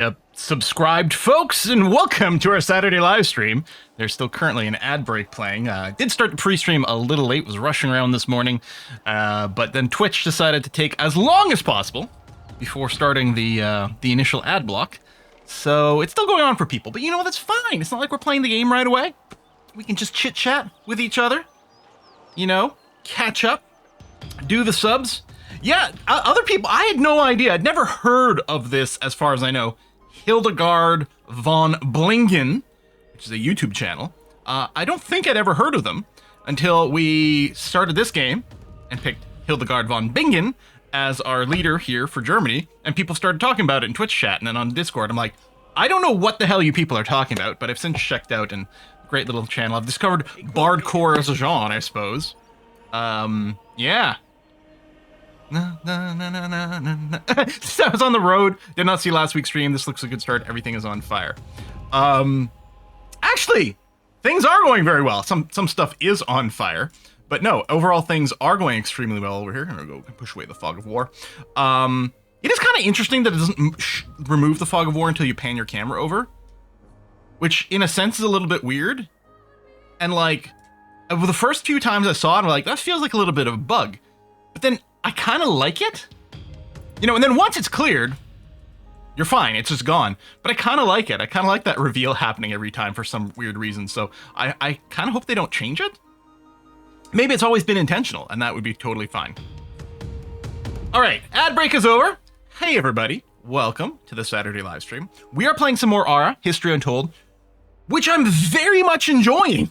Yep. Subscribed, folks, and welcome to our Saturday live stream. There's still currently an ad break playing. Did start the pre-stream a little late, was rushing around this morning, but then Twitch decided to take as long as possible before starting the initial ad block. So it's still going on for people, but you know what? That's fine. It's not like we're playing the game right away. We can just chit-chat with each other, you know, catch up, do the subs. Yeah, other people, I had no idea. I'd never heard of this, as far as I know. Hildegard von Blingen, which is a YouTube channel. I don't think I'd ever heard of them until we started this game and picked Hildegard von Bingen as our leader here for Germany, and people started talking about it in Twitch chat and then on Discord. I'm like, I don't know what the hell you people are talking about, but I've since checked out, and great little channel. I've discovered Bardcore as a genre, I suppose. Yeah. So I was on the road, did not see last week's stream. This looks a good start. Everything is on fire. Actually, things are going very well. Some stuff is on fire, but no, overall things are going extremely well over here. I'm gonna go push away the fog of war. It is kind of interesting that it doesn't remove the fog of war until you pan your camera over, which in a sense is a little bit weird. And like, the first few times I saw it, I'm like, that feels like a little bit of a bug. But then I kind of like it, you know, and then once it's cleared, you're fine. It's just gone. But I kind of like it. I kind of like that reveal happening every time for some weird reason. So I kind of hope they don't change it. Maybe it's always been intentional, and that would be totally fine. All right, ad break is over. Hey, everybody. Welcome to the Saturday live stream. We are playing some more Aura, History Untold, which I'm very much enjoying.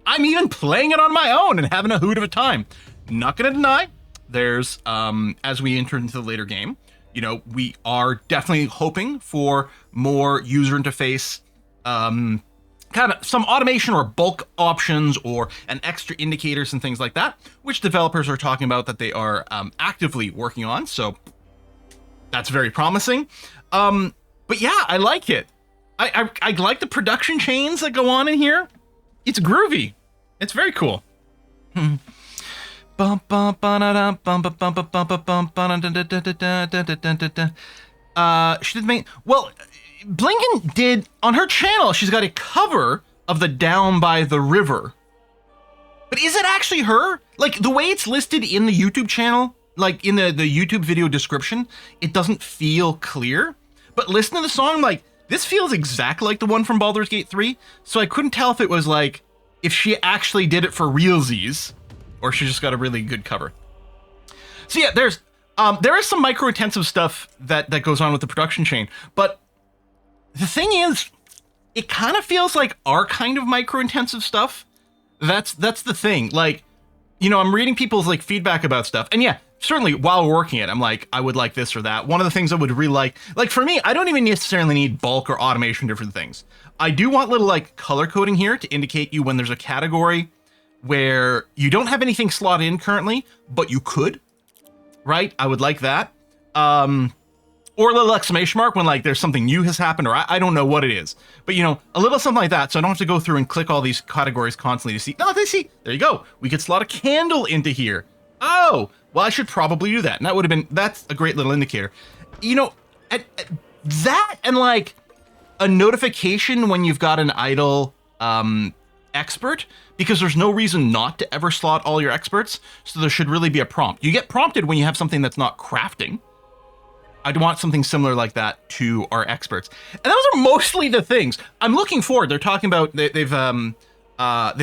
I'm even playing it on my own and having a hoot of a time. Not going to deny, there's, as we enter into the later game, you know, we are definitely hoping for more user interface, kind of some automation or bulk options or an extra indicators and things like that, which developers are talking about that they are actively working on. So that's very promising. But yeah, I like it. I like the production chains that go on in here. It's groovy. It's very cool. She did make, well, Blinken did on her channel. She's got a cover of the Down by the River, but is it actually her? Like the way it's listed in the YouTube channel, like in the YouTube video description, it doesn't feel clear. But listen to the song, I'm like, this feels exactly like the one from Baldur's Gate 3. So I couldn't tell if it was like, if she actually did it for realsies, or she just got a really good cover. So yeah, there is some micro-intensive stuff that goes on with the production chain, but the thing is, it kind of feels like our kind of micro-intensive stuff. That's the thing. Like, you know, I'm reading people's like feedback about stuff, and yeah, certainly while working it, I'm like, I would like this or that. One of the things I would really like for me, I don't even necessarily need bulk or automation, different things. I do want little like color coding here to indicate you when there's a category where you don't have anything slotted in currently, but you could, right? I would like that. Or a little exclamation mark when like there's something new has happened, or I don't know what it is. But you know, a little something like that, so I don't have to go through and click all these categories constantly to see, oh, they see, there you go. We could slot a candle into here. Oh, well, I should probably do that. And that would have been, that's a great little indicator. You know, at that and like a notification when you've got an idle expert, because there's no reason not to ever slot all your experts, so there should really be a prompt. You get prompted when you have something that's not crafting. I'd want something similar like that to our experts. And those are mostly the things. I'm looking forward. They're talking about, they've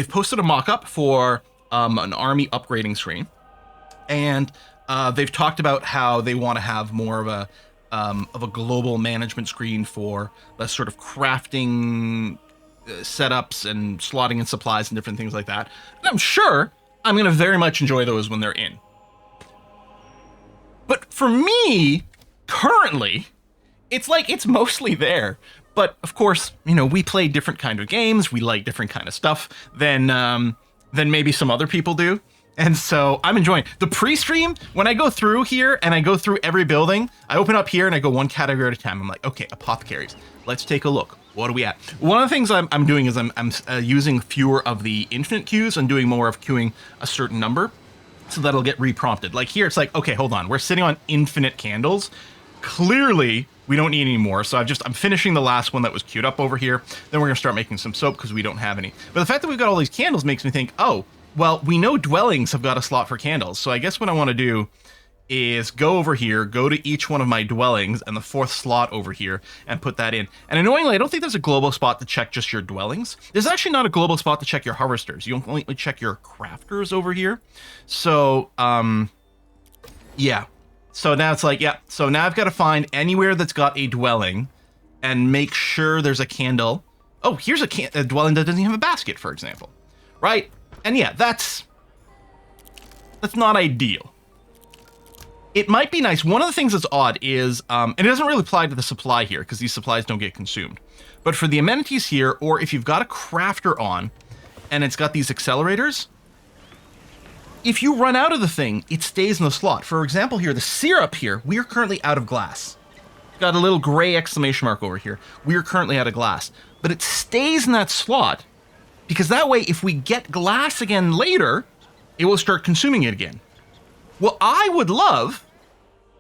posted a mock-up for an army upgrading screen. And they've talked about how they want to have more of a global management screen for the sort of crafting setups and slotting in supplies and different things like that. And I'm sure I'm going to very much enjoy those when they're in. But for me, currently, it's like it's mostly there. But of course, you know, we play different kind of games. We like different kind of stuff than maybe some other people do. And so I'm enjoying the pre-stream. When I go through here and I go through every building, I open up here and I go one category at a time. I'm like, okay, apothecaries. Let's take a look. What are we at? One of the things I'm doing is I'm using fewer of the infinite queues and doing more of queuing a certain number, so that'll get reprompted. Like here, it's like, okay, hold on. We're sitting on infinite candles. Clearly, We don't need any more, so I'm finishing the last one that was queued up over here. Then we're gonna start making some soap because we don't have any. But the fact that we've got all these candles makes me think, oh, well, we know dwellings have got a slot for candles. So I guess what I want to do is go over here, go to each one of my dwellings and the 4th slot over here and put that in. And annoyingly, I don't think there's a global spot to check just your dwellings. There's actually not a global spot to check your harvesters. You only check your crafters over here. So, yeah. So now it's like, yeah. So now I've got to find anywhere that's got a dwelling and make sure there's a candle. Oh, here's a dwelling that doesn't have a basket, for example. Right? And yeah, that's not ideal. It might be nice. One of the things that's odd is, and it doesn't really apply to the supply here because these supplies don't get consumed. But for the amenities here, or if you've got a crafter on and it's got these accelerators, if you run out of the thing, it stays in the slot. For example here, the syrup here, we are currently out of glass. Got a little gray exclamation mark over here. We are currently out of glass. But it stays in that slot because that way, if we get glass again later, it will start consuming it again. Well, I would love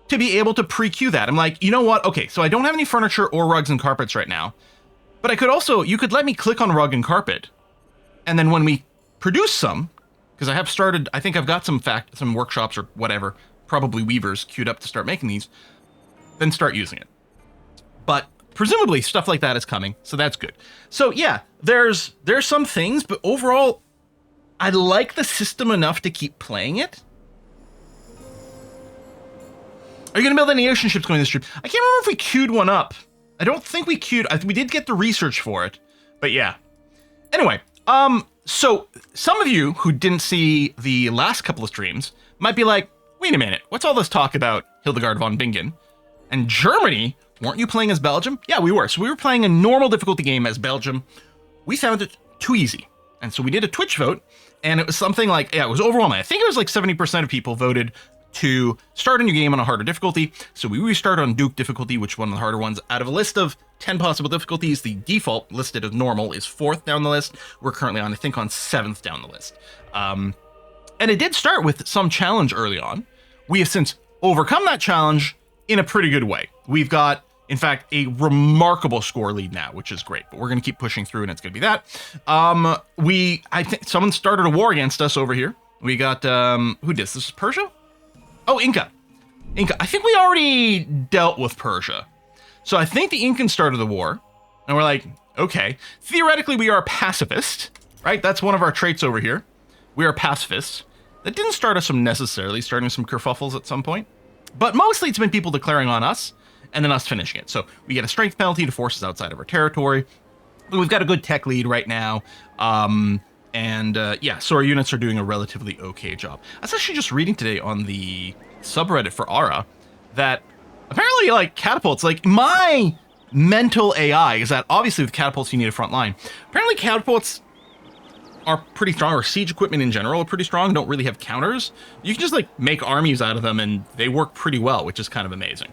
to be able to pre-queue that. I'm like, you know what? Okay, so I don't have any furniture or rugs and carpets right now. But I could also, you could let me click on rug and carpet. And then when we produce some, because I have started, I think I've got some workshops or whatever, probably weavers queued up to start making these, then start using it. But presumably stuff like that is coming, so that's good. So yeah, there's some things, but overall, I like the system enough to keep playing it. Are you going to build any ocean ships going this trip? I can't remember if we queued one up. I don't think we queued. We did get the research for it, but yeah. Anyway, so some of you who didn't see the last couple of streams might be like, wait a minute, what's all this talk about Hildegard von Bingen? And Germany, weren't you playing as Belgium? Yeah, we were. So we were playing a normal difficulty game as Belgium. We found it too easy. And so we did a Twitch vote, and it was something like, yeah, it was overwhelming. I think it was like 70% of people voted to start a new game on a harder difficulty. So we restarted on Duke difficulty, which is one of the harder ones. Out of a list of 10 possible difficulties, the default listed as normal is 4th down the list. We're currently on, I think, on 7th down the list. And it did start with some challenge early on. We have since overcome that challenge in a pretty good way. We've got, in fact, a remarkable score lead now, which is great, but we're going to keep pushing through and it's going to be that. I think someone started a war against us over here. We got, who did this? This is Persia? Oh, Inca. I think we already dealt with Persia. So I think the Incans started the war, and we're like, okay. Theoretically, we are a pacifist, right? That's one of our traits over here. We are pacifists. That didn't start us from necessarily starting some kerfuffles at some point, but mostly it's been people declaring on us, and then us finishing it. So we get a strength penalty to forces outside of our territory. We've got a good tech lead right now. Yeah, so our units are doing a relatively okay job. I was actually just reading today on the subreddit for Ara that apparently, like, catapults, like, my mental AI is that obviously with catapults you need a front line. Apparently catapults are pretty strong, or siege equipment in general are pretty strong, don't really have counters. You can just, like, make armies out of them and they work pretty well, which is kind of amazing.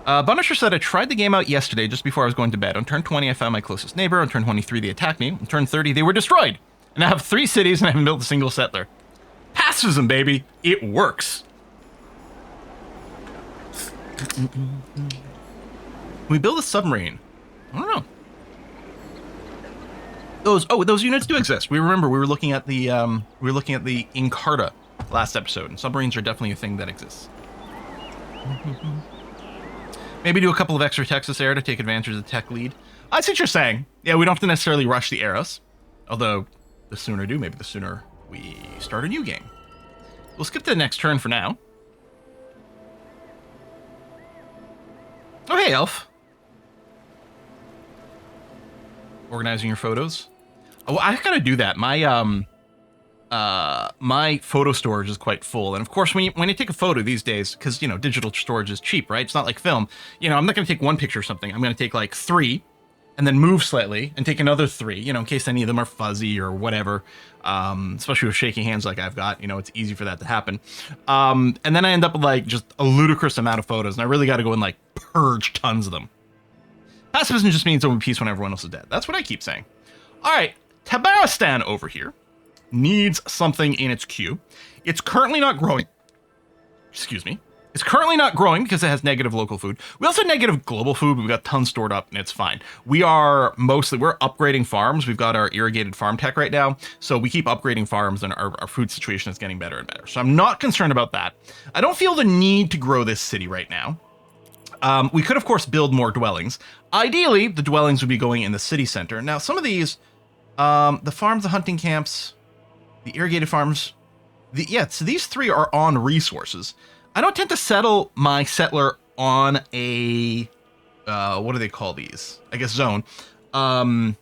Bunisher said, I tried the game out yesterday just before I was going to bed. On turn 20, I found my closest neighbor. On turn 23, they attacked me. On turn 30, they were destroyed. And I have 3 cities and I haven't built a single settler. Pacifism, baby. It works. We build a submarine. I don't know. Those units do exist. We remember we were looking at the Encarta last episode, and submarines are definitely a thing that exists. Maybe do a couple of extra Texas air to take advantage of the tech lead. I see what you're saying. Yeah, we don't have to necessarily rush the arrows. Although, the sooner I do, maybe the sooner we start a new game. We'll skip to the next turn for now. Oh, hey, Elf. Organizing your photos. Oh, I gotta do that. My photo storage is quite full, and of course when you take a photo these days, because you know digital storage is cheap, right? It's not like film. You know, I'm not going to take one picture of something. I'm going to take like 3 and then move slightly and take another 3, you know, in case any of them are fuzzy or whatever. Especially with shaking hands like I've got, you know, it's easy for that to happen. And then I end up with like just a ludicrous amount of photos, and I really got to go and like purge tons of them. Pacifism just means open peace when everyone else is dead. That's what I keep saying. All right, Tabaristan over here needs something in its queue. It's currently not growing. excuse me, is currently not growing because it has negative local food. We also have negative global food. We've got tons stored up and it's fine. We're upgrading farms. We've got our irrigated farm tech right now. So we keep upgrading farms and our food situation is getting better and better. So I'm not concerned about that. I don't feel the need to grow this city right now. We could, of course, build more dwellings. Ideally, the dwellings would be going in the city center. Now, some of these, the farms, the hunting camps, the irrigated farms, so these three are on resources. I don't tend to settle my settler on a, what do they call these? I guess zone. No,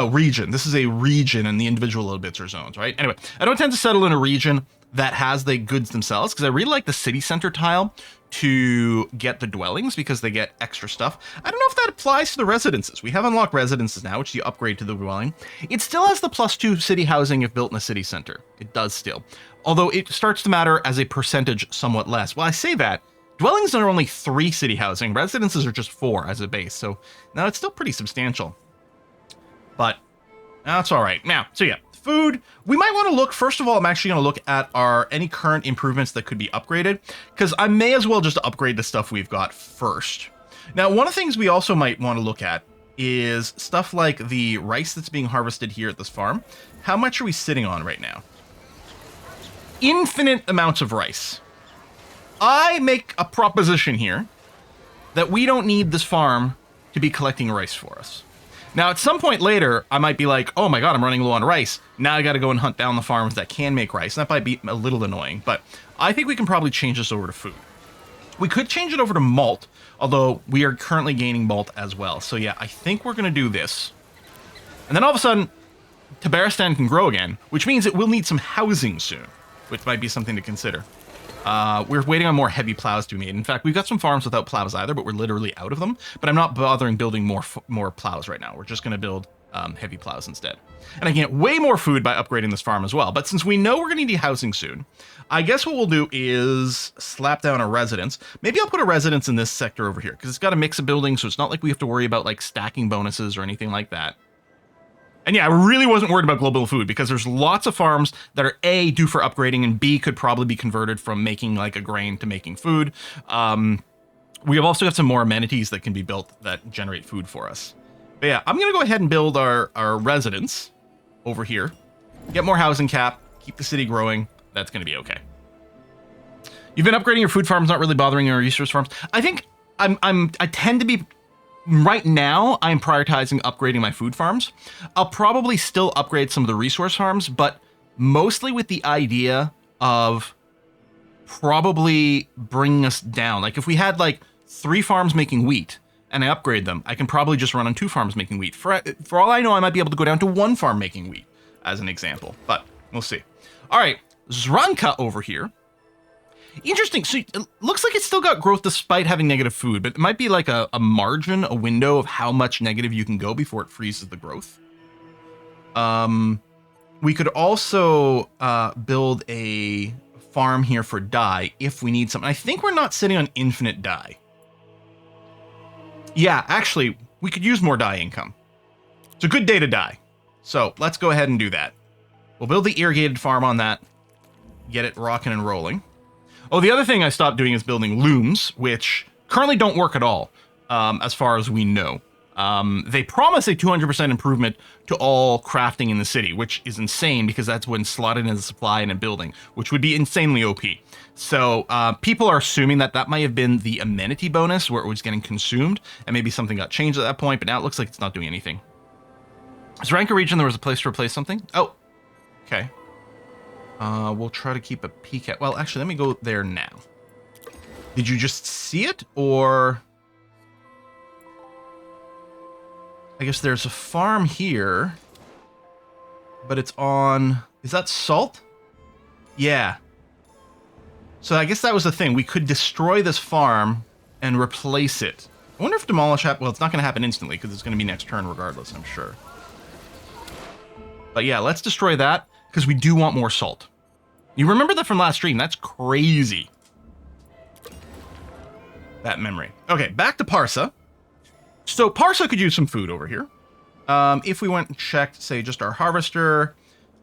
region. This is a region and the individual little bits are zones, right? Anyway, I don't tend to settle in a region that has the goods themselves because I really like the city center tile to get the dwellings because they get extra stuff. I don't know if that applies to the residences. We have unlocked residences now, which you upgrade to the dwelling. It still has the +2 city housing if built in a city center. It does still. Although it starts to matter as a percentage somewhat less. Well, I say that. Dwellings are only 3 city housing. Residences are just 4 as a base. So now it's still pretty substantial. But that's all right. Now, so yeah. Food, we might want to look, first of all, I'm actually going to look at any current improvements that could be upgraded, because I may as well just upgrade the stuff we've got first. Now, one of the things we also might want to look at is stuff like the rice that's being harvested here at this farm. How much are we sitting on right now? Infinite amounts of rice. I make a proposition here that we don't need this farm to be collecting rice for us. Now, at some point later, I might be like, oh my god, I'm running low on rice. Now I got to go and hunt down the farms that can make rice. That might be a little annoying, but I think we can probably change this over to food. We could change it over to malt, although we are currently gaining malt as well. So yeah, I think we're going to do this. And then all of a sudden, Tabaristan can grow again, which means it will need some housing soon, which might be something to consider. We're waiting on more heavy plows to be made. In fact, we've got some farms without plows either, but we're literally out of them. But I'm not bothering building more plows right now. We're just going to build heavy plows instead. And I can get way more food by upgrading this farm as well. But since we know we're going to need housing soon, I guess what we'll do is slap down a residence. Maybe I'll put a residence in this sector over here because it's got a mix of buildings, so it's not like we have to worry about like stacking bonuses or anything like that. And yeah, I really wasn't worried about global food because there's lots of farms that are A, due for upgrading, and B, could probably be converted from making like a grain to making food. We have also got some more amenities that can be built that generate food for us. But yeah, I'm going to go ahead and build our residence over here. Get more housing cap, keep the city growing. That's going to be okay. You've been upgrading your food farms, not really bothering your resource farms. I think I tend to be... Right now, I'm prioritizing upgrading my food farms. I'll probably still upgrade some of the resource farms, but mostly with the idea of probably bringing us down. Like if we had like 3 farms making wheat and I upgrade them, I can probably just run on 2 farms making wheat. For all I know, I might be able to go down to 1 farm making wheat as an example, but we'll see. All right, Zranka over here. Interesting. So it looks like it's still got growth despite having negative food, but it might be like a margin, a window of how much negative you can go before it freezes the growth. We could also build a farm here for dye if we need something. I think we're not sitting on infinite dye. Yeah, actually, we could use more dye income. It's a good day to dye. So let's go ahead and do that. We'll build the irrigated farm on that. Get it rocking and rolling. Oh, the other thing I stopped doing is building looms, which currently don't work at all, as far as we know. They promise a 200% improvement to all crafting in the city, which is insane because that's when slotted in a supply and a building, which would be insanely OP. So people are assuming that that might have been the amenity bonus where it was getting consumed, and maybe something got changed at that point, but now it looks like it's not doing anything. Zranka region, there was a place to replace something? Oh, okay. We'll try to keep a peek at... Well, actually, let me go there now. Did you just see it, or... I guess there's a farm here, but it's on... Is that salt? Yeah. So I guess that was the thing. We could destroy this farm and replace it. I wonder if demolish happens... Well, it's not going to happen instantly, because it's going to be next turn regardless, I'm sure. But yeah, let's destroy that, because we do want more salt. You remember that from last stream. That's crazy. That memory. Okay, back to Parsa. So Parsa could use some food over here. If we went and checked, say, just our harvester,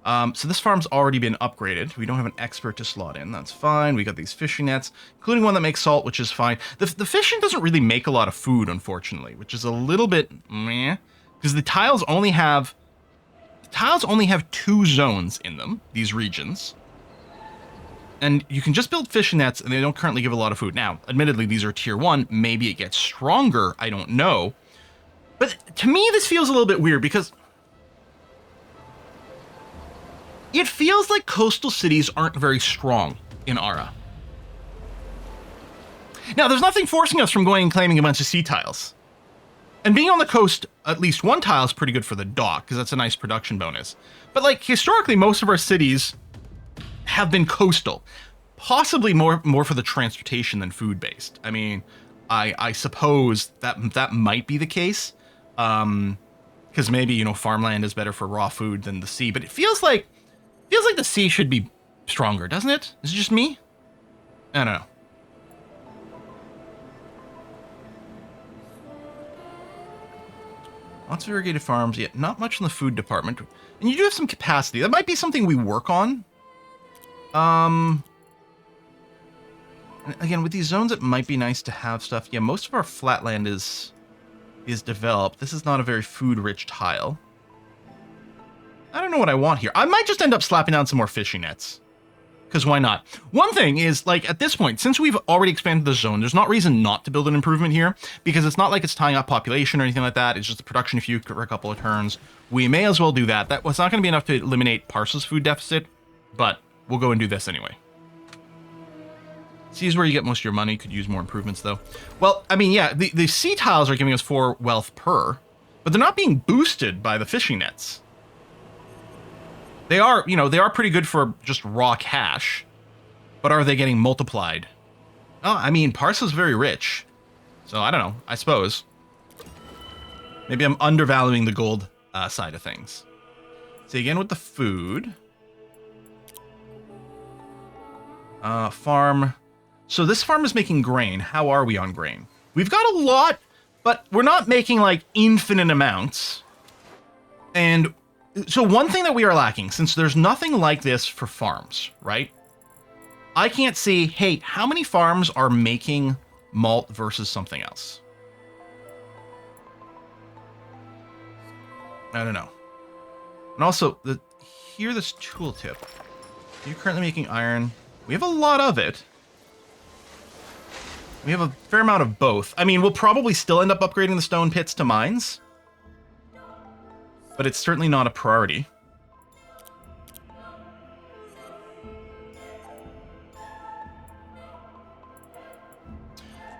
So this farm's already been upgraded. We don't have an expert to slot in. That's fine. We got these fishing nets, including one that makes salt, which is fine. The fishing doesn't really make a lot of food, unfortunately, which is a little bit meh, because the tiles only have 2 zones in them, these regions. And you can just build fishing nets, and they don't currently give a lot of food. Now, admittedly, these are tier 1. Maybe it gets stronger. I don't know. But to me, this feels a little bit weird, because it feels like coastal cities aren't very strong in Ara. Now, there's nothing forcing us from going and claiming a bunch of sea tiles. And being on the coast, at least 1 tile is pretty good for the dock, because that's a nice production bonus. But, like, historically, most of our cities have been coastal. Possibly more for the transportation than food-based. I mean, I suppose that might be the case. Because maybe, you know, farmland is better for raw food than the sea. But it feels like the sea should be stronger, doesn't it? Is it just me? I don't know. Lots of irrigated farms, yet not much in the food department. And you do have some capacity. That might be something we work on. And again, with these zones, it might be nice to have stuff. Yeah, most of our flatland is developed. This is not a very food-rich tile. I don't know what I want here. I might just end up slapping down some more fishing nets. Because why not? One thing is, like, at this point, since we've already expanded the zone, there's not reason not to build an improvement here, because it's not like it's tying up population or anything like that. It's just a production few for a couple of turns. We may as well do that. That was not going to be enough to eliminate Parsel's food deficit, but we'll go and do this anyway. Sea is where you get most of your money. Could use more improvements, though. Well, I mean, yeah, the sea tiles are giving us 4 wealth per, but they're not being boosted by the fishing nets. They are, you know, they are pretty good for just raw cash, but are they getting multiplied? Oh, I mean, Parsel's very rich, so I don't know, I suppose. Maybe I'm undervaluing the gold side of things. So again with the food. Farm. So this farm is making grain. How are we on grain? We've got a lot, but we're not making like infinite amounts. And so one thing that we are lacking, since there's nothing like this for farms, right? I can't see, hey, how many farms are making malt versus something else? I don't know. And also, here this tooltip. You're currently making iron. We have a lot of it. We have a fair amount of both. I mean, we'll probably still end up upgrading the stone pits to mines, but it's certainly not a priority.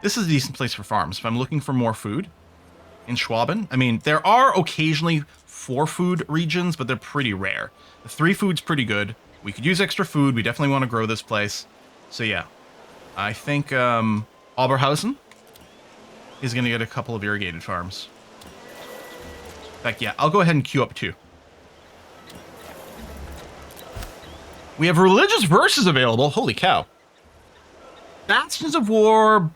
This is a decent place for farms. If I'm looking for more food in Schwaben, I mean, there are occasionally 4 food regions, but they're pretty rare. The 3 food's pretty good. We could use extra food. We definitely want to grow this place. So yeah, I think Oberhausen is going to get a couple of irrigated farms. In fact, yeah, I'll go ahead and queue up 2. We have religious verses available. Holy cow. Bastions of War.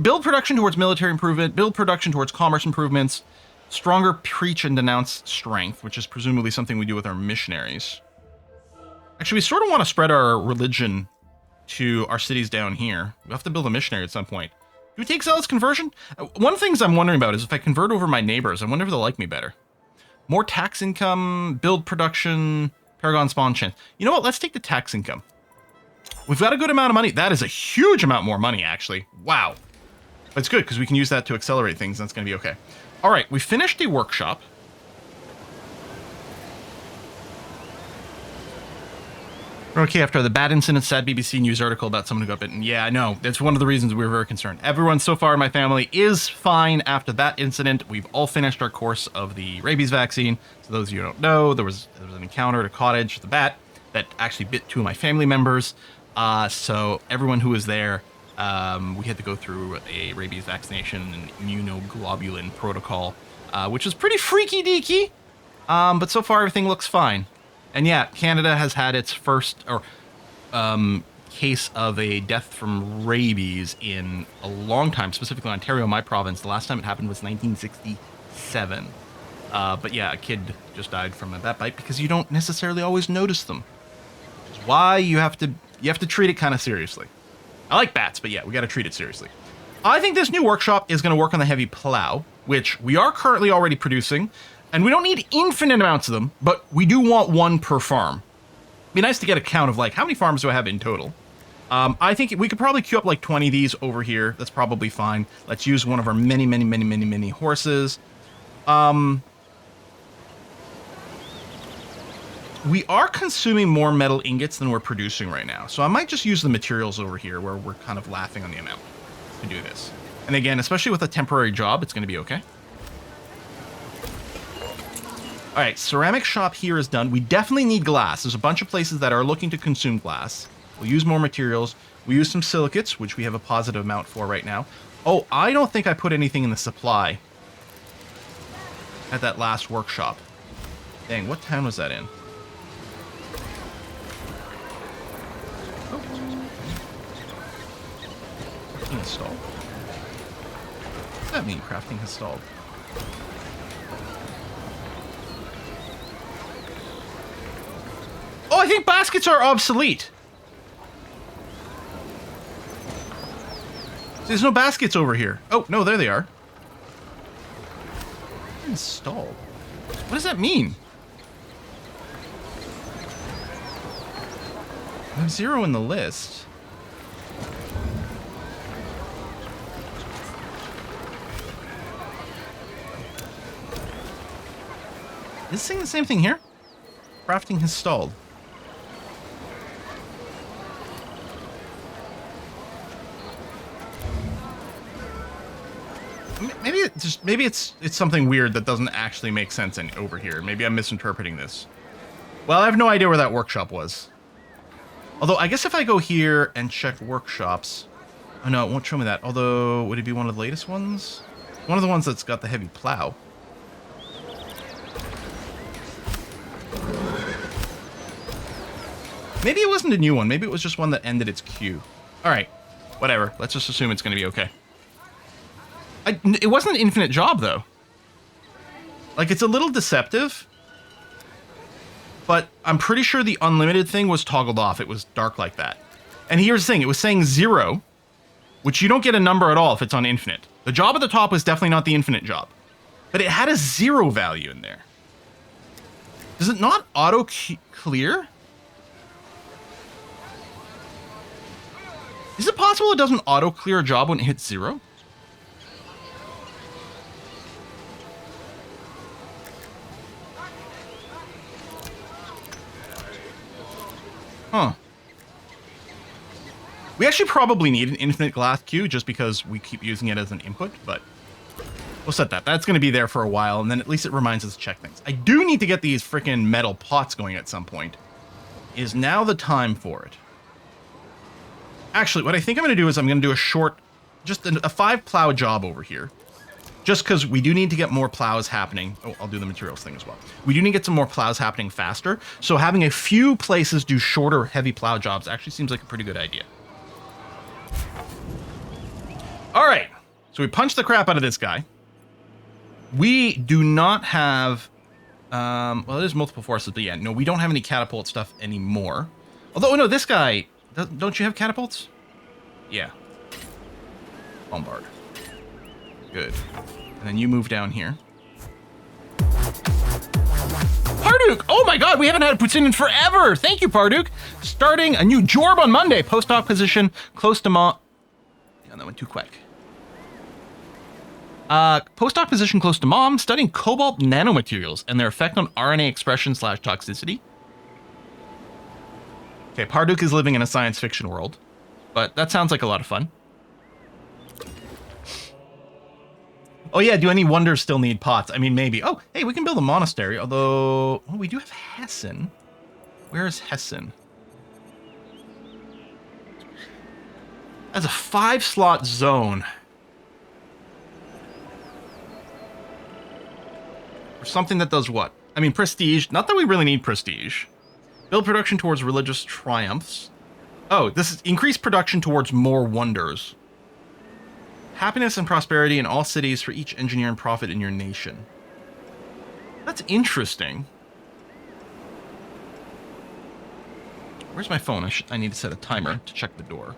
Build production towards military improvement. Build production towards commerce improvements. Stronger preach and denounce strength, which is presumably something we do with our missionaries. Actually, we sort of want to spread our religion to our cities down here. We'll have to build a missionary at some point. Do we take zealous conversion? One of the things I'm wondering about is if I convert over my neighbors, I wonder if they'll like me better. More tax income, build production, Paragon spawn chance. You know what? Let's take the tax income. We've got a good amount of money. That is a huge amount more money, actually. Wow. But it's good because we can use that to accelerate things, and that's going to be okay. All right, we finished the workshop. Okay, after the bad incident, sad BBC News article about someone who got bitten. Yeah, I know. That's one of the reasons we were very concerned. Everyone so far in my family is fine after that incident. We've all finished our course of the rabies vaccine. So those of you who don't know, there was an encounter at a cottage with a bat that actually bit 2 of my family members. So everyone who was there, we had to go through a rabies vaccination and immunoglobulin protocol, which was pretty freaky deaky. But so far everything looks fine. And yeah, Canada has had its first case of a death from rabies in a long time, specifically Ontario, my province. The last time it happened was 1967. But yeah, a kid just died from a bat bite because you don't necessarily always notice them. Which is why you have to treat it kind of seriously. I like bats, but yeah, we got to treat it seriously. I think this new workshop is going to work on the heavy plow, which we are currently already producing, and we don't need infinite amounts of them, but we do want one per farm. It'd be nice to get a count of like how many farms do I have in total. I think we could probably queue up like 20 of these over here. That's probably fine. Let's use one of our many horses. We are consuming more metal ingots than we're producing right now. So I might just use the materials over here where we're kind of laughing on the amount to do this. And again, especially with a temporary job, it's going to be okay. All right, ceramic shop here is done. We definitely need glass. There's a bunch of places that are looking to consume glass. We'll use more materials. We use some silicates, which we have a positive amount for right now. Oh, I don't think I put anything in the supply at that last workshop. Dang, what town was that in? Crafting installed. What does that mean, crafting installed? Oh, I think baskets are obsolete. There's no baskets over here. Oh, no, there they are. Installed. What does that mean? I have 0 in the list. Is this saying the same thing here? Crafting has stalled. Maybe it's something weird that doesn't actually make sense over here. Maybe I'm misinterpreting this. Well, I have no idea where that workshop was. Although I guess if I go here and check workshops, oh no, it won't show me that. Although would it be one of the latest ones? One of the ones that's got the heavy plow. Maybe it wasn't a new one. Maybe it was just one that ended its queue. All right, whatever. Let's just assume it's going to be okay. It wasn't an infinite job, though. Like, it's a little deceptive. But I'm pretty sure the unlimited thing was toggled off. It was dark like that. And here's the thing. It was saying 0, which you don't get a number at all if it's on infinite. The job at the top was definitely not the infinite job. But it had a 0 value in there. Does it not auto-clear? Is it possible it doesn't auto-clear a job when it hits 0? Huh. We actually probably need an infinite glass queue just because we keep using it as an input, but we'll set that. That's going to be there for a while, and then at least it reminds us to check things. I do need to get these freaking metal pots going at some point. Is now the time for it? Actually, what I think I'm going to do is I'm going to do a short, just a 5 plow job over here. Just because we do need to get more plows happening. Oh, I'll do the materials thing as well. We do need to get some more plows happening faster. So having a few places do shorter, heavy plow jobs actually seems like a pretty good idea. All right. So we punched the crap out of this guy. We do not have... well, there's multiple forces, but yeah, no, we don't have any catapult stuff anymore. Although, no, this guy... Don't you have catapults? Yeah. Bombard. Good. And then you move down here. Parduk! Oh my god, we haven't had Poutine in forever! Thank you, Parduk! Starting a new job on Monday. Post-op position close to mom... Yeah, that went too quick. Post-op position close to mom, studying cobalt nanomaterials and their effect on RNA expression / toxicity. Okay, Parduk is living in a science fiction world, but that sounds like a lot of fun. Oh yeah, do any wonders still need pots? I mean, maybe. Oh, hey, we can build a monastery, although... Oh, we do have Hessen. Where is Hessen? That's a 5-slot zone. Or something that does what? I mean, prestige. Not that we really need prestige. Build production towards religious triumphs. Oh, this is increased production towards more wonders. Happiness and prosperity in all cities for each engineer and prophet in your nation. That's interesting. Where's my phone? I need to set a timer to check the door.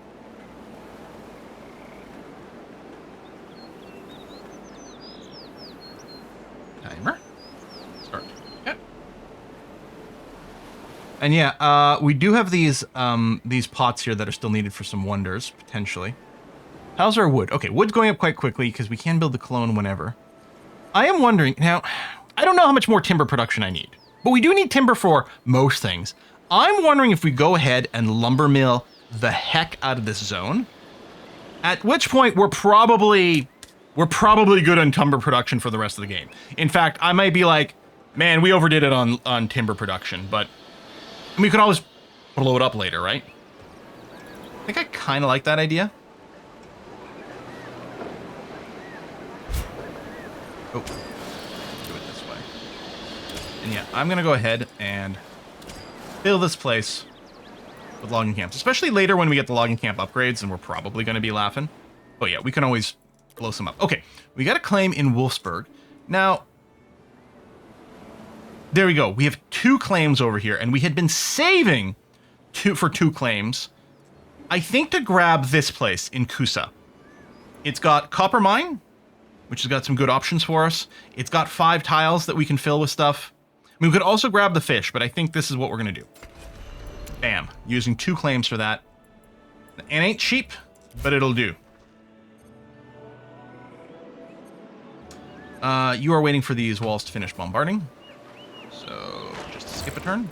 Timer. Start. Okay. And yeah, we do have these pots here that are still needed for some wonders, potentially. How's our wood? Okay, wood's going up quite quickly because we can build the clone whenever. I am wondering, now, I don't know how much more timber production I need, but we do need timber for most things. I'm wondering if we go ahead and lumber mill the heck out of this zone, at which point we're probably good on timber production for the rest of the game. In fact, I might be like, man, we overdid it on timber production, but we could always blow it up later, right? I think I kind of like that idea. Oh, let's do it this way. And yeah, I'm gonna go ahead and fill this place with logging camps, especially later when we get the logging camp upgrades, and we're probably gonna be laughing. Oh yeah, we can always blow some up. Okay, we got a claim in Wolfsburg. Now, there we go. We have 2 claims over here, and we had been saving for 2 claims. I think to grab this place in Kusa. It's got copper mine, which has got some good options for us. It's got 5 tiles that we can fill with stuff. I mean, we could also grab the fish, but I think this is what we're going to do. Bam. Using 2 claims for that. It ain't cheap, but it'll do. You are waiting for these walls to finish bombarding. So, just skip a turn.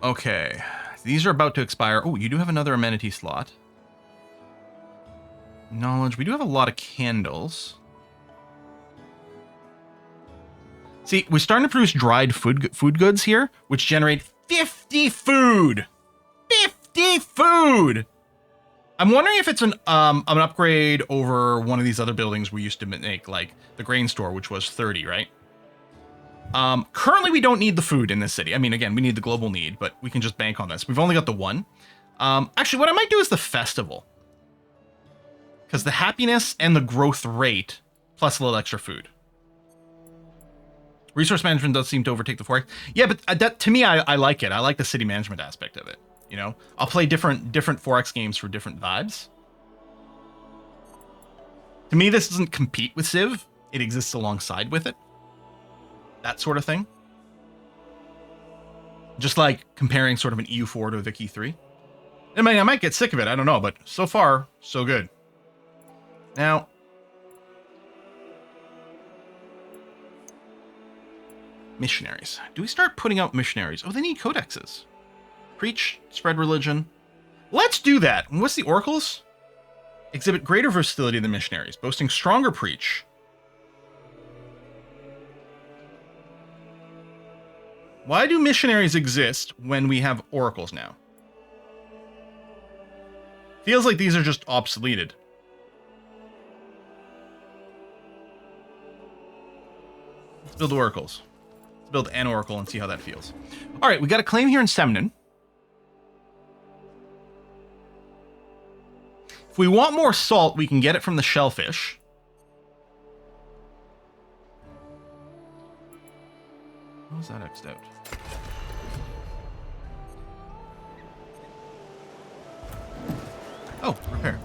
Okay. These are about to expire. Oh, you do have another amenity slot. Knowledge. We do have a lot of candles. See, we're starting to produce dried food goods here, which generate 50 food. 50 food! I'm wondering if it's an upgrade over one of these other buildings we used to make, like the grain store, which was 30, right? Currently, we don't need the food in this city. I mean, again, we need the global need, but we can just bank on this. We've only got the 1. Actually, what I might do is the festival. Because the happiness and the growth rate, plus a little extra food. Resource management does seem to overtake the forex. Yeah, but that, to me, I like it. I like the city management aspect of it. You know, I'll play different forex games for different vibes. To me, this doesn't compete with Civ. It exists alongside with it. That sort of thing. Just like comparing sort of an EU4 to a Vic E3. I mean, I might get sick of it. I don't know, but so far, so good. Now, missionaries. Do we start putting out missionaries? Oh, they need codexes. Preach, spread religion. Let's do that. And what's the oracles? Exhibit greater versatility than missionaries, boasting stronger preach. Why do missionaries exist when we have oracles now? Feels like these are just obsoleted. Let's build oracles. Let's build an oracle and see how that feels. All right, we got a claim here in Semnon. If we want more salt, we can get it from the shellfish. What was that X'd out? Oh, repair.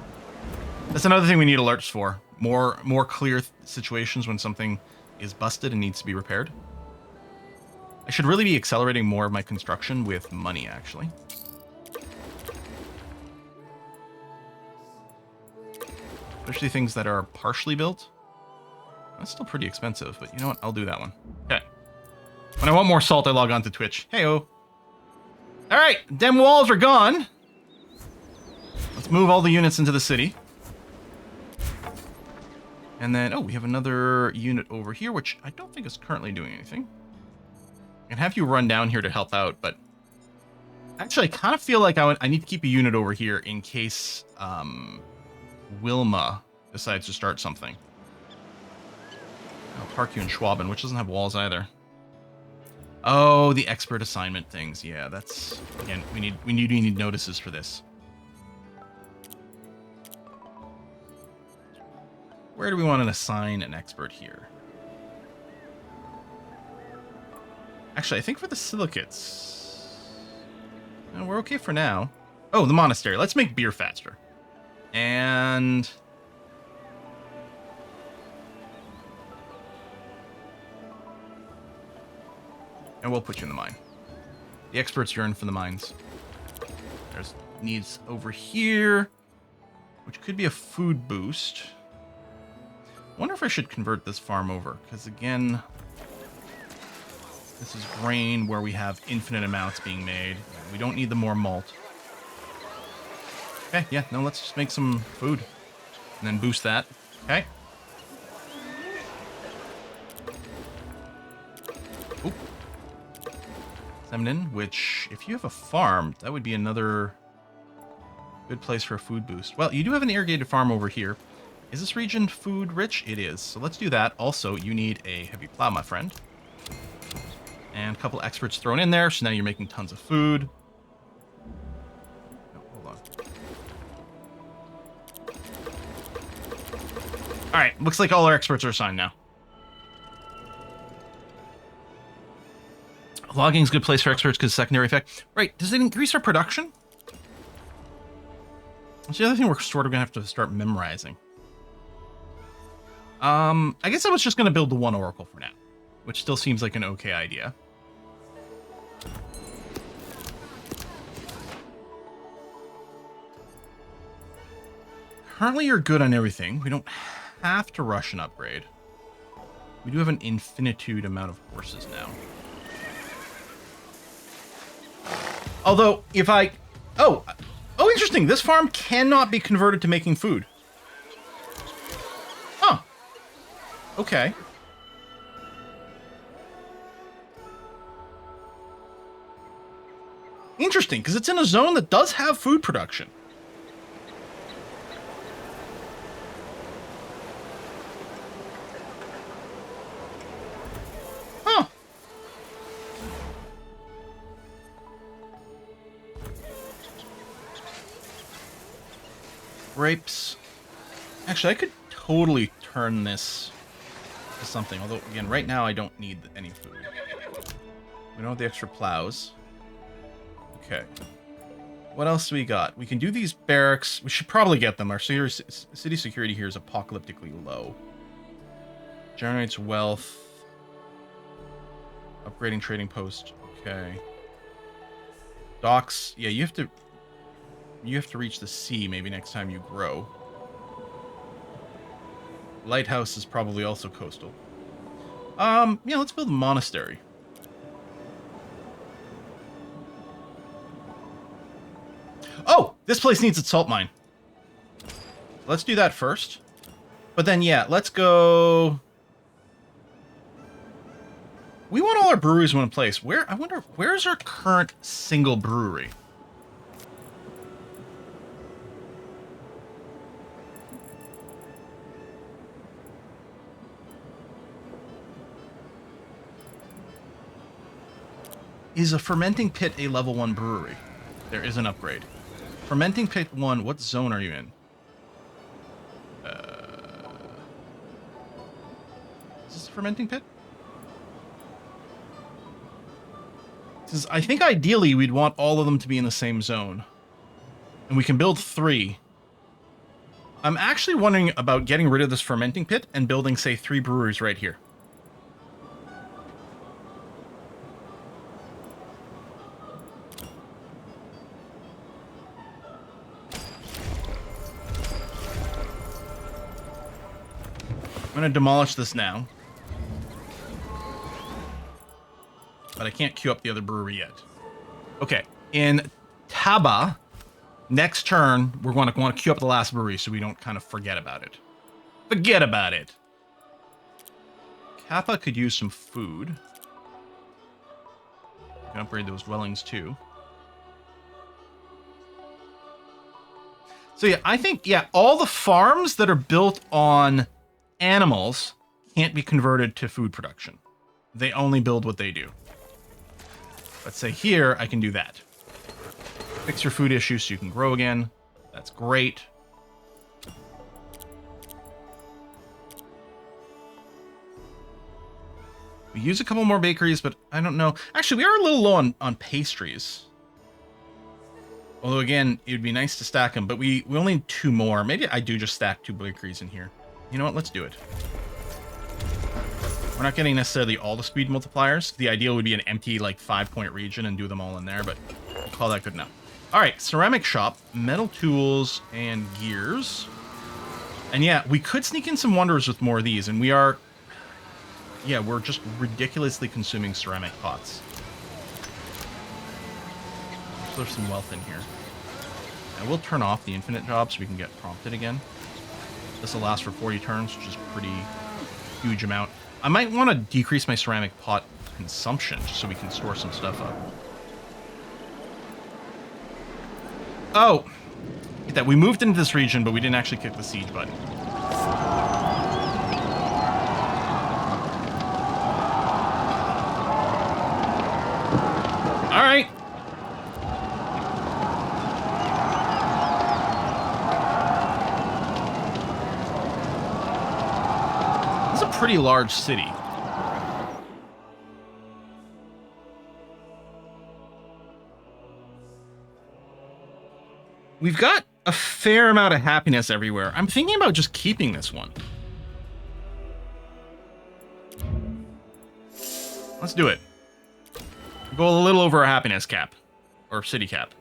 That's another thing we need alerts for. More clear situations when something is busted and needs to be repaired. I should really be accelerating more of my construction with money, actually. Especially things that are partially built. That's still pretty expensive, but you know what? I'll do that one. Okay. When I want more salt, I log on to Twitch. Hey-oh. All right, them walls are gone. Let's move all the units into the city. And then, oh, we have another unit over here, which I don't think is currently doing anything. I can have you run down here to help out, but actually, I kind of feel like I need to keep a unit over here in case Wilma decides to start something. I'll park you in Schwaben, which doesn't have walls either. Oh, the expert assignment things. Yeah, that's, again, we need notices for this. Where do we want to assign an expert here? Actually, I think for the silicates, no, we're okay for now. Oh, the monastery. Let's make beer faster. And we'll put you in the mine. The experts yearn for the mines. There's needs over here, which could be a food boost. I wonder if I should convert this farm over, because again, this is grain where we have infinite amounts being made. We don't need the more malt. Okay, yeah, no, let's just make some food and then boost that. Okay. Oop. Semnon, which, if you have a farm, that would be another good place for a food boost. Well, you do have an irrigated farm over here. Is this region food rich? It is. So let's do that. Also, you need a heavy plow, my friend. And a couple experts thrown in there. So now you're making tons of food. Oh, hold on. All right. Looks like all our experts are assigned now. Logging is a good place for experts because secondary effect. Right. Does it increase our production? That's the other thing we're sort of going to have to start memorizing. I guess I was just going to build the one oracle for now, which still seems like an okay idea. Currently, you're good on everything. We don't have to rush an upgrade. We do have an infinitude amount of horses now. Although, if I... Oh, interesting. This farm cannot be converted to making food. Huh. Okay. Interesting, because it's in a zone that does have food production. Huh. Grapes. Actually, I could totally turn this to something. Although, again, right now I don't need any food. We don't have the extra plows. Okay. What else do we got? We can do these barracks. We should probably get them. Our city security here is apocalyptically low. Generates wealth. Upgrading trading post. Okay. Docks. Yeah, you have to reach the sea maybe next time you grow. Lighthouse is probably also coastal. Yeah, let's build a monastery. Oh, this place needs its salt mine. Let's do that first. But then, yeah, let's go... We want all our breweries in one place. I wonder, where's our current single brewery? Is a fermenting pit a level 1 brewery? There is an upgrade. Fermenting pit 1, what zone are you in? Is this a fermenting pit? Because I think ideally we'd want all of them to be in the same zone. And we can build 3. I'm actually wondering about getting rid of this fermenting pit and building, say, 3 breweries right here. I'm going to demolish this now. But I can't queue up the other brewery yet. Okay, in Taba, next turn, we're going to want to queue up the last brewery so we don't kind of forget about it. Forget about it! Kappa could use some food. We can upgrade those dwellings too. So yeah, I think, yeah, all the farms that are built on animals can't be converted to food production. They only build what they do. Let's say here, I can do that. Fix your food issue so you can grow again. That's great. We use a couple more bakeries, but I don't know. Actually, we are a little low on pastries. Although, again, it would be nice to stack them, but we only need 2 more. Maybe I do just stack 2 bakeries in here. You know what? Let's do it. We're not getting necessarily all the speed multipliers. The ideal would be an empty, like, 5-point region and do them all in there, but we'll call that good enough. All right, ceramic shop, metal tools, and gears. And yeah, we could sneak in some wonders with more of these, and we are... Yeah, we're just ridiculously consuming ceramic pots. There's some wealth in here. I will turn off the infinite job so we can get prompted again. This will last for 40 turns, which is a pretty huge amount. I might want to decrease my ceramic pot consumption just so we can store some stuff up. Oh! Get that. We moved into this region, but we didn't actually kick the siege button. Alright. This is a pretty large city. We've got a fair amount of happiness everywhere. I'm thinking about just keeping this one. Let's do it. Go a little over our happiness cap. Or city cap.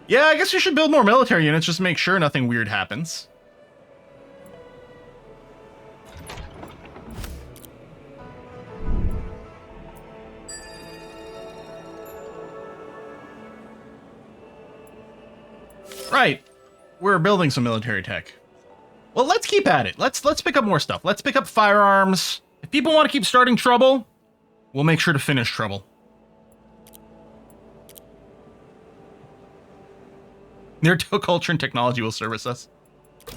Yeah, I guess we should build more military units just to make sure nothing weird happens. Right. We're building some military tech. Well, let's keep at it. Let's pick up more stuff. Let's pick up firearms. If people want to keep starting trouble, we'll make sure to finish trouble. Their culture and technology will service us.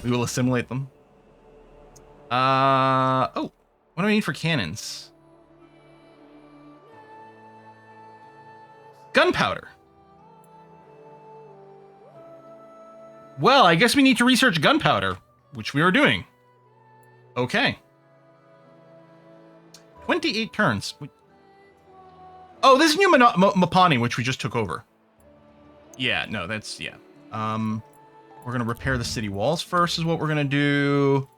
We will assimilate them. Oh, what do I need for cannons? Gunpowder. Well, I guess we need to research gunpowder, which we are doing. Okay. 28 turns. Oh, this is New Mapani, which we just took over. Yeah, no, that's, yeah. We're going to repair the city walls first is what we're going to do.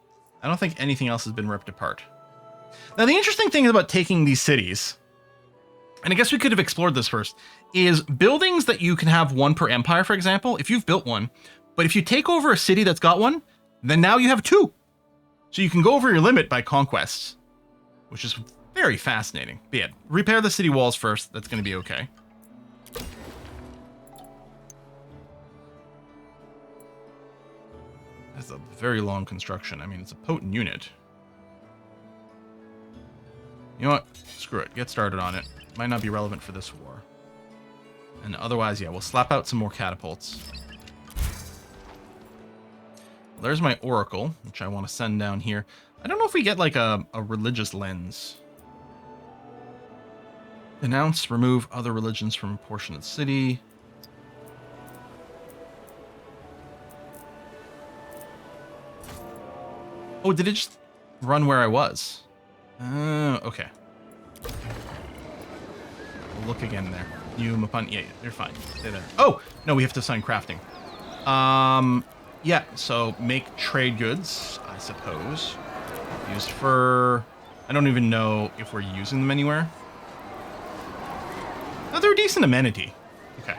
I don't think anything else has been ripped apart. Now, the interesting thing about taking these cities, and I guess we could have explored this first, is buildings that you can have one per empire, for example, if you've built one, but if you take over a city that's got one, then now you have 2. So you can go over your limit by conquests, which is very fascinating. But yeah, repair the city walls first. That's going to be okay. That's a very long construction. I mean, it's a potent unit. You know what? Screw it. Get started on it. Might not be relevant for this war. And otherwise, yeah, we'll slap out some more catapults. There's my oracle, which I want to send down here. I don't know if we get like a religious lens. Denounce, remove other religions from a portion of the city. Oh, did it just run where I was? Okay. We'll look again there. You, Mapan, yeah, you're fine. Stay there. Oh, no, we have to assign crafting. Yeah, so make trade goods, I suppose. Used for... I don't even know if we're using them anywhere. Oh, they're a decent amenity. Okay.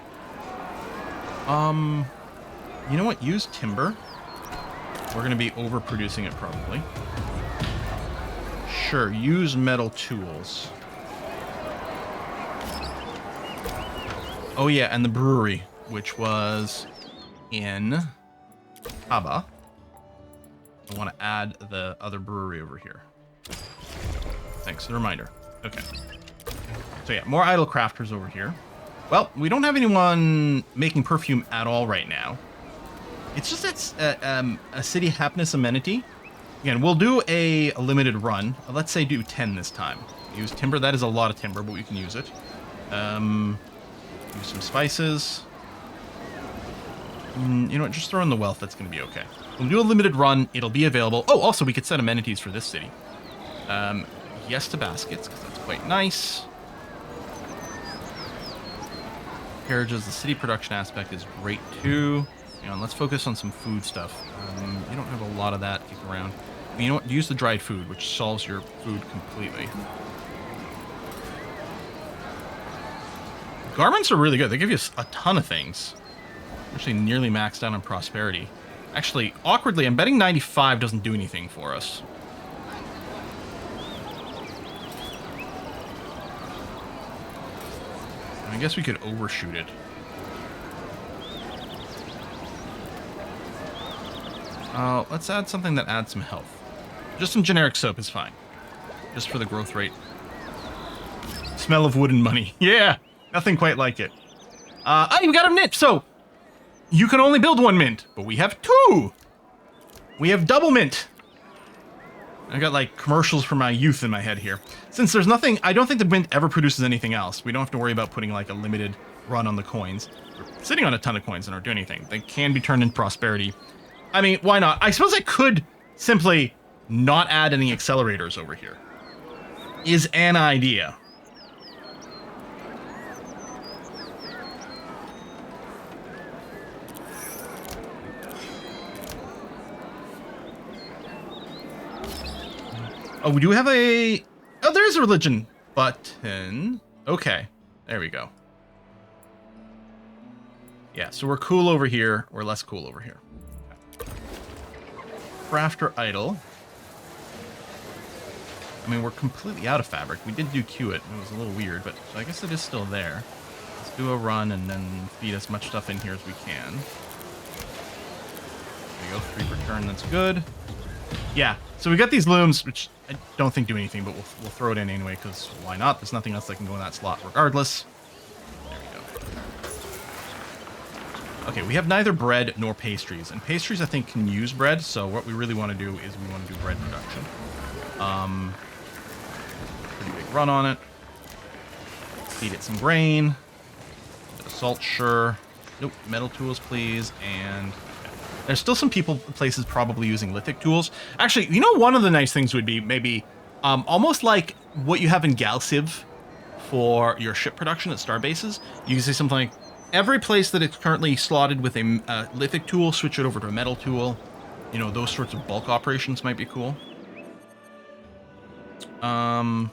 You know what? Use timber. We're going to be overproducing it probably. Sure, use metal tools. Oh yeah, and the brewery, which was in Haba. I want to add the other brewery over here. Thanks for the reminder. Okay. So yeah, more idle crafters over here. Well, we don't have anyone making perfume at all right now. It's just it's a city happiness amenity. Again, we'll do a limited run. Let's say do 10 this time. Use timber. That is a lot of timber, but we can use it. Use some spices. You know what? Just throw in the wealth. That's going to be okay. We'll do a limited run. It'll be available. Oh, also, we could set amenities for this city. yes to baskets, because that's quite nice. Carriages, the city production aspect is great too. You know, let's focus on some food stuff. You don't have a lot of that kicking around. But you know what? Use the dried food, which solves your food completely. Garments are really good. They give you a ton of things. Actually, nearly maxed out on prosperity. Actually, awkwardly, I'm betting 95 doesn't do anything for us. I guess we could overshoot it. Let's add something that adds some health. Just some generic soap is fine. Just for the growth rate. Smell of wood and money. Yeah, nothing quite like it. Oh, we got a mint. So, you can only build one mint, but we have two. We have double mint. I got like commercials from my youth in my head here. Since there's nothing, I don't think the mint ever produces anything else. We don't have to worry about putting like a limited run on the coins. We're sitting on a ton of coins that aren't doing anything. They can be turned into prosperity. I mean, why not? I suppose I could simply not add any accelerators over here. Is an idea. Oh, we do have a... Oh, there's a religion button. Okay, there we go. Yeah, so we're cool over here. We're less cool over here. Crafter idle. I mean, we're completely out of fabric. We did do queue it. It was a little weird, but so I guess it is still there. Let's do a run and then feed as much stuff in here as we can. There we go, 3 per turn. That's good. Yeah, so we got these looms, which I don't think do anything, but we'll throw it in anyway, because why not? There's nothing else that can go in that slot regardless. There we go. Okay, we have neither bread nor pastries, and pastries I think can use bread, so what we really want to do is we want to do bread production. Pretty big run on it. Feed it some grain. A bit of salt, sure. Nope, metal tools, please, and... There's still some places probably using lithic tools. Actually, you know, one of the nice things would be maybe almost like what you have in Galciv for your ship production at star bases. You can say something like, every place that it's currently slotted with a lithic tool, switch it over to a metal tool. You know, those sorts of bulk operations might be cool. Well,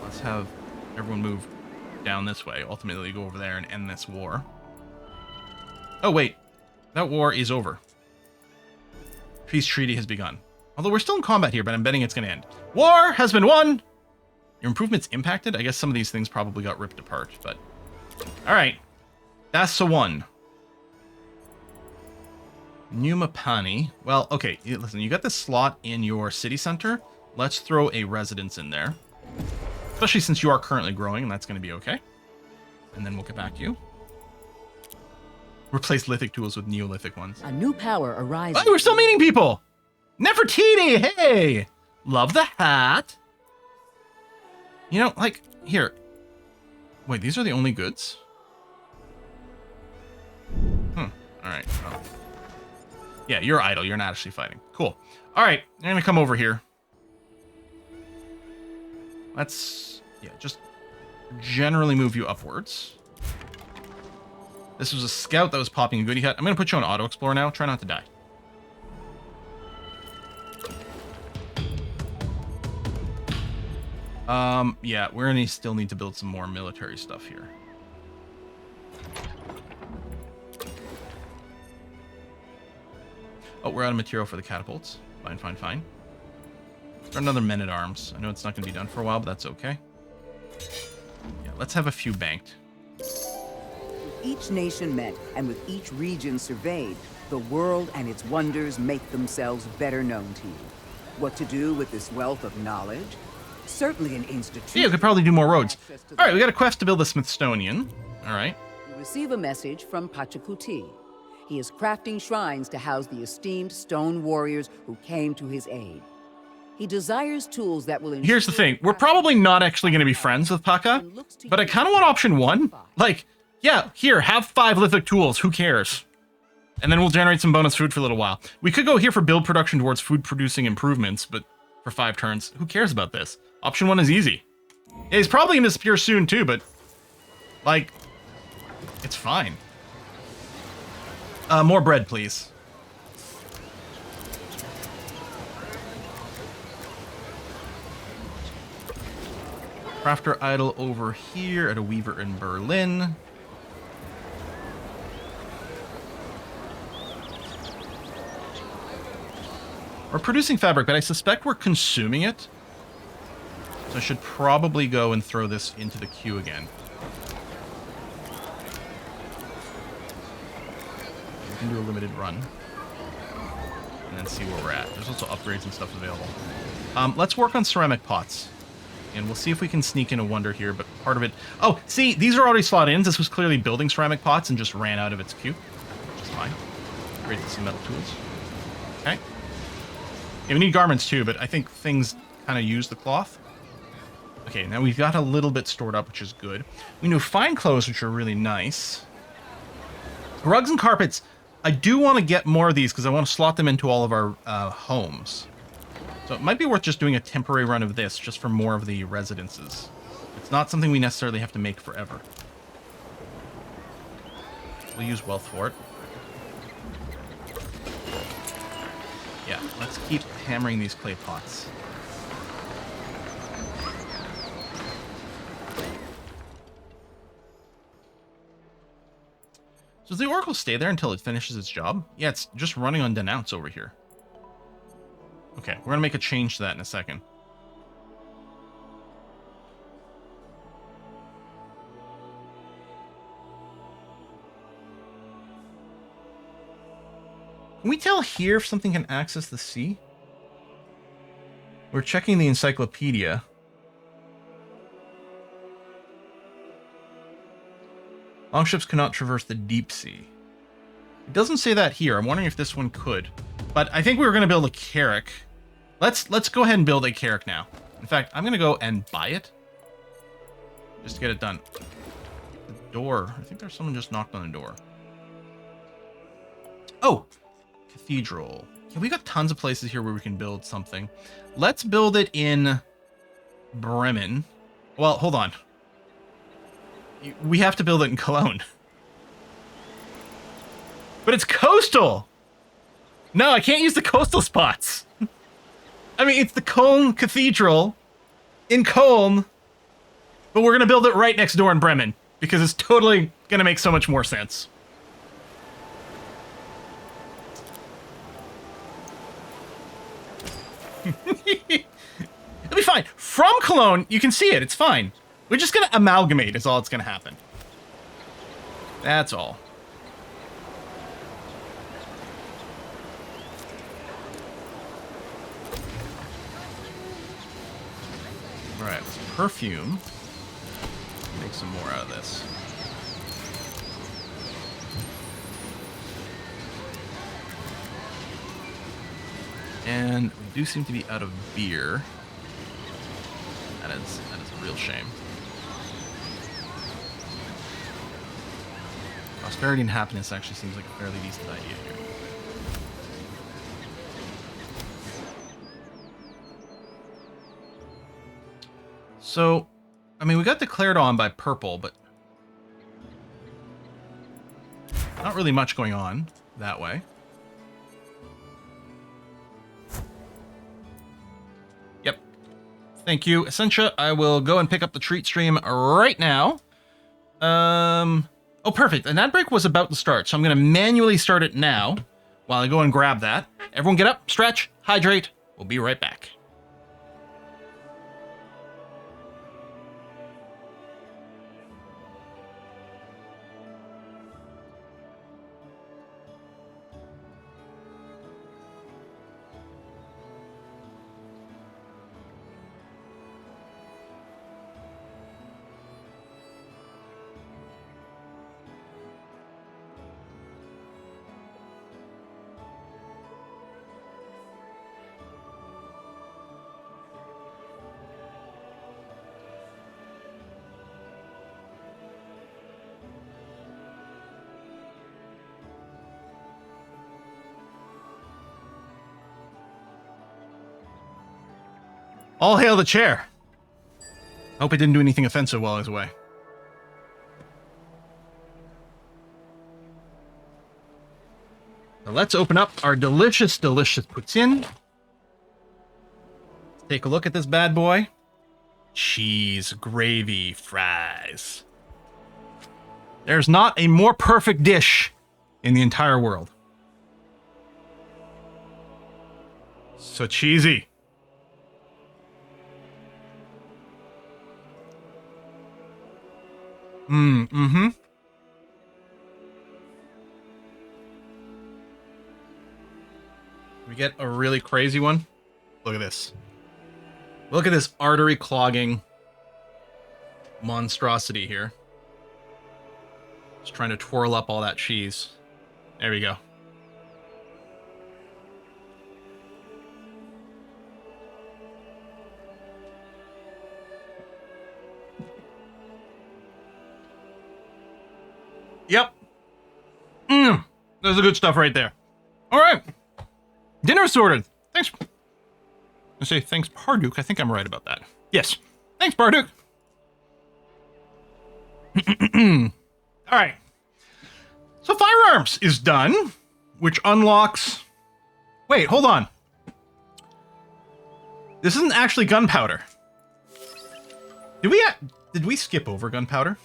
let's have everyone move down this way. Ultimately, go over there and end this war. Oh, wait. That war is over. Peace treaty has begun. Although we're still in combat here, but I'm betting it's going to end. War has been won! Your improvements impacted? I guess some of these things probably got ripped apart, but... Alright. That's the one. Numapani. Well, okay. Listen, you got this slot in your city center. Let's throw a residence in there. Especially since you are currently growing, and that's going to be okay. And then we'll get back to you. Replace lithic tools with neolithic ones. A new power arises. Oh, we're still meeting people! Nefertiti, hey! Love the hat. You know, like, here. Wait, these are the only goods? Alright. Oh. Yeah, you're idle. You're not actually fighting. Cool. Alright, I'm gonna come over here. Let's, yeah, just generally move you upwards. This was a scout that was popping a goodie hut. I'm going to put you on auto explore now. Try not to die. Yeah, we're going to still need to build some more military stuff here. Oh, we're out of material for the catapults. Fine, fine, fine. Start another men-at-arms. I know it's not going to be done for a while, but that's okay. Yeah, let's have a few banked. Each nation met, and with each region surveyed, the world and its wonders make themselves better known to you. What to do with this wealth of knowledge? Certainly an institution. Yeah, we could probably do more roads. All right, we got a quest to build a Smithsonian. All right. You receive a message from Pachacuti. He is crafting shrines to house the esteemed stone warriors who came to his aid. He desires tools that will... Here's the thing. We're probably not actually going to be friends with Paca, but I kind of want option 1. Like... Yeah, here, have 5 lithic tools. Who cares? And then we'll generate some bonus food for a little while. We could go here for build production towards food producing improvements, but for 5 turns, who cares about this? Option 1 is easy. Yeah, he's probably going to disappear soon too, but like, it's fine. More bread, please. Crafter idle over here at a weaver in Berlin. We're producing fabric, but I suspect we're consuming it. So I should probably go and throw this into the queue again. We can do a limited run. And then see where we're at. There's also upgrades and stuff available. Let's work on ceramic pots. And we'll see if we can sneak in a wonder here, but part of it... Oh, see, these are already slot ins. This was clearly building ceramic pots and just ran out of its queue. Which is fine. Upgrade some metal tools. Okay. Yeah, we need garments too, but I think things kind of use the cloth. Okay, now we've got a little bit stored up, which is good. We know fine clothes, which are really nice. Rugs and carpets, I do want to get more of these because I want to slot them into all of our homes. So it might be worth just doing a temporary run of this, just for more of the residences. It's not something we necessarily have to make forever. We'll use wealth for it. Yeah, let's keep hammering these clay pots. So does the Oracle stay there until it finishes its job? Yeah, it's just running on Denounce over here. Okay, we're going to make a change to that in a second. Can we tell here if something can access the sea? We're checking the encyclopedia. Longships cannot traverse the deep sea. It doesn't say that here. I'm wondering if this one could. But I think we were going to build a carrack. Let's go ahead and build a carrack now. In fact, I'm going to go and buy it. Just to get it done. The door. I think there's someone just knocked on the door. Oh! Cathedral. Yeah, we got tons of places here where we can build something. Let's build it in Bremen. Well, hold on. We have to build it in Cologne. But it's coastal! No, I can't use the coastal spots. I mean, it's the Cologne Cathedral in Cologne, but we're going to build it right next door in Bremen because it's totally going to make so much more sense. It'll be fine. From Cologne, you can see it. It's fine. We're just going to amalgamate is all that's going to happen. That's all. Alright, let's perfume. Make some more out of this. And we do seem to be out of beer. That is a real shame. Prosperity and happiness actually seems like a fairly decent idea here. So, I mean, we got declared on by purple, but not really much going on that way. Yep. Thank you, Essentia. I will go and pick up the treat stream right now. Oh, perfect. And that break was about to start, so I'm going to manually start it now while I go and grab that. Everyone get up, stretch, hydrate. We'll be right back. All hail the chair. Hope it didn't do anything offensive while I was away. So let's open up our delicious, delicious poutine. Take a look at this bad boy. Cheese, gravy, fries. There's not a more perfect dish in the entire world. So cheesy. Mm-hmm. We get a really crazy one. Look at this. Look at this artery clogging monstrosity here. Just trying to twirl up all that cheese. There we go. Yep. There's the good stuff right there. All right. Dinner sorted. Thanks. I say thanks, Parduk. I think I'm right about that. Yes. Thanks, Parduk. All right. So firearms is done, which unlocks... Wait, hold on. This isn't actually gunpowder. Did we skip over gunpowder?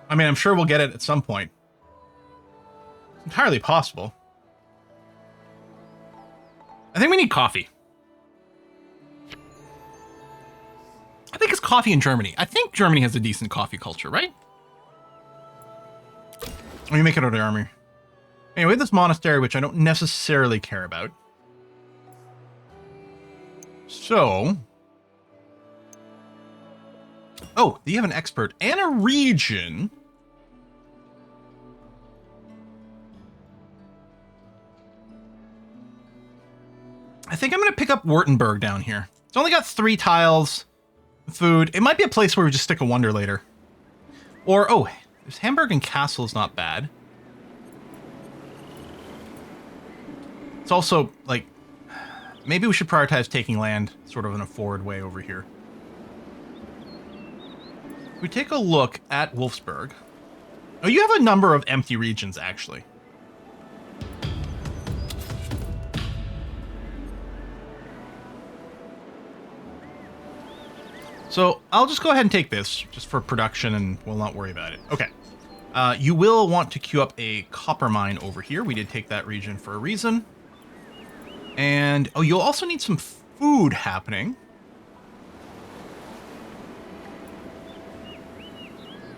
I mean, I'm sure we'll get it at some point. It's entirely possible. I think we need coffee. I think it's coffee in Germany. I think Germany has a decent coffee culture, right? Let me make it out of the army. Anyway, this monastery, which I don't necessarily care about. So... Oh, you have an expert and a region. I think I'm going to pick up Württemberg down here. It's only got 3 tiles, food. It might be a place where we just stick a wonder later. Or, oh, there's Hamburg and Castle is not bad. It's also, like, maybe we should prioritize taking land sort of in a forward way over here. If we take a look at Wolfsburg. Oh, you have a number of empty regions, actually. So I'll just go ahead and take this, just for production, and we'll not worry about it. Okay. You will want to queue up a copper mine over here. We did take that region for a reason. And, oh, you'll also need some food happening.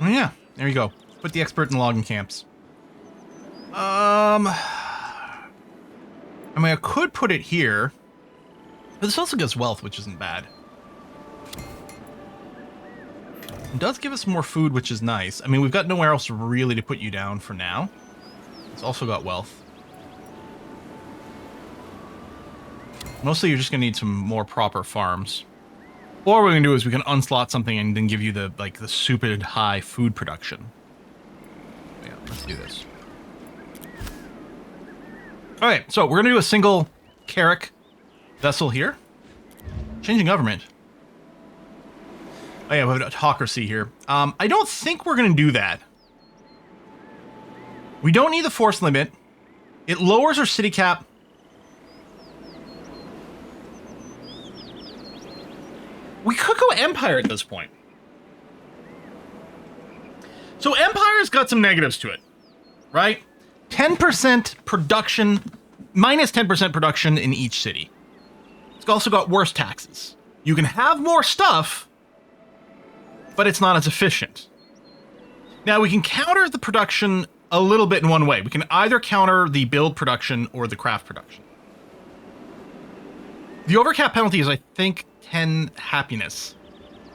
Oh, yeah, there you go. Put the expert in logging camps. I mean, I could put it here. But this also gives wealth, which isn't bad. It does give us more food, which is nice. I mean, we've got nowhere else really to put you down for now. It's also got wealth. Mostly you're just going to need some more proper farms. Or what we can do is we can unslot something and then give you the, like, the stupid high food production. Yeah, let's do this. Okay, so we're going to do a single Carrick vessel here. Changing government. Oh yeah, we have autocracy here. I don't think we're going to do that. We don't need the force limit. It lowers our city cap. We could go Empire at this point. So Empire's got some negatives to it, right? 10% production, minus 10% production in each city. It's also got worse taxes. You can have more stuff, but it's not as efficient. Now, we can counter the production a little bit in one way. We can either counter the build production or the craft production. The overcap penalty is, I think, 10 happiness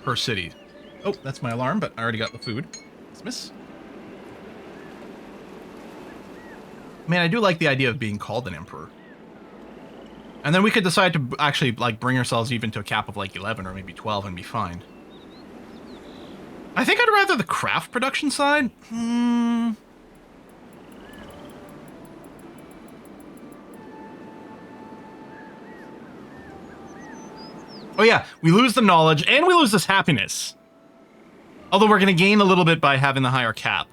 per city. Oh, that's my alarm, but I already got the food. Dismiss. Man, I do like the idea of being called an emperor. And then we could decide to actually, like, bring ourselves even to a cap of, like, 11 or maybe 12 and be fine. I think I'd rather the craft production side. Oh yeah, we lose the knowledge and we lose this happiness. Although we're going to gain a little bit by having the higher cap.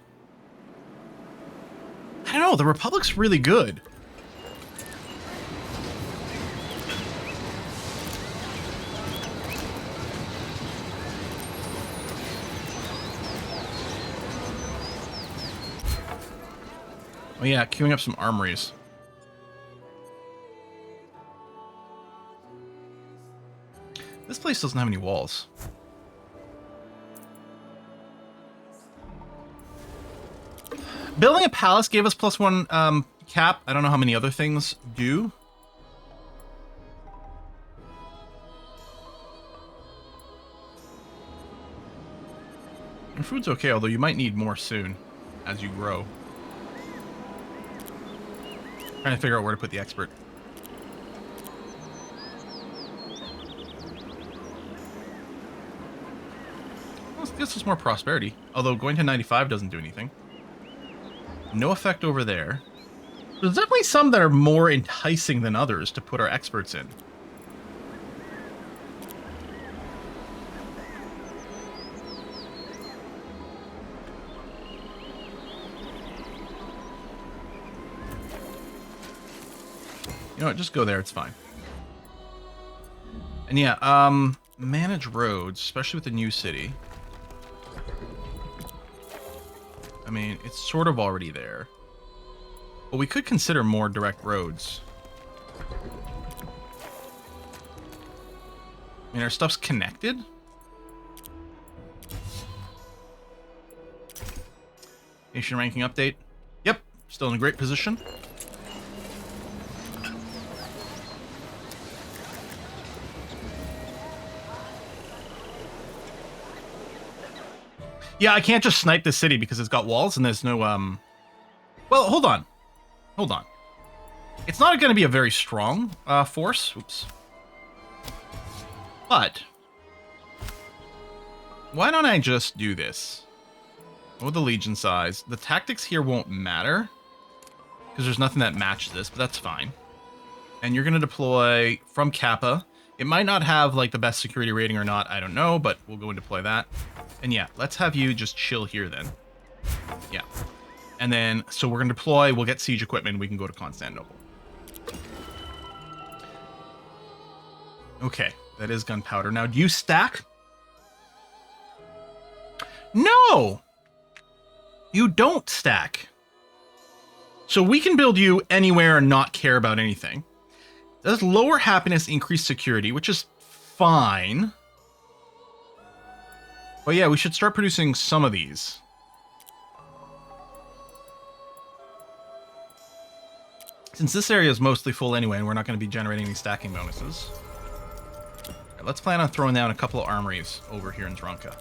I don't know, the Republic's really good. Oh yeah, queuing up some armories. This place doesn't have any walls. Building a palace gave us +1 cap. I don't know how many other things do. Your food's okay, although you might need more soon as you grow. Trying to figure out where to put the expert. Well, this gives us more prosperity, although going to 95 doesn't do anything. No effect over there. There's definitely some that are more enticing than others to put our experts in. You know what, just go there, it's fine. And yeah, manage roads, especially with the new city. I mean, it's sort of already there. But we could consider more direct roads. I mean, our stuff's connected. Nation ranking update. Yep, still in a great position. Yeah, I can't just snipe this city because it's got walls and there's no, Well, hold on. Hold on. It's not going to be a very strong force. Oops. But why don't I just do this? With the legion size. The tactics here won't matter because there's nothing that matches this, but that's fine. And you're going to deploy from Kappa. It might not have like the best security rating or not, I don't know, but we'll go and deploy that. And yeah, let's have you just chill here then. Yeah. And then, so we're going to deploy, we'll get siege equipment, we can go to Constantinople. Okay, that is gunpowder. Now, do you stack? No! You don't stack. So we can build you anywhere and not care about anything. Does lower happiness, increase security, which is fine. But yeah, we should start producing some of these. Since this area is mostly full anyway, and we're not going to be generating any stacking bonuses. Right, let's plan on throwing down a couple of armories over here in Zronka.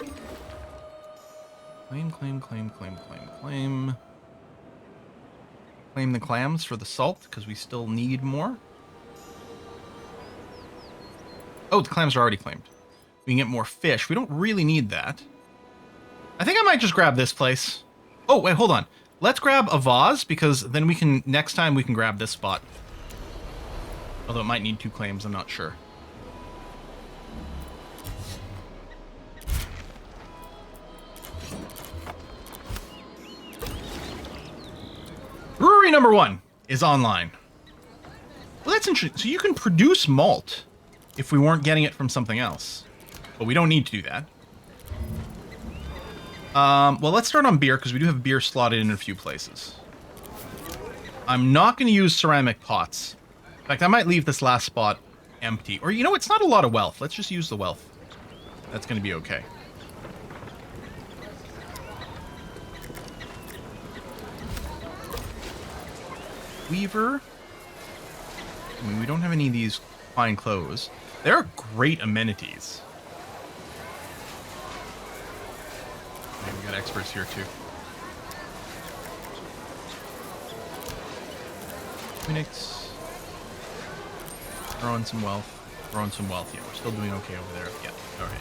Claim, claim, claim, claim, claim, claim. Claim the clams for the salt, because we still need more. Oh, the clams are already claimed. We can get more fish. We don't really need that. I think I might just grab this place. Oh, wait, hold on. Let's grab a vase, because then we can, next time we can grab this spot. Although it might need 2 claims, I'm not sure. Brewery number 1 is online. Well, that's interesting. So you can produce malt if we weren't getting it from something else. But we don't need to do that. Well, let's start on beer, because we do have beer slotted in a few places. I'm not going to use ceramic pots. In fact, I might leave this last spot empty. Or, you know, it's not a lot of wealth. Let's just use the wealth. That's going to be okay. Weaver. I mean, we don't have any of these fine clothes. There are great amenities. Okay, we got experts here too. Phoenix. Throw in some wealth. Throw in some wealth. Yeah, we're still doing okay over there. Yeah, alright.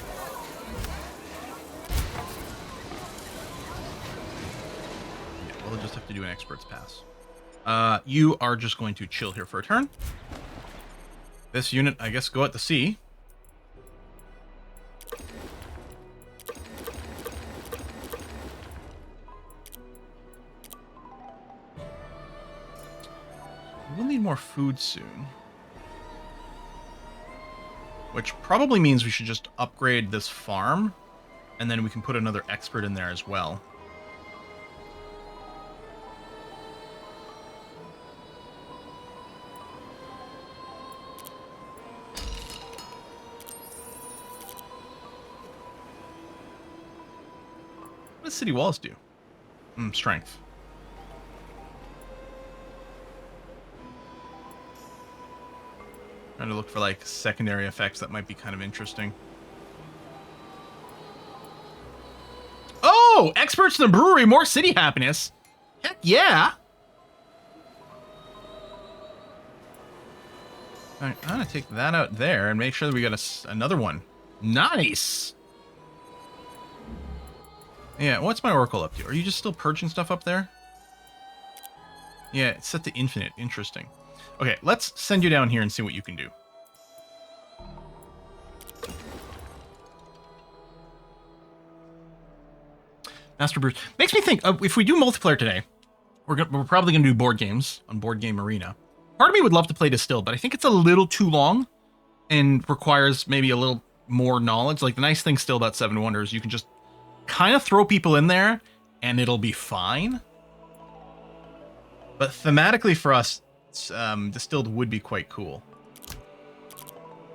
Yeah, we'll just have to do an expert's pass. You are just going to chill here for a turn. This unit, I guess, go out to sea. need more food soon. Which probably means we should just upgrade this farm, and then we can put another expert in there as well. What does city walls do? Strength. Trying to look for like secondary effects that might be kind of interesting. Oh, experts in the brewery, more city happiness. Heck yeah. All right, I'm gonna take that out there and make sure that we got another one. Nice. Yeah, what's my Oracle up to? Are you just still purging stuff up there? Yeah, it's set to infinite. Interesting. Okay, let's send you down here and see what you can do. Master Bruce. Makes me think, if we do multiplayer today, we're probably going to do board games on Board Game Arena. Part of me would love to play Distill, but I think it's a little too long and requires maybe a little more knowledge. Like, the nice thing still about Seven Wonders, you can just kind of throw people in there and it'll be fine. But thematically for us, Distilled would be quite cool.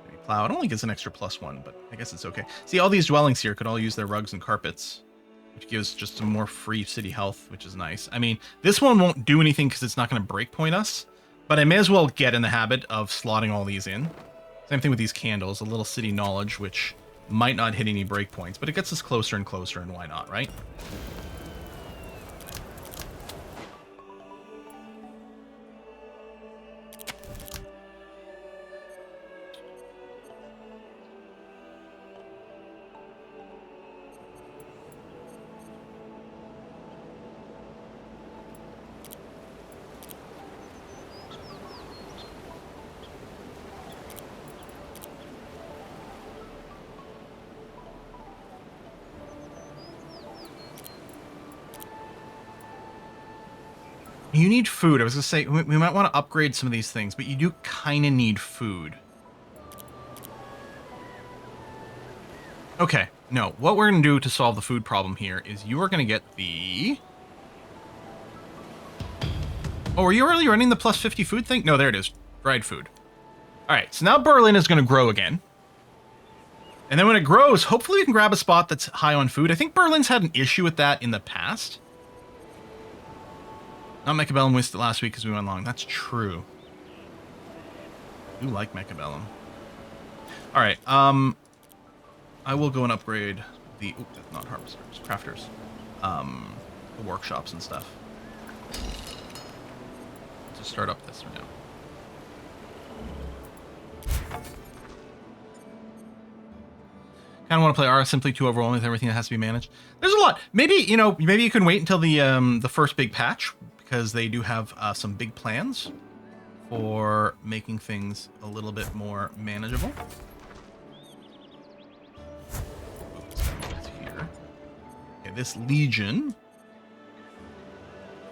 Maybe Plow. It only gets an extra +1, but I guess it's okay. See, all these dwellings here could all use their rugs and carpets, which gives just some more free city health, which is nice. I mean, this one won't do anything because it's not going to breakpoint us, but I may as well get in the habit of slotting all these in. Same thing with these candles, a little city knowledge, which might not hit any breakpoints, but it gets us closer and closer, and why not, right? You need food. I was going to say, we might want to upgrade some of these things, but you do kind of need food. Okay, no. What we're going to do to solve the food problem here is you are going to get the... Oh, were you already running the +50 food thing? No, there it is. Dried food. All right, so now Berlin is going to grow again. And then when it grows, hopefully we can grab a spot that's high on food. I think Berlin's had an issue with that in the past. Not Mechabellum missed it last week because we went long. That's true. I do like Mechabellum. All right. I will go and upgrade the... Oh, not harvesters. Crafters. The workshops and stuff. To start up this right now. Kind of want to play R simply too overwhelming with everything that has to be managed. There's a lot. Maybe, you know, maybe you can wait until the first big patch, because they do have some big plans for making things a little bit more manageable. Here. Okay, this legion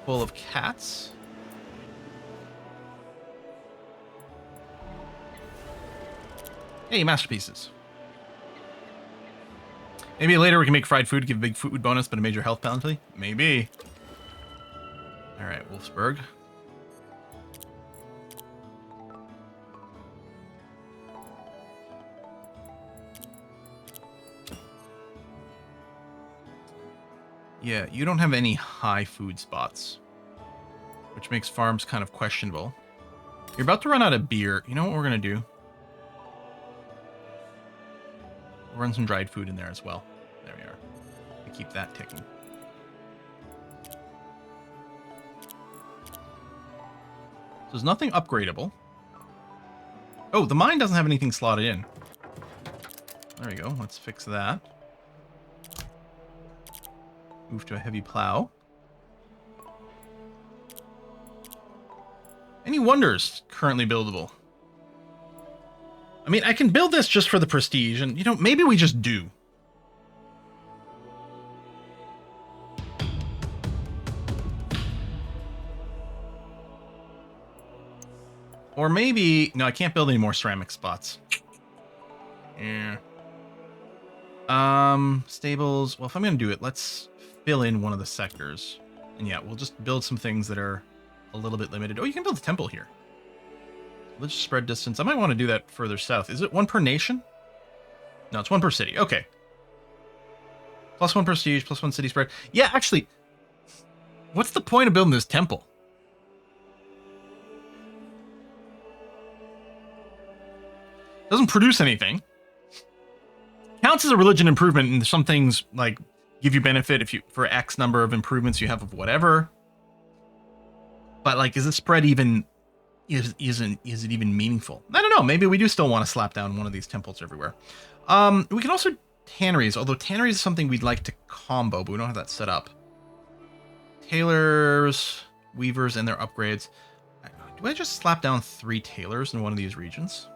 full of cats. Hey, masterpieces. Maybe later we can make fried food, give a big food bonus, but a major health penalty? Maybe. All right, Wolfsburg. Yeah, you don't have any high food spots, which makes farms kind of questionable. You're about to run out of beer. You know what we're going to do? We'll run some dried food in there as well. There we are. To keep that ticking. So there's nothing upgradable. Oh, the mine doesn't have anything slotted in. There we go. Let's fix that. Move to a heavy plow. Any wonders currently buildable? I mean, I can build this just for the prestige, and, you know, maybe we just do. Or maybe... No, I can't build any more ceramic spots. Yeah. Stables. Well, if I'm going to do it, let's fill in one of the sectors. And yeah, we'll just build some things that are a little bit limited. Oh, you can build a temple here. Let's spread distance. I might want to do that further south. Is it one per nation? No, it's one per city. Okay. +1 prestige, +1 city spread. Yeah, actually, what's the point of building this temple? Doesn't produce anything. Counts as a religion improvement, and some things like give you benefit if you for X number of improvements you have of whatever. But like, is the spread even is it even meaningful? I don't know. Maybe we do still want to slap down one of these temples everywhere. We can also tanneries, although tanneries is something we'd like to combo, but we don't have that set up. Tailors, weavers, and their upgrades. Do I just slap down 3 tailors in one of these regions?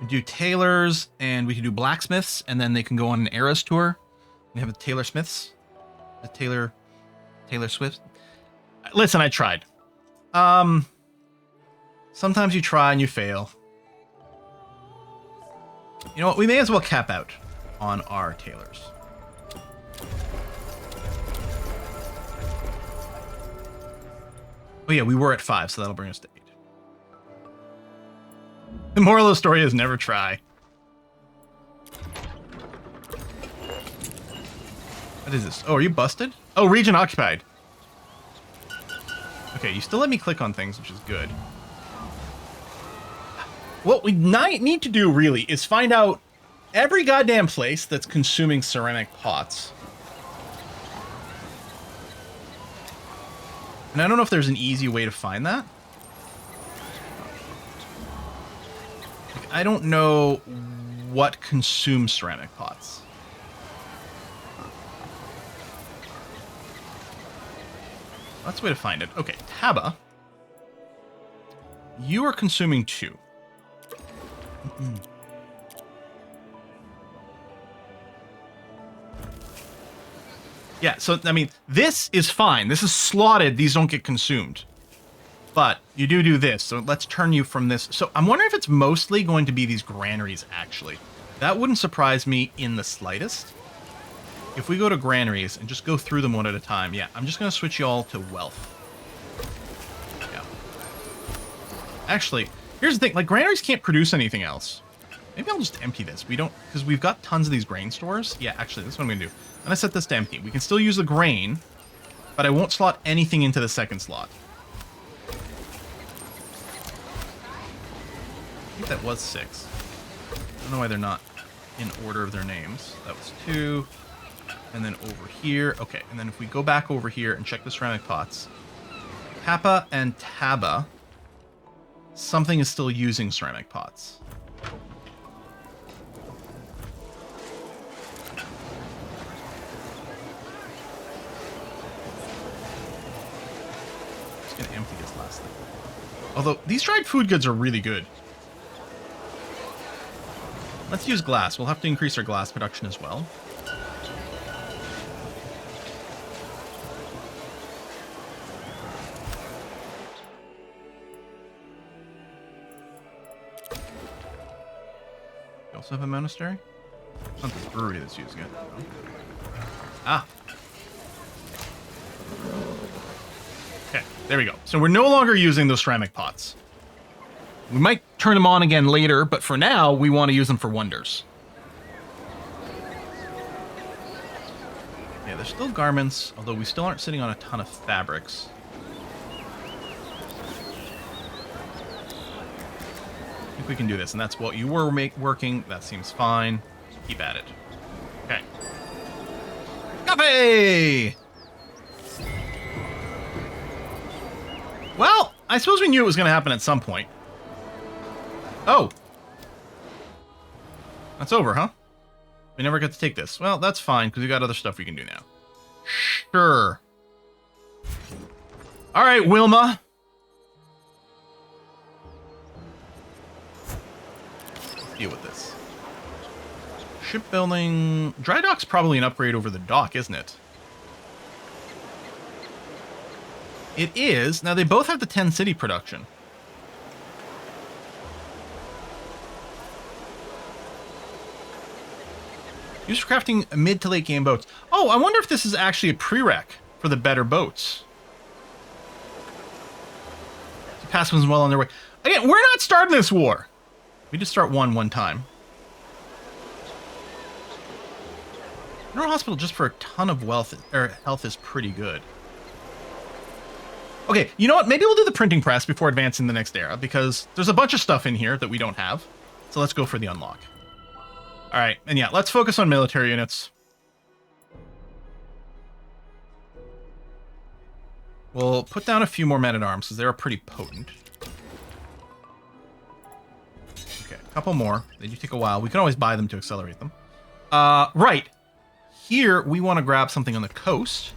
We do tailors, and we can do blacksmiths, and then they can go on an Eras tour. We have the tailor smiths, the Taylor Swift. Listen, I tried. Sometimes you try and you fail. You know what? We may as well cap out on our tailors. Oh yeah, we were at 5, so that'll bring us to 8. The moral of the story is never try. What is this? Oh, are you busted? Oh, region occupied. Okay, you still let me click on things, which is good. What we need to do, really, is find out every goddamn place that's consuming ceramic pots. And I don't know if there's an easy way to find that. Like, I don't know what consumes ceramic pots. That's the way to find it. Okay, Taba. You are consuming 2. Yeah, so, I mean, this is fine. This is slotted. These don't get consumed. But you do this, so let's turn you from this. So I'm wondering if it's mostly going to be these granaries, actually. That wouldn't surprise me in the slightest. If we go to granaries and just go through them one at a time, yeah, I'm just going to switch you all to wealth. Yeah. Actually, here's the thing. Like, granaries can't produce anything else. Maybe I'll just empty this. We don't, because we've got tons of these grain stores. Yeah, actually, that's what I'm going to do. I'm going to set this to empty. We can still use the grain, but I won't slot anything into the second slot. I think that was 6. I don't know why they're not in order of their names. That was 2. And then over here. Okay, and then if we go back over here and check the ceramic pots. Kappa and Taba. Something is still using ceramic pots. Just gonna empty this last thing. Although, these dried food goods are really good. Let's use glass. We'll have to increase our glass production as well. You also have a monastery? It's not the brewery that's using it. No. Ah. Okay, there we go. So we're no longer using those ceramic pots. We might turn them on again later, but for now, we want to use them for wonders. Yeah, there's still garments, although we still aren't sitting on a ton of fabrics. I think we can do this, and that's what you were working. That seems fine. Keep at it. Okay. Coffee! Well, I suppose we knew it was going to happen at some point. Oh. That's over, huh? We never got to take this. Well, that's fine, because we got other stuff we can do now. Sure. All right, Wilma. Let's deal with this. Shipbuilding. Dry dock's probably an upgrade over the dock, isn't it? It is. Now, they both have the 10 city production. Used for crafting mid to late game boats. Oh, I wonder if this is actually a prereq for the better boats. The Passman's well on their way. Again, we're not starting this war. We just start one time. General Hospital just for a ton of wealth or health is pretty good. Okay, you know what? Maybe we'll do the printing press before advancing the next era, because there's a bunch of stuff in here that we don't have. So let's go for the unlock. All right, and yeah, let's focus on military units. We'll put down a few more men-at-arms, because they're pretty potent. Okay, a couple more. They do take a while. We can always buy them to accelerate them. Right. Here, we want to grab something on the coast,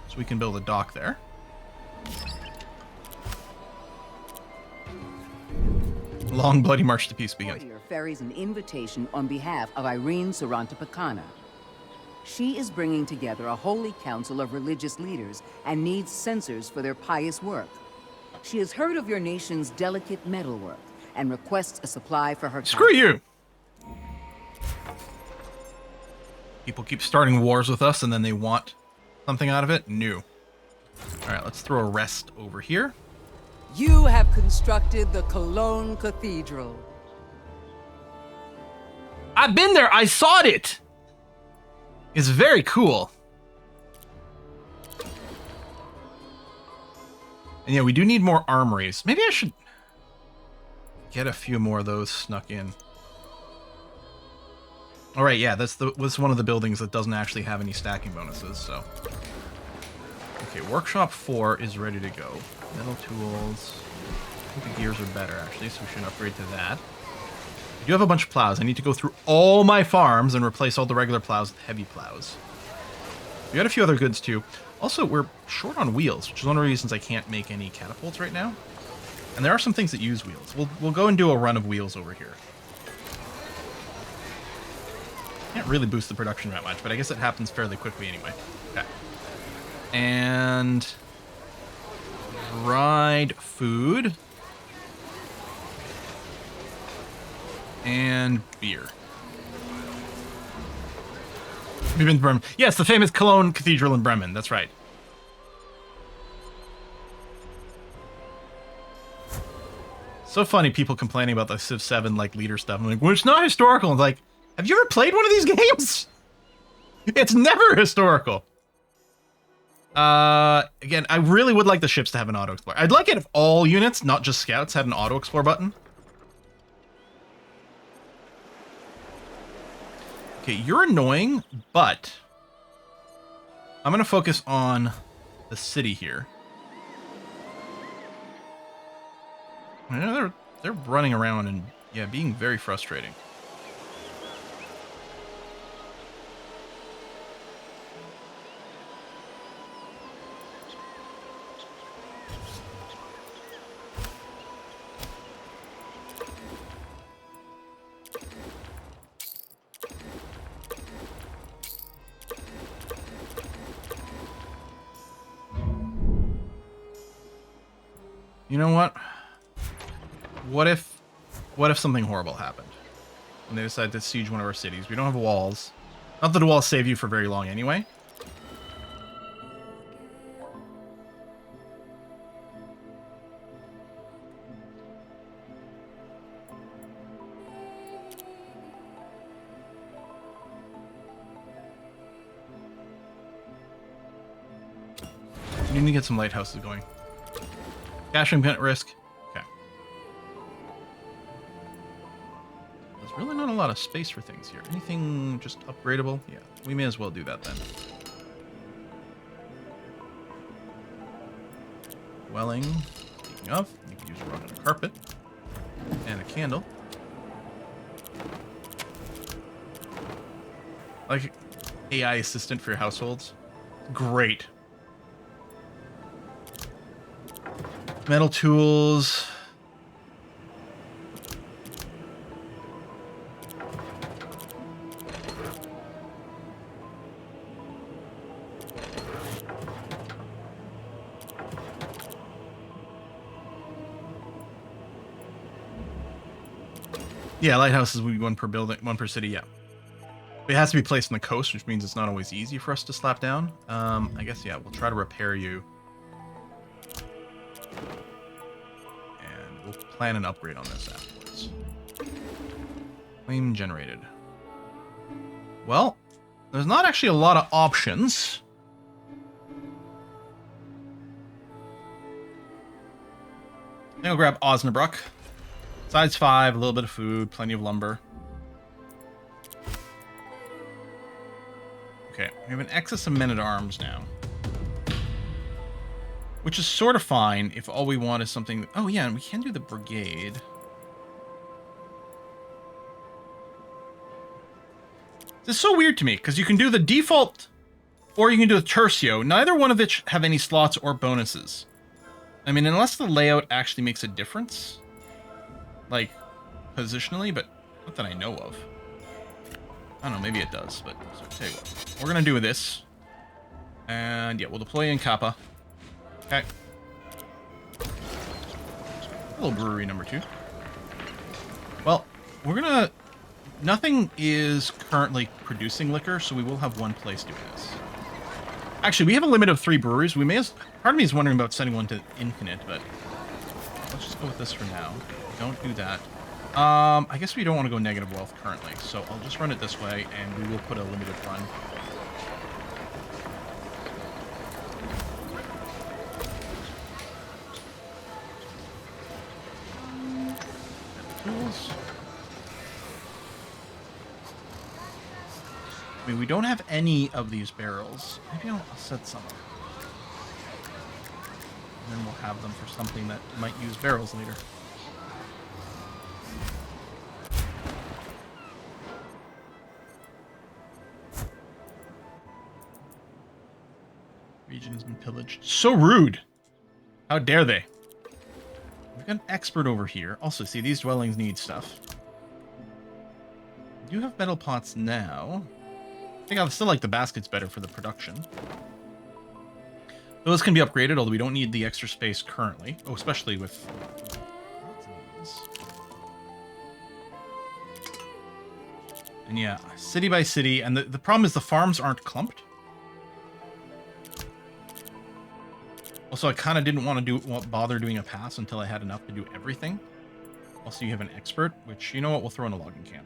so we can build a dock there. Long bloody march to peace begins. Warrior ferries an invitation on behalf of Irene Sarantapakana. She is bringing together a holy council of religious leaders and needs censors for their pious work. She has heard of your nation's delicate metalwork and requests a supply for her. Screw you! People keep starting wars with us and then they want something out of it? No. Alright, let's throw a rest over here. You have constructed the Cologne Cathedral. I've been there! I saw it! It's very cool. And yeah, we do need more armories. Maybe I should get a few more of those snuck in. Alright, yeah, that's one of the buildings that doesn't actually have any stacking bonuses, so. Okay, Workshop 4 is ready to go. Metal tools. I think the gears are better, actually, so we should upgrade to that. I do have a bunch of plows. I need to go through all my farms and replace all the regular plows with heavy plows. We got a few other goods, too. Also, we're short on wheels, which is one of the reasons I can't make any catapults right now. And there are some things that use wheels. We'll go and do a run of wheels over here. Can't really boost the production that much, but I guess it happens fairly quickly anyway. Okay. And dried food and beer. We've been to Bremen. Yes, the famous Cologne Cathedral in Bremen. That's right. So funny, people complaining about the Civ 7 like leader stuff. I'm like, well, it's not historical. It's like, have you ever played one of these games? It's never historical. Again, I really would like the ships to have an auto explore. I'd like it if all units, not just scouts, had an auto explore button. Okay, you're annoying, but I'm gonna focus on the city here. I know they're running around and yeah, being very frustrating. You know what? What if something horrible happened? And they decide to siege one of our cities. We don't have walls. Not that the walls save you for very long anyway. We need to get some lighthouses going. Cashing pin at risk. Okay. There's really not a lot of space for things here. Anything just upgradable? Yeah, we may as well do that then. Welling. Speaking of, you can use a rug and a carpet. And a candle. Like AI assistant for your households. Great. Metal tools. Yeah, lighthouses would be one per building, one per city. Yeah, but it has to be placed on the coast, which means it's not always easy for us to slap down. I guess yeah, we'll try to repair you, and we'll plan an upgrade on this afterwards. Flame generated. Well, there's not actually a lot of options. I think I'll grab Osnabrück. Size 5, a little bit of food, plenty of lumber. Okay, we have an excess of men-at-arms now. Which is sort of fine if all we want is something... Oh yeah, and we can do the brigade. This is so weird to me, because you can do the default, or you can do the tercio. Neither one of which have any slots or bonuses. I mean, unless the layout actually makes a difference. Like, positionally, but not that I know of. I don't know, maybe it does, but so tell you what. We're going to do this. And yeah, we'll deploy in Kappa. Okay. Hello, brewery number 2. Well, we're going to... Nothing is currently producing liquor, so we will have one place doing this. Actually, we have a limit of 3 breweries. We may as... Part of me is wondering about setting one to infinite, but... Let's just go with this for now. Don't do that. I guess we don't want to go negative wealth currently, so I'll just run it this way, and we will put a limited run. Tools. I mean, we don't have any of these barrels. Maybe I'll set some up. And then we'll have them for something that might use barrels later. Region has been pillaged. So rude! How dare they? We've got an expert over here. Also, see, these dwellings need stuff. We do have metal pots now. I think I still like the baskets better for the production. Those can be upgraded, although we don't need the extra space currently. Oh, especially with... And yeah, city by city. And the problem is the farms aren't clumped. Also, I kind of didn't want to bother doing a pass until I had enough to do everything. Also, you have an expert, which, you know what, we'll throw in a logging camp.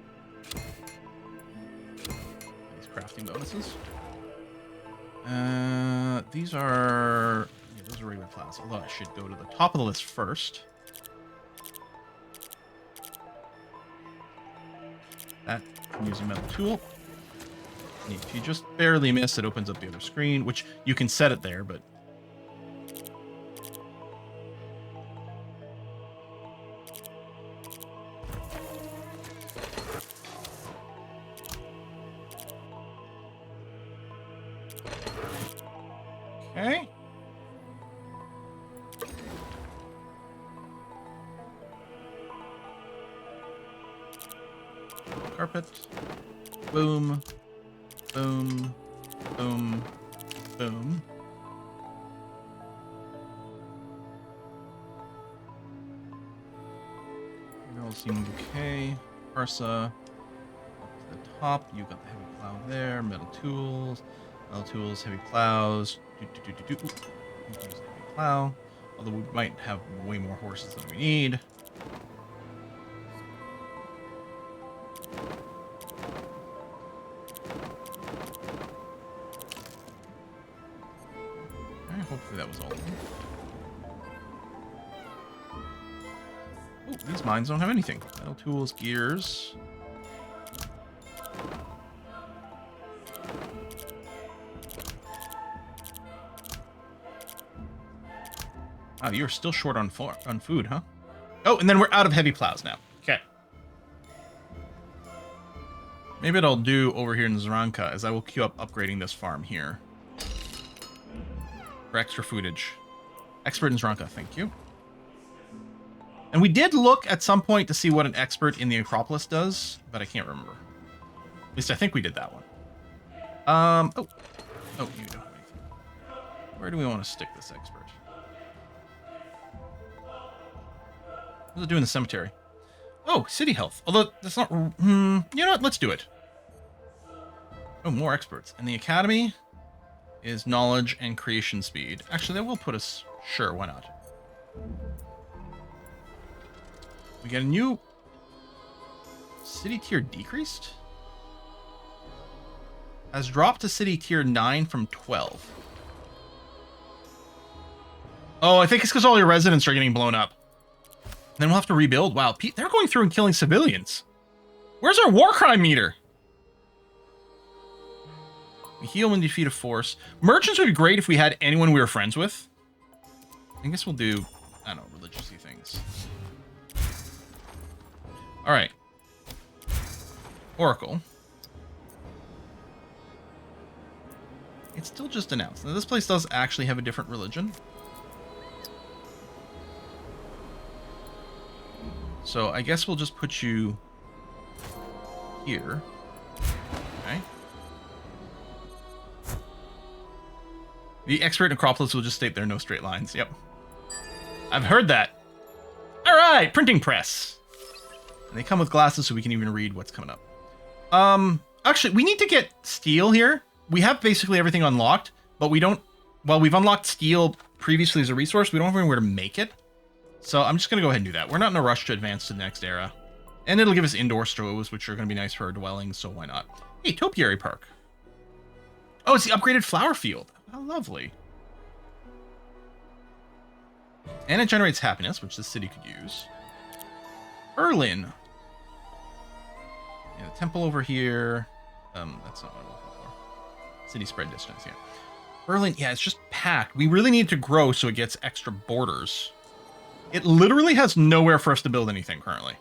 These crafting bonuses. These are... Yeah, those are regular plows, although I should go to the top of the list first. That, I'm using metal tool. And if you just barely miss, it opens up the other screen, which you can set it there, but... Okay. Carpet. Boom. Boom. Boom. Boom. They all seem okay. Parsa. Up to the top. You got the heavy plow there. Metal tools. Metal tools, heavy plows. Heavy plow. Although we might have way more horses than we need. Okay, hopefully that was all of them. Oh, these mines don't have anything. Metal tools, gears. Wow, you're still short on food, huh? Oh, and then we're out of heavy plows now. Okay. Maybe what I'll do over here in Zranka is I will queue up upgrading this farm here. For extra foodage. Expert in Zranka, thank you. And we did look at some point to see what an expert in the Acropolis does, but I can't remember. At least I think we did that one. Oh, you don't have anything. Where do we want to stick this expert? What does it do in the cemetery? Oh, city health. Although that's not. You know what? Let's do it. Oh, more experts. And the academy is knowledge and creation speed. Actually, that will put us. Sure, why not? We get a new city tier decreased. Has dropped to city tier 9 from 12. Oh, I think it's because all your residents are getting blown up. Then we'll have to rebuild. Wow, they're going through and killing civilians. Where's our war crime meter? We heal when you defeat a force. Merchants would be great if we had anyone we were friends with. I guess we'll do, I don't know, religious-y things. All right. Oracle. It's still just announced. Now, this place does actually have a different religion. So I guess we'll just put you here. Okay. The expert necropolis will just state there are no straight lines. Yep. I've heard that. All right, printing press. And they come with glasses so we can even read what's coming up. Actually, we need to get steel here. We have basically everything unlocked, but we don't... Well, we've unlocked steel previously as a resource. We don't have anywhere to make it. So I'm just going to go ahead and do that. We're not in a rush to advance to the next era. And it'll give us indoor stoves, which are going to be nice for our dwellings, so why not? Hey, Topiary Park. Oh, it's the upgraded flower field. How lovely. And it generates happiness, which the city could use. Berlin. Yeah, the temple over here. That's not what I'm looking for. City spread distance, yeah. Berlin, yeah, it's just packed. We really need to grow so it gets extra borders. It literally has nowhere for us to build anything currently.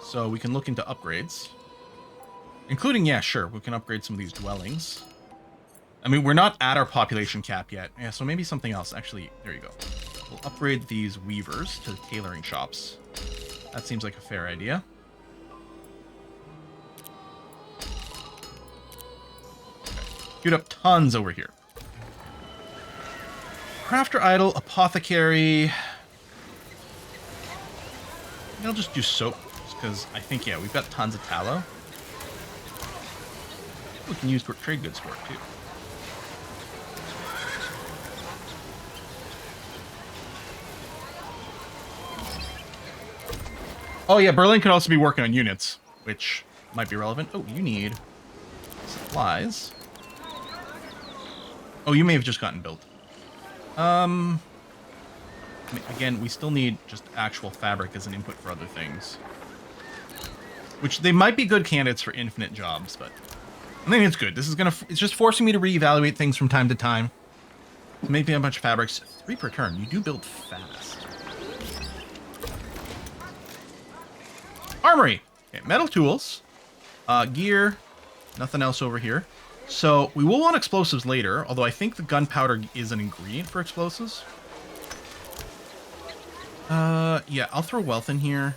So we can look into upgrades. Including, yeah, sure, we can upgrade some of these dwellings. I mean, we're not at our population cap yet. Yeah, so maybe something else. Actually, there you go. We'll upgrade these weavers to tailoring shops. That seems like a fair idea. Queued up tons over here. Crafter idol, apothecary. I'll just do soap, because I think, yeah, we've got tons of tallow. We can use trade goods for it, too. Oh, yeah, Berlin could also be working on units, which might be relevant. Oh, you need supplies. Oh, you may have just gotten built. I mean, again, we still need just actual fabric as an input for other things. Which they might be good candidates for infinite jobs, but I think it's good. This is it's just forcing me to reevaluate things from time to time. Maybe a bunch of fabrics. 3 per turn. You do build fast. Armory. Okay, metal tools. Gear. Nothing else over here. So we will want explosives later, although I think the gunpowder is an ingredient for explosives. Yeah, I'll throw wealth in here.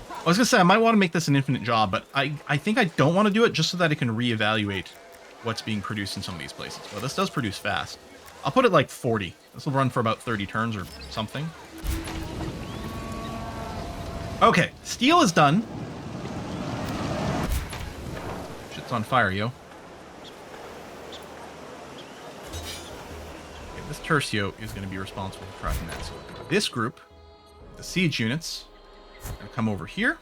I was gonna say I might want to make this an infinite job, but I think I don't want to do it just so that I can reevaluate what's being produced in some of these places. Well, this does produce fast. I'll put it like 40. This will run for about 30 turns or something. Okay, steel is done. Shit's on fire, yo. Okay, this Tercio is going to be responsible for tracking that. So this group, the siege units, are going to come over here.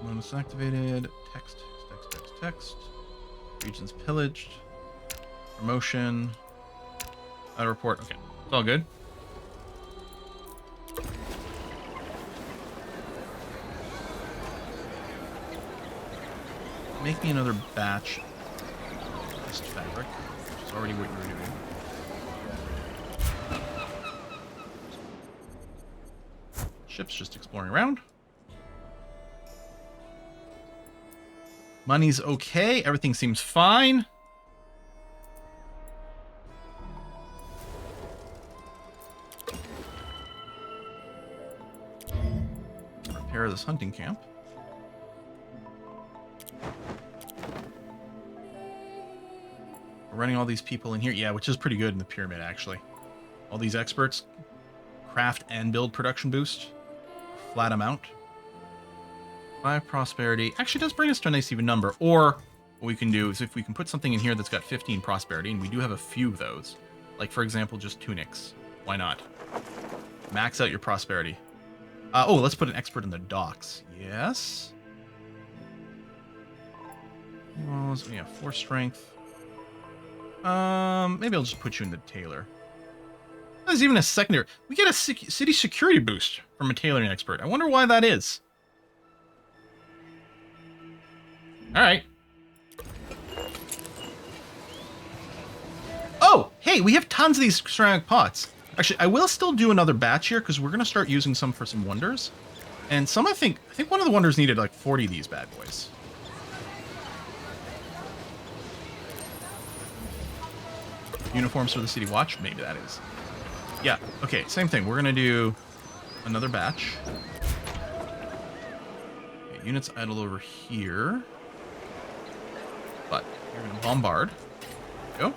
Bonus activated. Text. Regions pillaged. Promotion. Report. Okay, it's all good. Make me another batch of this fabric, which is already what you were doing. Ship's just exploring around. Money's okay. Everything seems fine. Repair this hunting camp. We're running all these people in here. Yeah, which is pretty good in the pyramid, actually. All these experts. Craft and build production boost. Flat amount. 5 prosperity. Actually does bring us to a nice even number. Or what we can do is if we can put something in here that's got 15 prosperity, and we do have a few of those. Like, for example, just tunics. Why not? Max out your prosperity. Oh, let's put an expert in the docks. Yes. Well, yeah, 4 strength. Maybe I'll just put you in the tailor. There's even a secondary. We get a city security boost from a tailoring expert. I wonder why that is. All right. Oh, hey, we have tons of these ceramic pots. Actually, I will still do another batch here because we're going to start using some for some wonders. And some, I think one of the wonders needed like 40 of these bad boys. Uniforms for the city watch? Maybe that is. Yeah, okay, same thing. We're going to do another batch. Okay, units idle over here. But you're going to bombard. There you go.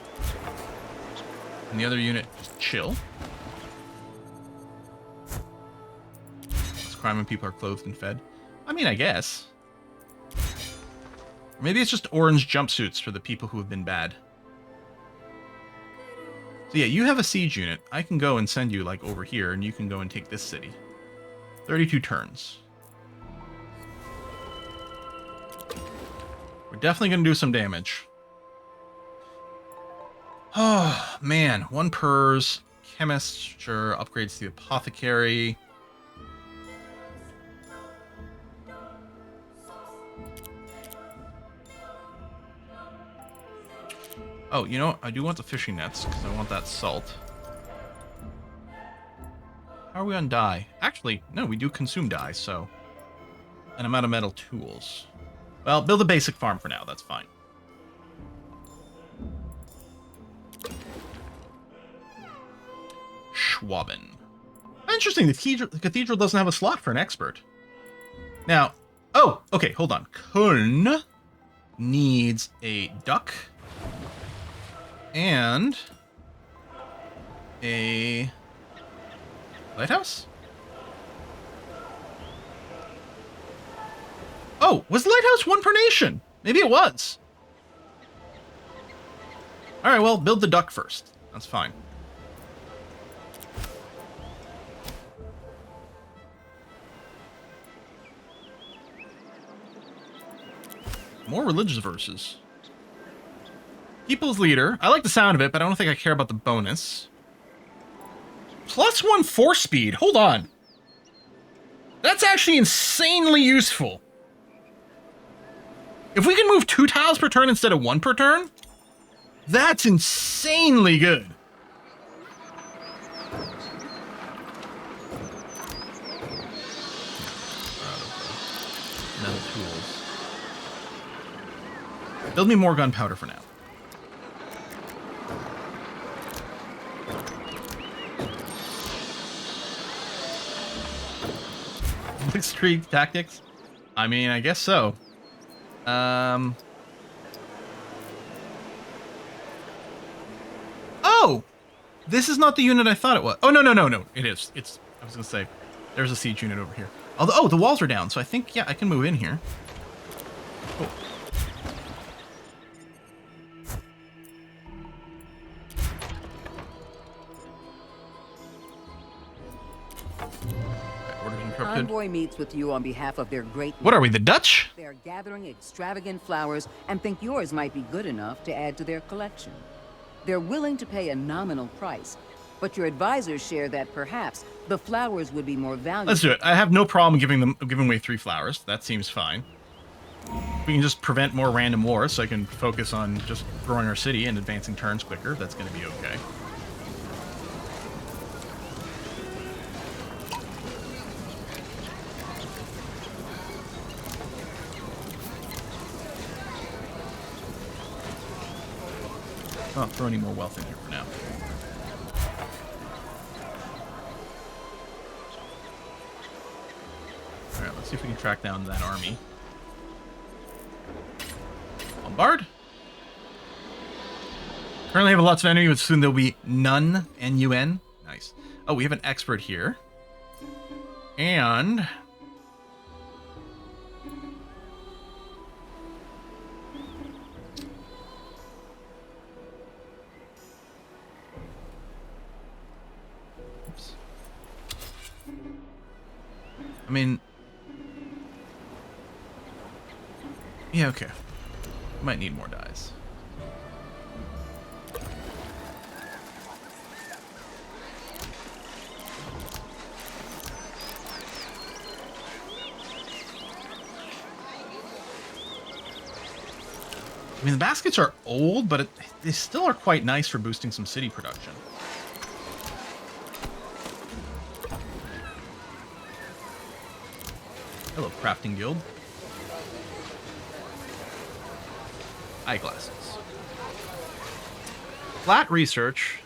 And the other unit, just chill. It's crime when people are clothed and fed. I mean, I guess. Or maybe it's just orange jumpsuits for the people who have been bad. So yeah, you have a siege unit. I can go and send you, like, over here, and you can go and take this city. 32 turns. We're definitely going to do some damage. Oh, man. 1 PERS. Chemist, sure. Upgrades to the apothecary. Oh, you know what? I do want the fishing nets, because I want that salt. How are we on dye? Actually, no, we do consume dye, so... And I'm out of metal tools. Well, build a basic farm for now, that's fine. Schwaben. Interesting, the cathedral doesn't have a slot for an expert. Now, oh, okay, hold on. Köln needs a duck. And a lighthouse? Oh, was the lighthouse 1 per nation? Maybe it was. Alright, well, build the duck first. That's fine. More religious verses. People's leader. I like the sound of it, but I don't think I care about the bonus. +1 force speed. Hold on. That's actually insanely useful. If we can move 2 tiles per turn instead of 1 per turn, that's insanely good. Metal tools. Build me more gunpowder for now. Streak tactics? I mean, I guess so. Oh! This is not the unit I thought it was. Oh, no. It is. It's, I was gonna say, there's a siege unit over here. Although, oh, the walls are down, so I think, yeah, I can move in here. Oh. Convoy meets with you on behalf of their great... What are we, the Dutch? They are gathering extravagant flowers and think yours might be good enough to add to their collection. They're willing to pay a nominal price, but your advisors share that perhaps the flowers would be more valuable. Let's do it. I have no problem giving away 3 flowers. That seems fine. We can just prevent more random wars, so I can focus on just growing our city and advancing turns quicker. That's going to be okay. I don't throw any more wealth in here for now. Alright, Let's see if we can track down that army. Bombard. Currently have lots of enemy, but soon there'll be none. N-U-N. Nice. Oh, we have an expert here. And... oops. I mean... yeah, okay. Might need more dies. I mean, the baskets are old, but they still are quite nice for boosting some city production. Hello, crafting guild. Eyeglasses. Flat research.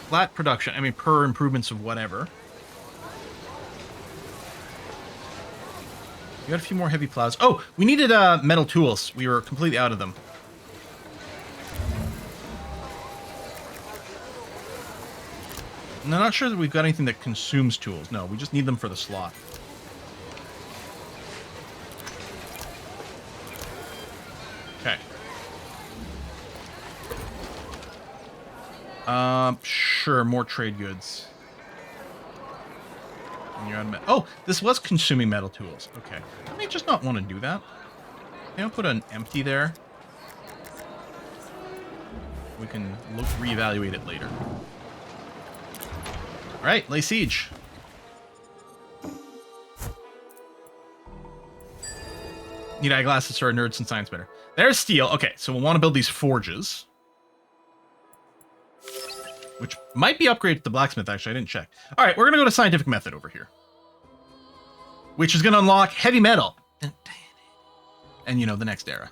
Flat production. I mean, per improvements of whatever. We got a few more heavy plows. Oh, we needed metal tools. We were completely out of them. I'm not sure that we've got anything that consumes tools. No, we just need them for the slot. Okay. Sure, more trade goods. You're out of oh, this was consuming metal tools. Okay. I may just not want to do that. Maybe I'll put an empty there. We can reevaluate it later. Alright, lay siege. Need eyeglasses for our nerds and science better. There's steel. Okay, so we'll want to build these forges. Which might be upgraded to the blacksmith, actually. I didn't check. Alright, we're going to go to scientific method over here. Which is going to unlock heavy metal. And, you know, the next era.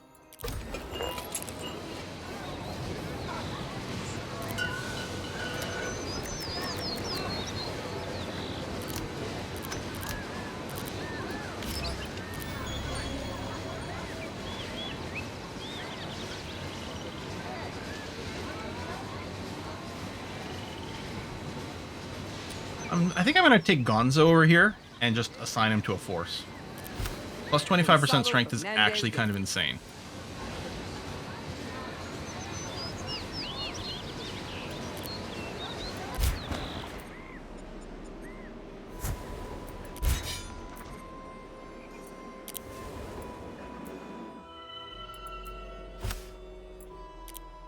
I think I'm going to take Gonzo over here and just assign him to a force. Plus 25% strength is actually kind of insane.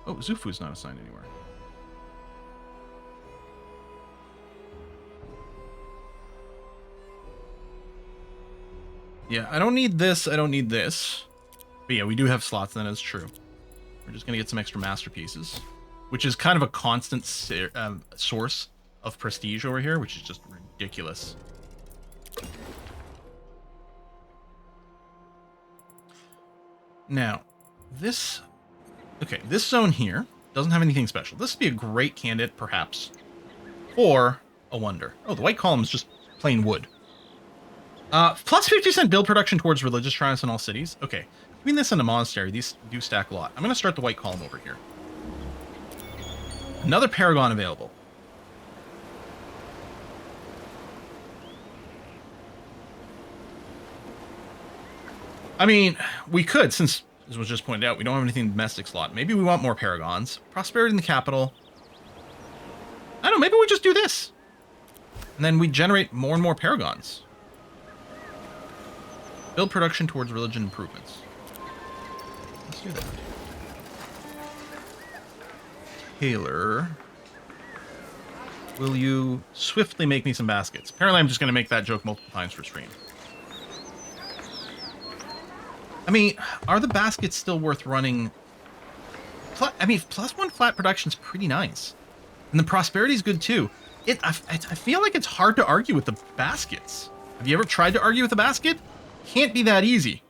Oh, Zufu's not assigned anywhere. Yeah, I don't need this, I don't need this. But yeah, we do have slots, then it's true. We're just going to get some extra masterpieces. Which is kind of a constant source of prestige over here, which is just ridiculous. Now, this... okay, this zone here doesn't have anything special. This would be a great candidate, perhaps, for a wonder. Oh, the white column is just plain wood. Plus 50% build production towards religious shrines in all cities. Okay, between this and a monastery, these do stack a lot. I'm going to start the white column over here. Another paragon available. I mean, we could, since, as was just pointed out, we don't have anything in the domestic slot. Maybe we want more paragons. Prosperity in the capital. I don't know, maybe we just do this. And then we generate more and more paragons. Build production towards religion improvements. Let's do that. Taylor, will you swiftly make me some baskets? Apparently I'm just going to make that joke multiple times for stream. I mean, are the baskets still worth running? I mean, +1 flat production is pretty nice. And the prosperity is good too. I feel like it's hard to argue with the baskets. Have you ever tried to argue with a basket? Can't be that easy.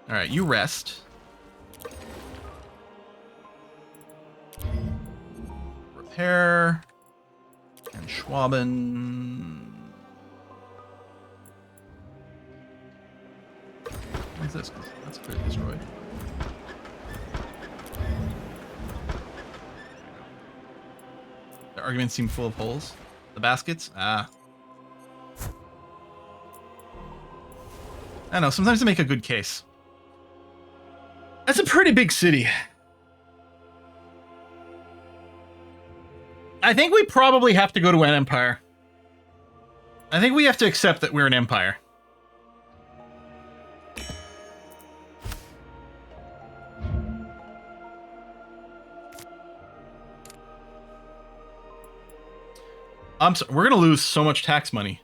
All right, you rest. Repair. And Schwaben. is this? 'Cause that's clearly destroyed. The arguments seem full of holes. The baskets? Ah. I don't know, sometimes they make a good case. That's a pretty big city. I think we probably have to go to an empire. I think we have to accept that we're an empire. We're gonna lose so much tax money.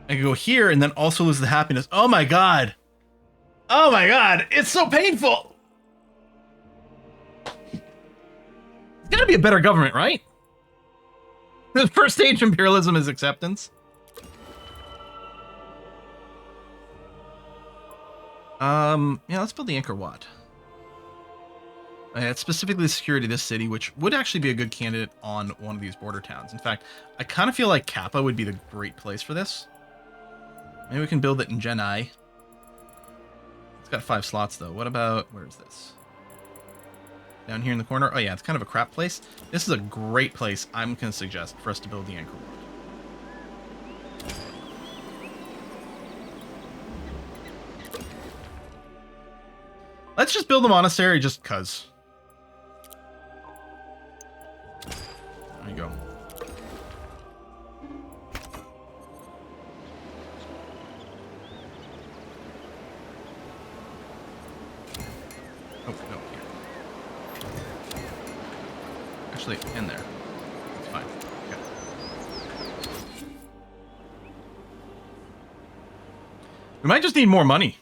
I can go here and then also lose the happiness. Oh my god! Oh my god! It's so painful! It's gotta be a better government, right? The first stage of imperialism is acceptance. Yeah, let's build the Angkor Wat. It's specifically the security of this city, which would actually be a good candidate on one of these border towns. In fact, I kind of feel like Kappa would be the great place for this. Maybe we can build it in Gen I. It's got 5 slots, though. What about... where is this? Down here in the corner? Oh, yeah, it's kind of a crap place. This is a great place, I'm going to suggest, for us to build the Angkor Wat. Let's just build a monastery just cuz. There you go. Oh, no, here. Actually, in there. It's fine. Okay. We might just need more money.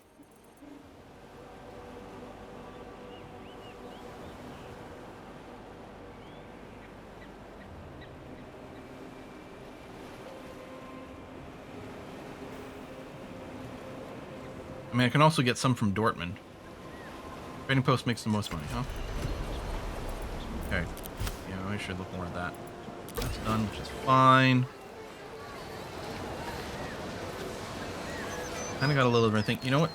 I mean, I can also get some from Dortmund. Trading post makes the most money, huh? Okay. Yeah, we should look more at that. That's done, which is fine. Kinda got a little bit of think, you know what?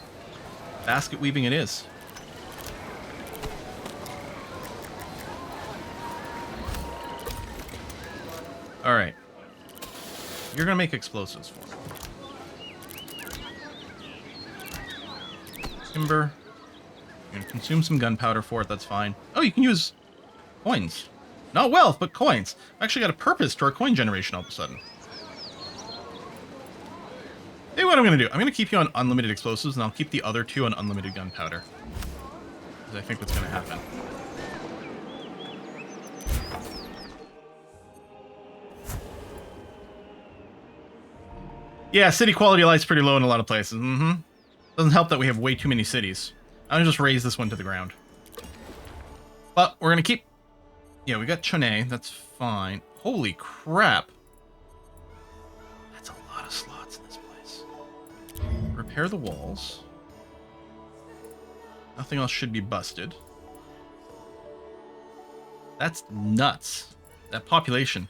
Basket weaving it is. Alright. You're gonna make explosives for me. Timber. You're gonna consume some gunpowder for it, that's fine. Oh, you can use coins. Not wealth, but coins. I've actually got a purpose to our coin generation all of a sudden. Hey, what I'm gonna do? I'm gonna keep you on unlimited explosives, and I'll keep the other 2 on unlimited gunpowder. Because I think that's gonna happen. Yeah, city quality of life's pretty low in a lot of places. Mm-hmm. Doesn't help that we have way too many cities. I'm gonna just raise this one to the ground. But we're gonna keep... Yeah, we got Chone. That's fine. Holy crap. That's a lot of slots in this place. Repair the walls. Nothing else should be busted. That's nuts. That population.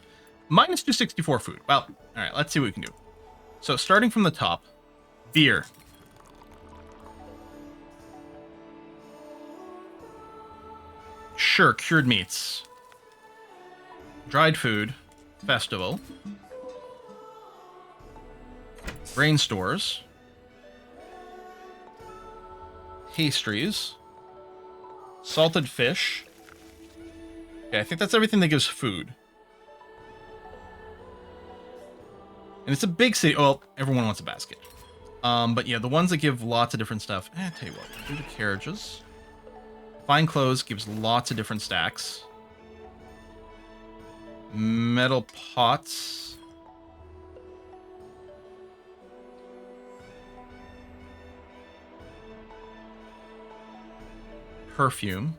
Minus 264 food. Well, alright, let's see what we can do. So, starting from the top. Beer. Sure, cured meats. Dried food. Festival. Grain stores. Pastries. Salted fish. Okay, I think that's everything that gives food. And it's a big city. Well, everyone wants a basket. But yeah, the ones that give lots of different stuff. Tell you what, do the carriages. Fine clothes gives lots of different stacks. Metal pots. Perfume.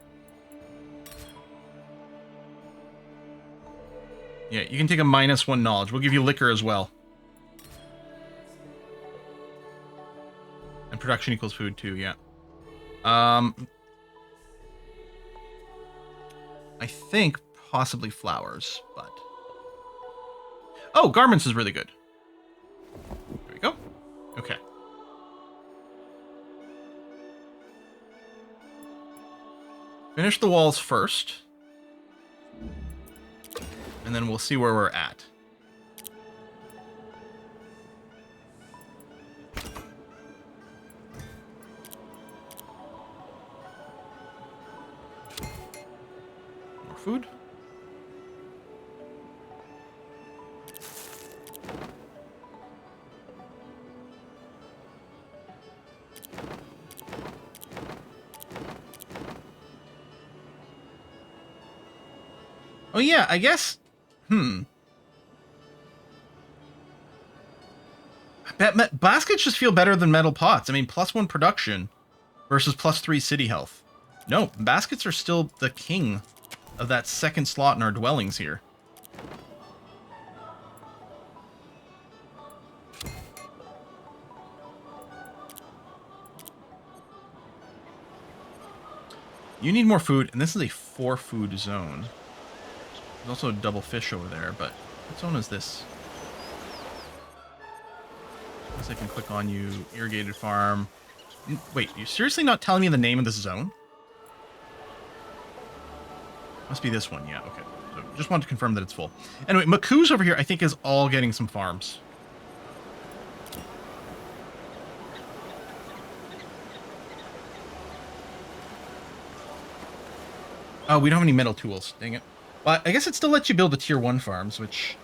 Yeah, you can take a -1 knowledge. We'll give you liquor as well. And production equals food too, yeah. I think possibly flowers, but... Oh, garments is really good. There we go. Okay. Finish the walls first. And then we'll see where we're at. More food. Oh yeah, I guess. I bet baskets just feel better than metal pots. I mean, +1 production versus +3 city health. No, baskets are still the king of that second slot in our dwellings here. You need more food, and this is a 4-food zone. There's also a double fish over there, but what zone is this? I guess I can click on you. Irrigated farm. Wait, you seriously not telling me the name of this zone? Must be this one, yeah, okay. So just wanted to confirm that it's full. Anyway, Maku's over here, I think, is all getting some farms. Oh, we don't have any metal tools. Dang it. But I guess it still lets you build the tier 1 farms, which...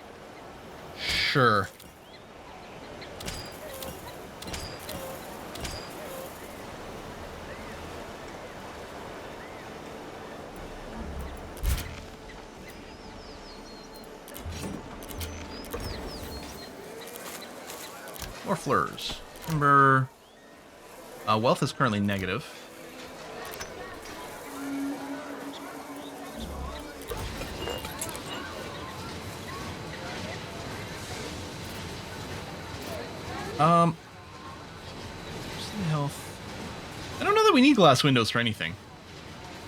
Sure. More fleurs. Timber. Wealth is currently negative. Health. I don't know that we need glass windows for anything.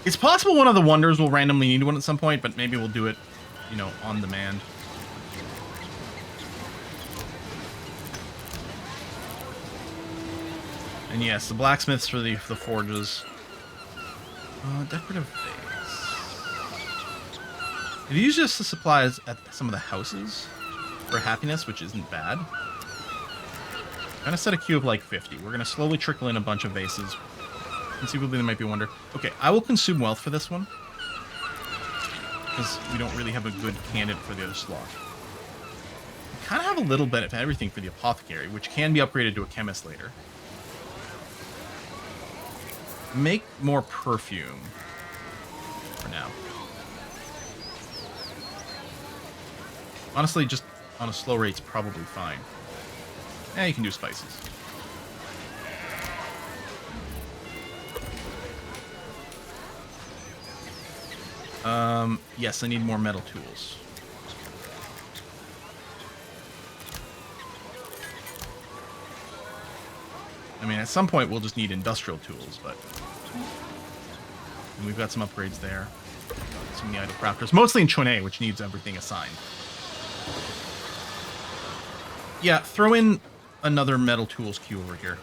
It's possible one of the wonders will randomly need one at some point, but maybe we'll do it, you know, on demand. And yes, the blacksmiths for the forges. Decorative vase. It uses just the supplies at some of the houses for happiness, which isn't bad. I'm gonna set a queue of like 50. We're gonna slowly trickle in a bunch of vases. Conceivably, there might be a wonder. Okay, I will consume wealth for this one. Because we don't really have a good candidate for the other slot. We kind of have a little bit of everything for the apothecary, which can be upgraded to a chemist later. Make more perfume. For now. Honestly, just on a slow rate's probably fine. You can do spices. Yes, I need more metal tools. I mean, at some point we'll just need industrial tools, but... And we've got some upgrades there. Some of the idle crafters. Mostly in Chone, which needs everything assigned. Yeah, throw in another metal tools queue over here.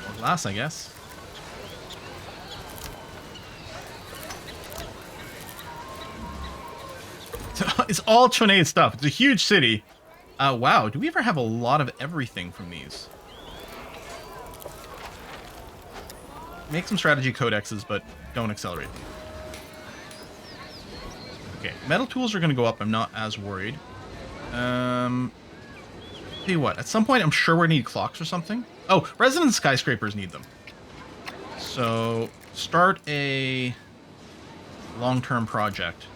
More glass, I guess. It's all Chone stuff. It's a huge city. Wow, do we ever have a lot of everything from these? Make some strategy codexes, but don't accelerate them. Okay, metal tools are going to go up. I'm not as worried. Tell you what, at some point I'm sure we need clocks or something. Oh, resident skyscrapers need them. So, start a long-term project.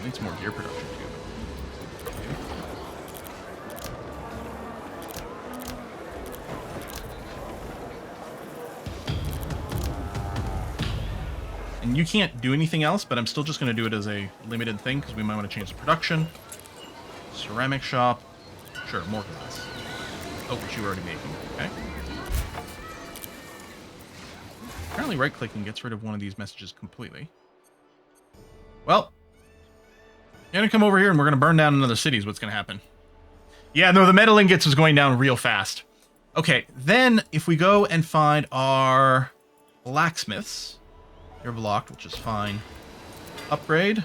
Needs more gear production too. And you can't do anything else, but I'm still just going to do it as a limited thing because we might want to change the production. Ceramic shop. Sure, more glass. Oh, which you were already making. Okay. Apparently right-clicking gets rid of one of these messages completely. Well, you're going to come over here and we're going to burn down another city is what's going to happen. Yeah, no, the metal ingots is going down real fast. Okay, then if we go and find our blacksmiths, you're blocked, which is fine. Upgrade.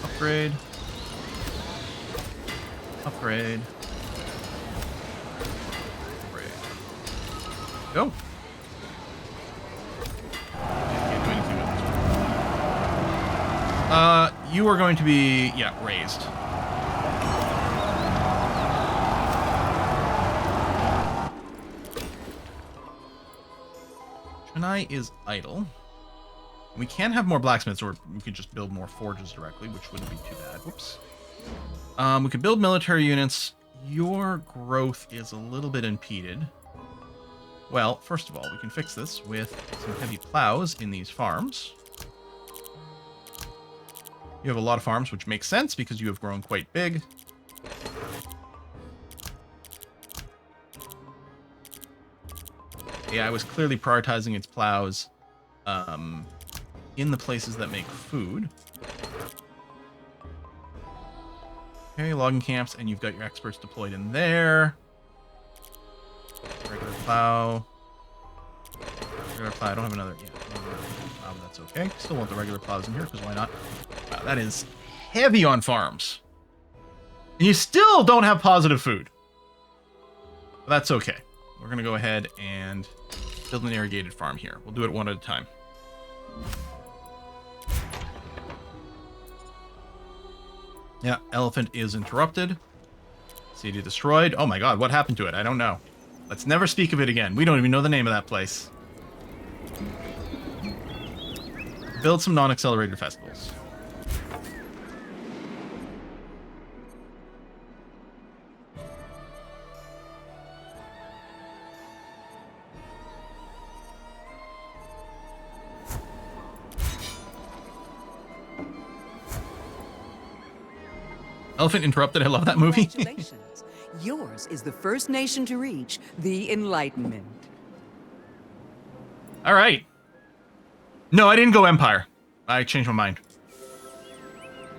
Upgrade. Upgrade. Upgrade. Go. Can't do anything with this one. You are going to be, yeah, raised. Chennai is idle. We can have more blacksmiths, or we could just build more forges directly, which wouldn't be too bad. Whoops. We could build military units. Your growth is a little bit impeded. Well, first of all, we can fix this with some heavy plows in these farms. You have a lot of farms, which makes sense because you have grown quite big. Yeah, I was clearly prioritizing its plows in the places that make food. Okay, logging camps, and you've got your experts deployed in there. Regular plow. Regular plow. I don't have another. Yeah, plow, but that's okay. Still want the regular plows in here because why not? Wow, that is heavy on farms, and you still don't have positive food. But that's okay. We're gonna go ahead and build an irrigated farm here. We'll do it one at a time. Yeah, elephant is interrupted. City destroyed. Oh my god, what happened to it? I don't know. Let's never speak of it again. We don't even know the name of that place. Build some non-accelerated festivals. Elephant Interrupted. I love that movie. Congratulations. Yours is the first nation to reach the Enlightenment. All right. No, I didn't go Empire. I changed my mind.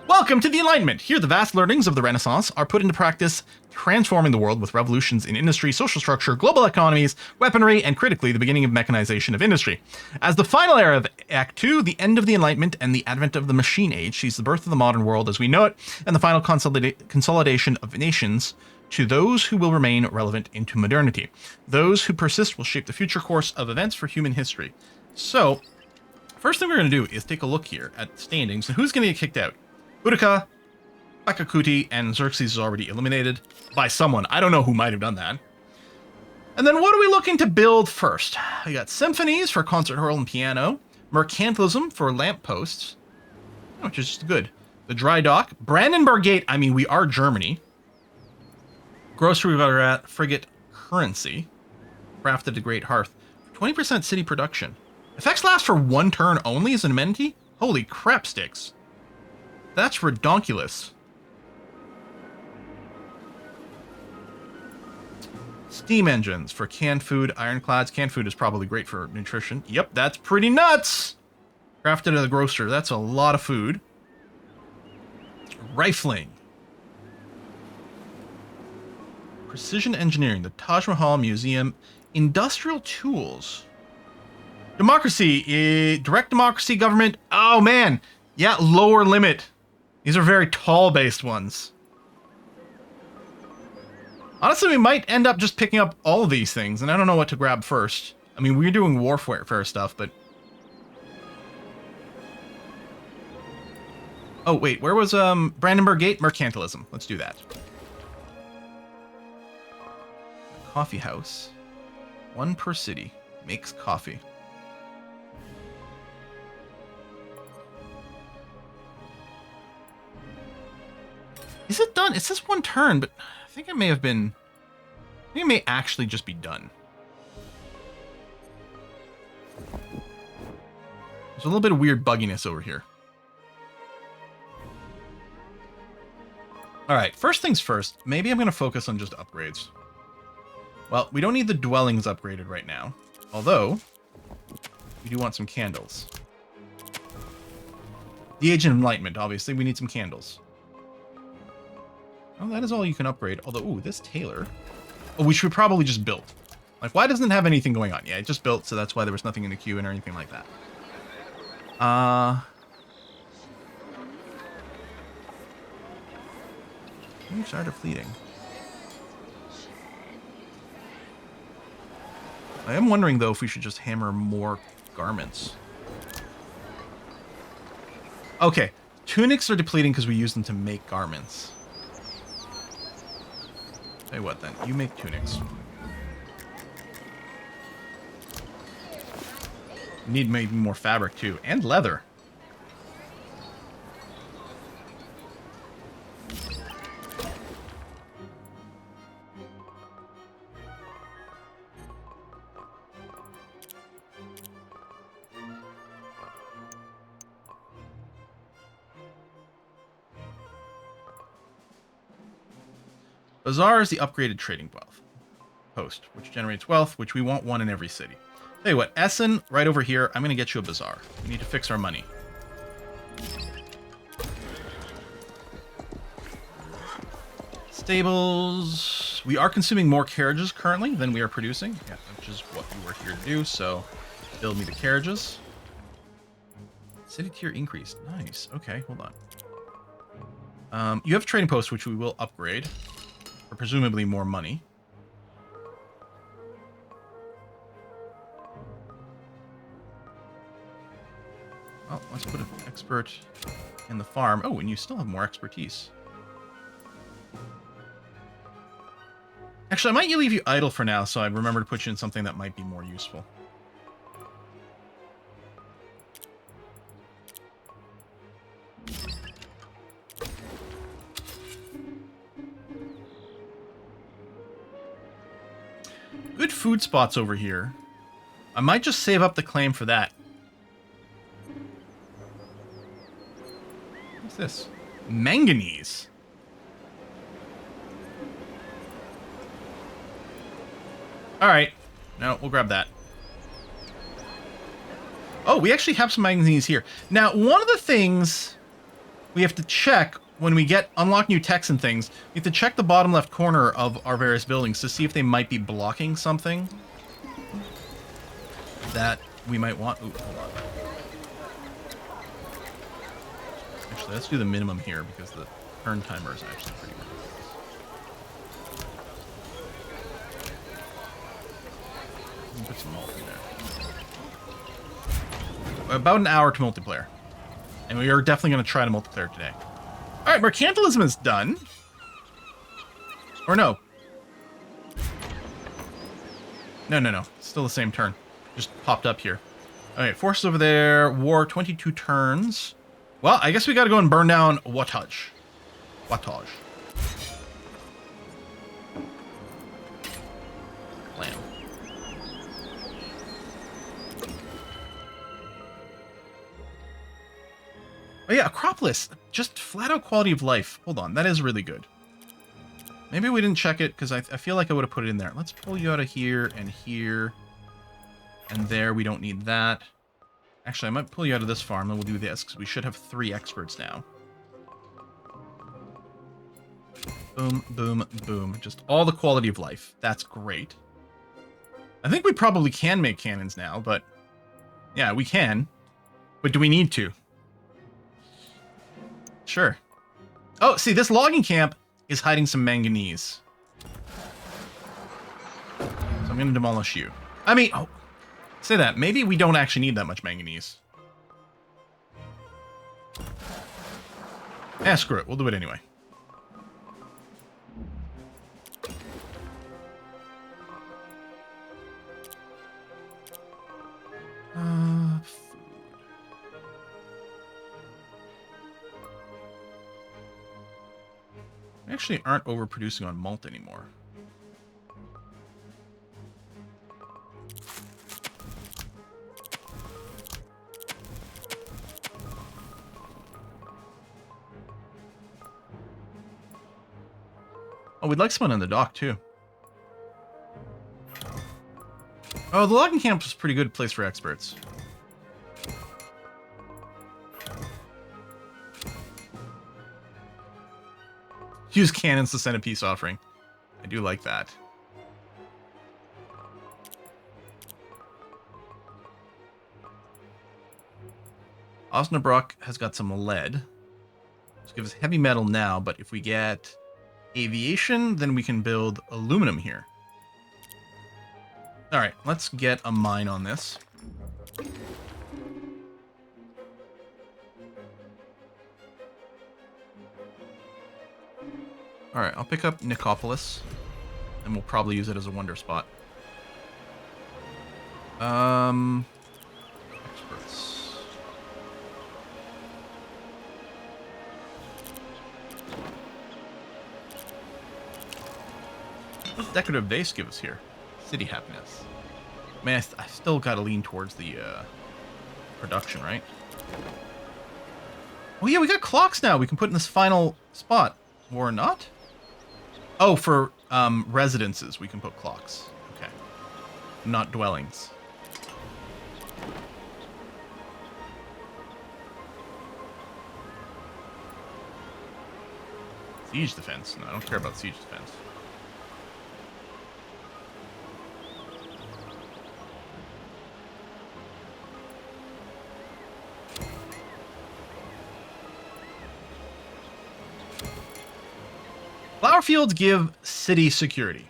Welcome to the Enlightenment. Here, the vast learnings of the Renaissance are put into practice, transforming the world with revolutions in industry, social structure, global economies, weaponry, and critically, the beginning of mechanization of industry. As the final era of Act 2, the end of the Enlightenment and the advent of the machine age sees the birth of the modern world as we know it, and the final consolidation of nations to those who will remain relevant into modernity. Those who persist will shape the future course of events for human history. So, first thing we're going to do is take a look here at standings. And who's going to get kicked out? Utica, Bakakuti, and Xerxes is already eliminated by someone. I don't know who might have done that. And then what are we looking to build first? We got symphonies for concert hall and piano, mercantilism for lampposts, which is just good. The dry dock, Brandenburg Gate. I mean, we are Germany. Grocery rat, frigate currency, crafted to Great Hearth. 20% city production. Effects last for one turn only as an amenity? Holy crap sticks. That's redonkulous. Steam engines for canned food, ironclads. Canned food is probably great for nutrition. Yep, that's pretty nuts. Crafted at the grocer. That's a lot of food. Rifling. Precision engineering. The Taj Mahal Museum. Industrial tools. Democracy. Direct democracy government. Oh, man. Yeah, lower limit. These are very tall-based ones. Honestly, we might end up just picking up all of these things, and I don't know what to grab first. I mean, we're doing warfare stuff, but... Oh, wait, where was Brandenburg Gate? Mercantilism. Let's do that. Coffee house. One per city. Makes coffee. Is it done? It says one turn, but I think it may have been... I think it may actually just be done. a little bit of weird bugginess over here. All right, first things first. Maybe I'm going to focus on just upgrades. Well, we don't need the dwellings upgraded right now. Although, we do want some candles. The Age of Enlightenment, obviously. We need some candles. Oh, that is all you can upgrade. Although, ooh, this tailor. Oh, we should probably just build. Like, why doesn't it have anything going on? Yeah, it just built, so that's why there was nothing in the queue and or anything like that. Moves are depleting. I am wondering, though, if we should just hammer more garments. Okay, tunics are depleting because we use them to make garments. Tell you what, then. You make tunics. Need maybe more fabric, too. And leather. Bazaar is the upgraded trading post, which generates wealth, which we want one in every city. Tell you what, Essen, right over here, I'm going to get you a bazaar. We need to fix our money. Stables. We are consuming more carriages currently than we are producing, yeah, which is what we were here to do, so build me the carriages. City tier increased. Nice. Okay, hold on. You have trading posts, which we will upgrade. For presumably more money. Well, let's put an expert in the farm. Oh, and you still have more expertise. Actually, I might leave you idle for now, so I remember to put you in something that might be more useful. Good food spots over here. I might just save up the claim for that. What's this? Manganese. Alright. No, we'll grab that. Oh, we actually have some manganese here. Now, one of the things we have to check when we unlock new techs and things, we have to check the bottom left corner of our various buildings to see if they might be blocking something that we might want. Ooh, hold on. Actually, let's do the minimum here because the turn timer is actually pretty ridiculous. Put some malt in there. About an hour to multiplayer. And we are definitely going to try to multiplayer today. Alright, mercantilism is done. Or no. No. Still the same turn. Just popped up here. Alright, forces over there. War, 22 turns. Well, I guess we gotta go and burn down Wattage. Wattage. Lamb. Oh yeah, Acropolis. Just flat out quality of life. Hold on, that is really good. Maybe we didn't check it because I feel like I would have put it in there. Let's pull you out of here and here. And there, we don't need that. Actually, I might pull you out of this farm and we'll do this because we should have 3 experts now. Boom, boom, boom. Just all the quality of life. That's great. I think we probably can make cannons now, but yeah, we can. But do we need to? Sure. Oh, see, this logging camp is hiding some manganese. So I'm going to demolish you. I mean, oh, say that. Maybe we don't actually need that much manganese. Eh, screw it. We'll do it anyway. Food. We actually aren't overproducing on malt anymore. Oh, we'd like someone on the dock, too. Oh, the logging camp is a pretty good place for experts. Use cannons to send a peace offering. I do like that. Osnabrück has got some lead. This gives us heavy metal now, but if we get aviation, then we can build aluminum here. Alright, let's get a mine on this. Alright, I'll pick up Nicopolis, and we'll probably use it as a wonder spot. Experts. What does decorative vase give us here? City happiness. Man, I still gotta lean towards the production, right? Oh yeah, we got clocks now we can put in this final spot. Or not? Oh, for residences we can put clocks. Okay. Not dwellings. Siege defense. No, I don't care about siege defense. Flower fields give city security.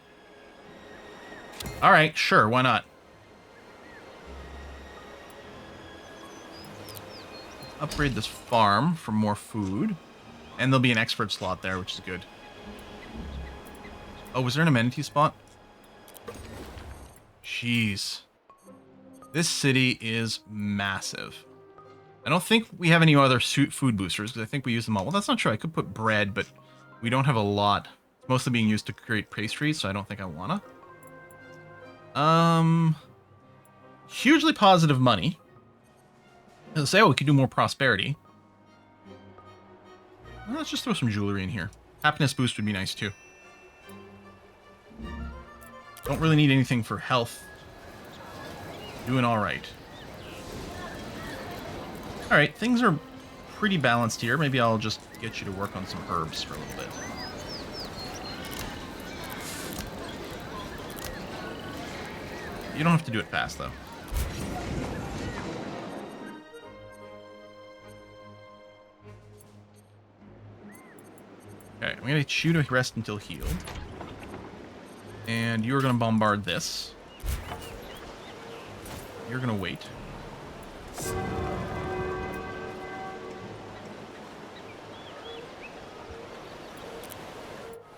All right, sure, why not? Let's upgrade this farm for more food. And there'll be an expert slot there, which is good. Oh, was there an amenity spot? Jeez. This city is massive. I don't think we have any other food boosters, because I think we use them all. Well, that's not true. I could put bread, but we don't have a lot. It's mostly being used to create pastries, so I don't think I wanna. Hugely positive money. Let's say, oh, we could do more prosperity. Well, let's just throw some jewelry in here. Happiness boost would be nice, too. Don't really need anything for health. Doing alright. Alright, things are pretty balanced here. Maybe I'll just get you to work on some herbs for a little bit. You don't have to do it fast, though. Okay, I'm going to get you to rest until healed. And you're going to bombard this. You're going to wait.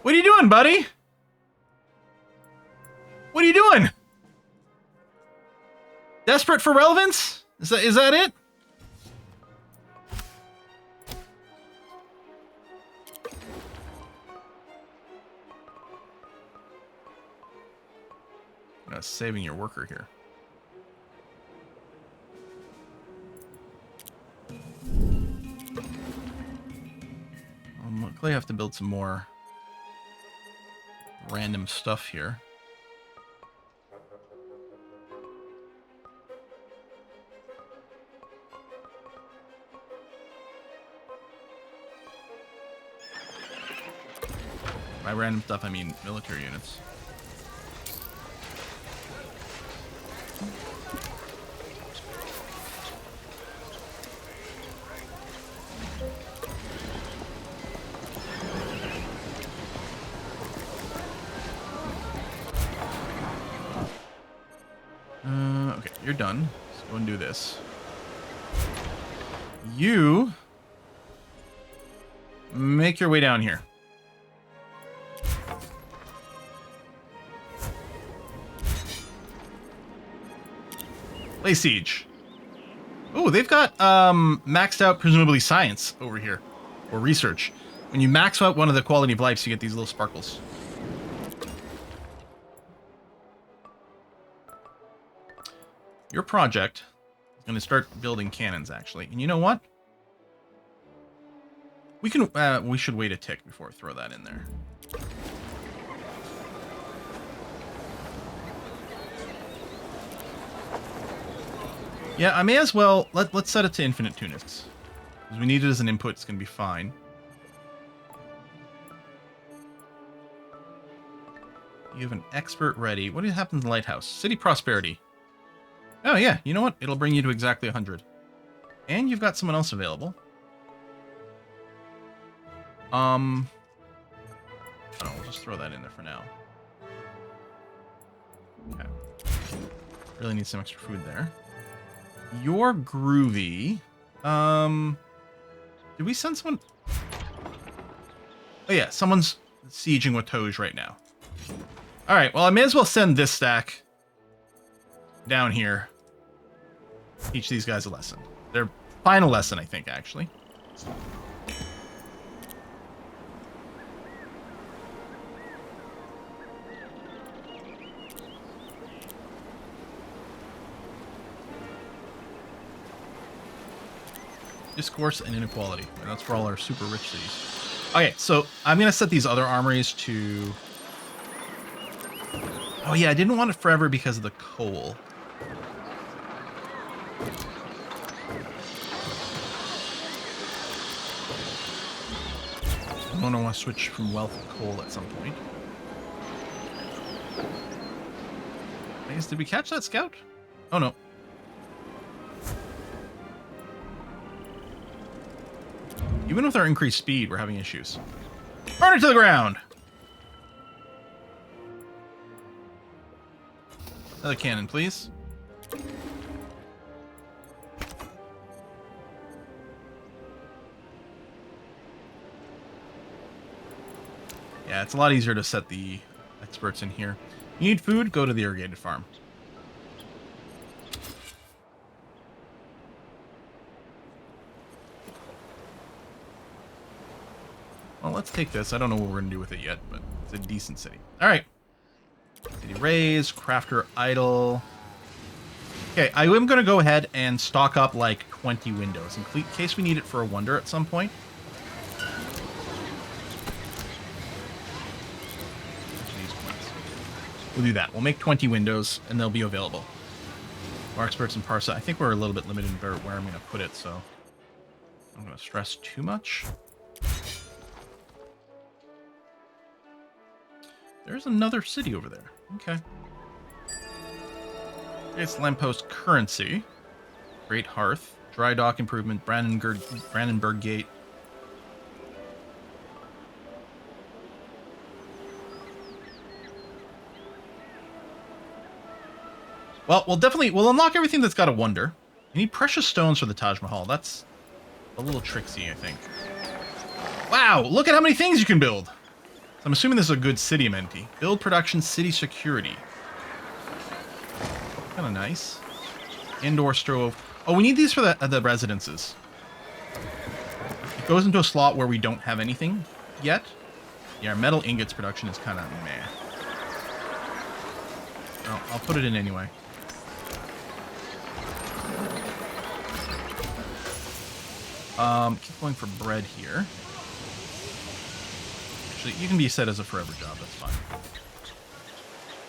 What are you doing, buddy? What are you doing? Desperate for relevance? Is that it? Saving your worker here. Luckily I have to build some more random stuff here. By random stuff, I mean military units. Okay, you're done. Let's go and do this. You make your way down here. Lay siege. Oh, they've got maxed out, presumably, science over here. Or research. When you max out one of the quality of life, you get these little sparkles. Your project is going to start building cannons, actually. And you know what? We can. We should wait a tick before we throw that in there. Yeah, I may as well... Let's set it to infinite tunics. Because we need it as an input. It's going to be fine. You have an expert ready. What happens in the lighthouse? City prosperity. Oh, yeah. You know what? It'll bring you to exactly 100. And you've got someone else available. Oh, we'll just throw that in there for now. Okay. Really need some extra food there. You're groovy. Did we send someone? Oh yeah, someone's sieging with Toj right now. All right, well I may as well send this stack down here. Teach these guys a lesson. Their final lesson, I think, actually. Discourse and inequality. And that's for all our super rich cities. Okay, so I'm going to set these other armories to... Oh yeah, I didn't want it forever because of the coal. I'm going to want to switch from wealth to coal at some point. I guess, did we catch that scout? Oh no. Even with our increased speed, we're having issues. Burn it to the ground! Another cannon, please. Yeah, it's a lot easier to set the experts in here. You need food? Go to the irrigated farm. Well, let's take this. I don't know what we're going to do with it yet, but it's a decent city. All right. City raise, crafter idle. Okay, I am going to go ahead and stock up like 20 windows in case we need it for a wonder at some point. We'll do that. We'll make 20 windows, and they'll be available. More experts in Parsa. I think we're a little bit limited in where I'm going to put it, so I'm going to stress too much. There's another city over there. Okay. It's lamppost currency. Great Hearth. Dry dock improvement. Brandenburg Gate. Well, we'll unlock everything that's got a wonder. You need precious stones for the Taj Mahal. That's a little tricksy, I think. Wow, look at how many things you can build. So I'm assuming this is a good city amenity. Build production, city security. Kind of nice. Indoor stove. Oh, we need these for the residences. It goes into a slot where we don't have anything yet. Yeah, our metal ingots production is kind of meh. Oh, I'll put it in anyway. Keep going for bread here. Actually, you can be set as a forever job. That's fine.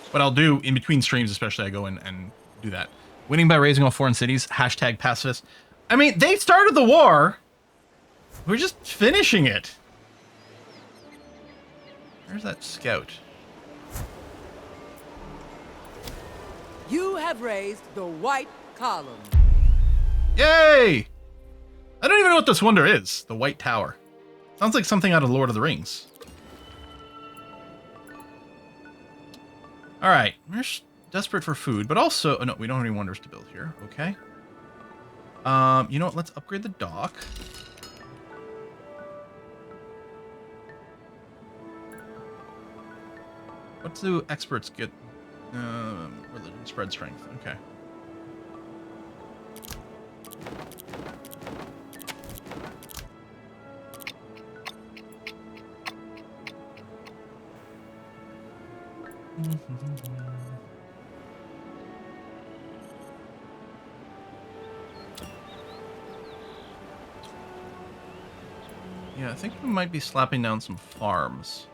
What I'll do in between streams, especially, I go in and do that. Winning by raising all foreign cities. Hashtag pacifist. I mean, they started the war. We're just finishing it. Where's that scout? You have raised the White Column. Yay! I don't even know what this wonder is. The White Tower. Sounds like something out of Lord of the Rings. Alright, we're desperate for food, but also... Oh, no, we don't have any wonders to build here. Okay. You know what? Let's upgrade the dock. What do experts get? Religion, spread strength. Okay. Yeah, I think we might be slapping down some farms.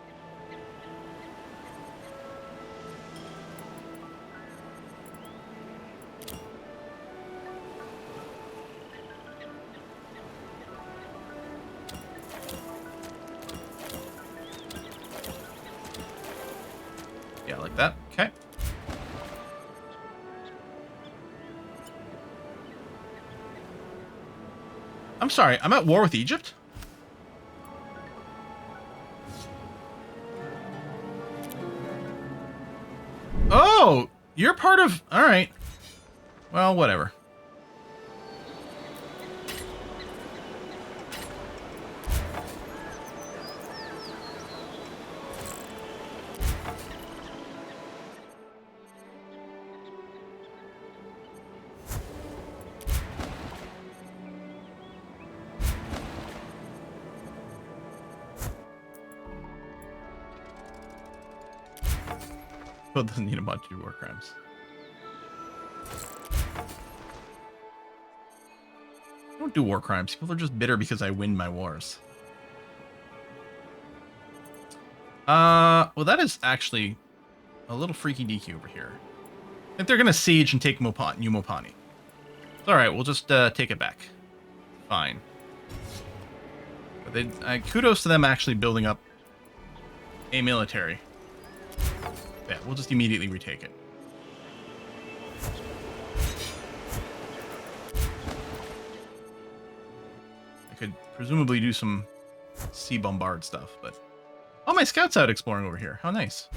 I'm sorry, I'm at war with Egypt? Oh, you're part of... All right. Well, whatever. But doesn't need a bunch of war crimes. I don't do war crimes. People are just bitter because I win my wars. Well, that is actually a little freaky deaky over here. I think they're gonna siege and take New Mopani. It's all right. We'll just take it back. Fine. But they, kudos to them actually building up a military. Yeah, we'll just immediately retake it. I could presumably do some sea bombard stuff, but... Oh, my scout's out exploring over here. How nice.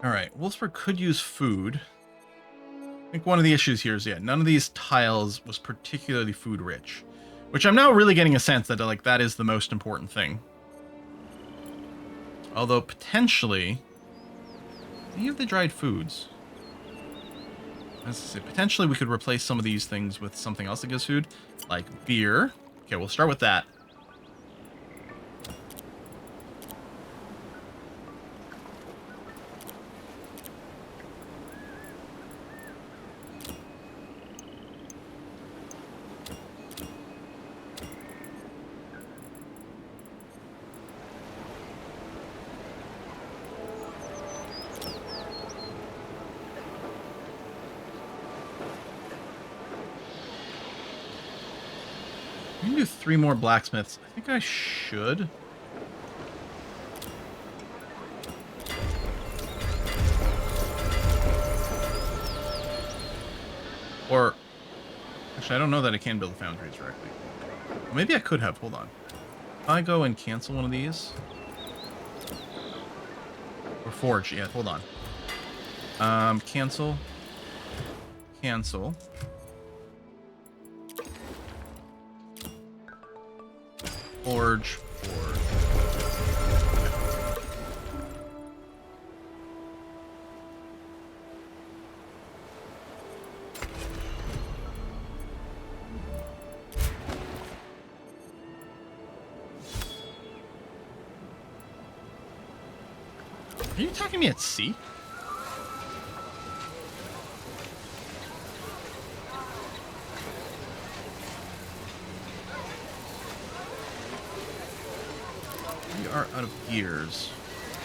Alright, Wolfsburg could use food. I think one of the issues here is, yeah, none of these tiles was particularly food rich. Which I'm now really getting a sense that, like, that is the most important thing. Although, potentially... Any of the dried foods? Let's see, potentially we could replace some of these things with something else that gives food. Like beer. Okay, we'll start with that. We can do 3 more blacksmiths. I think I should. Or, actually, I don't know that I can build foundries directly. Well, maybe I could have. Hold on. If I go and cancel one of these. Or forge. Yeah, hold on. Cancel. Cancel. Forge. Are you attacking me at sea? We are out of gears.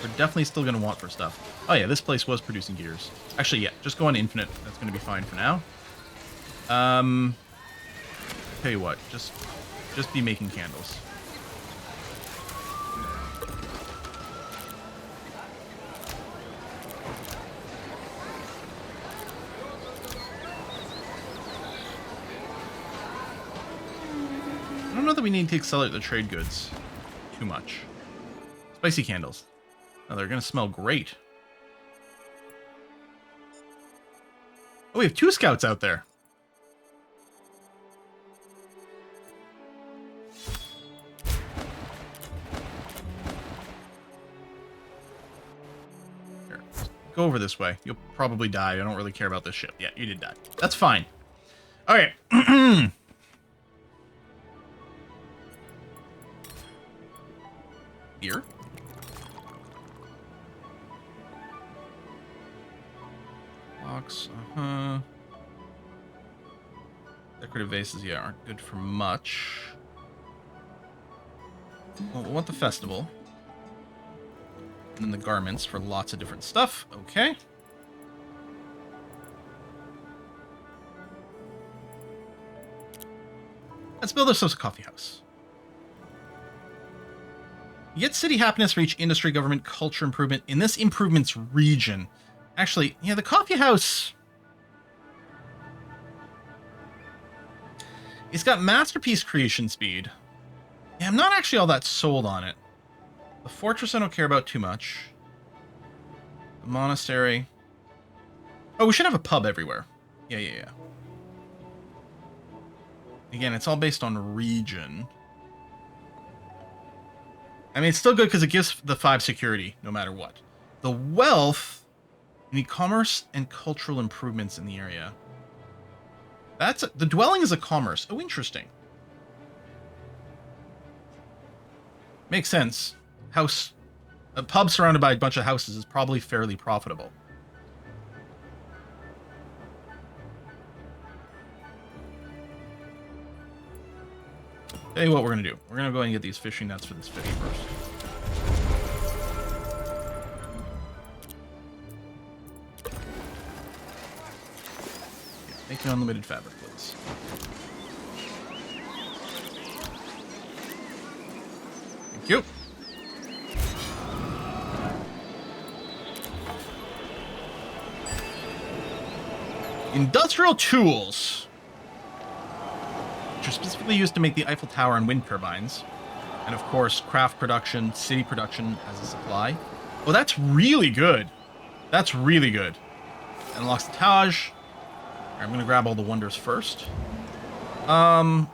We're definitely still going to want for stuff. Oh yeah, this place was producing gears. Actually, yeah, just go on infinite. That's going to be fine for now. Tell you what, just be making candles. I don't know that we need to accelerate the trade goods too much. Spicy candles. Oh, they're going to smell great. Oh, we have 2 scouts out there. Here, go over this way. You'll probably die. I don't really care about this ship. Yeah, you did die. That's fine. Okay. Here. Blocks, Decorative vases, yeah, aren't good for much. Well, we'll want the festival. And then the garments for lots of different stuff. Okay. Let's build ourselves a coffee house. You get city happiness for each industry, government, culture improvement in this improvement's region. Actually, yeah, the coffee house... It's got masterpiece creation speed. Yeah, I'm not actually all that sold on it. The fortress I don't care about too much. The monastery. Oh, we should have a pub everywhere. Yeah. Again, it's all based on region. I mean, it's still good because it gives the 5 security, no matter what. The wealth, you need commerce and cultural improvements in the area. The dwelling is a commerce. Oh, interesting. Makes sense. A pub surrounded by a bunch of houses is probably fairly profitable. Tell you what we're going to do. We're going to go ahead and get these fishing nets for this fish first. Here, make an unlimited fabric, please. Thank you. Industrial tools, which are specifically used to make the Eiffel Tower and wind turbines. And of course, craft production, city production as a supply. Oh, that's really good. That's really good. Unlocks the Taj. I'm going to grab all the wonders first. Turn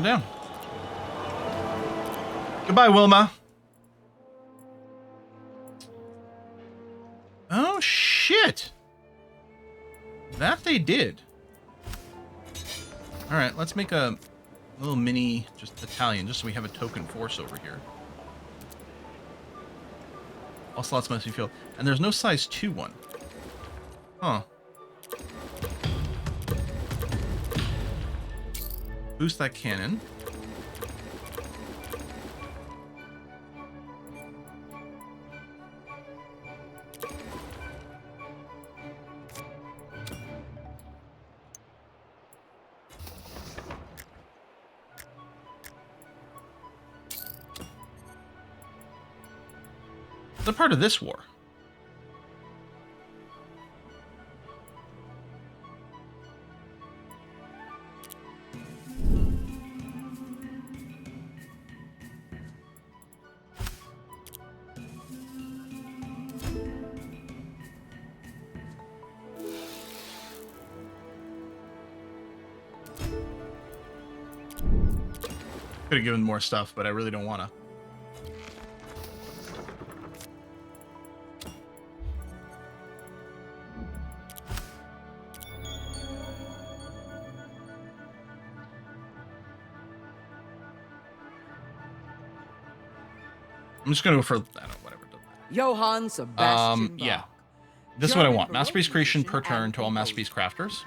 down. Goodbye, Wilma. Oh, shit. That they did. Alright, let's make a little mini, just battalion, just so we have a token force over here. All slots must be filled. And there's no size 2 one. Huh. Boost that cannon. The part of this war. Could have given more stuff, but I really don't want to. I'm just gonna go for, I don't know, whatever. Johann Sebastian yeah. Bach. This is what I German want. Masterpiece Baroque creation musician per turn and to all masterpiece crafters.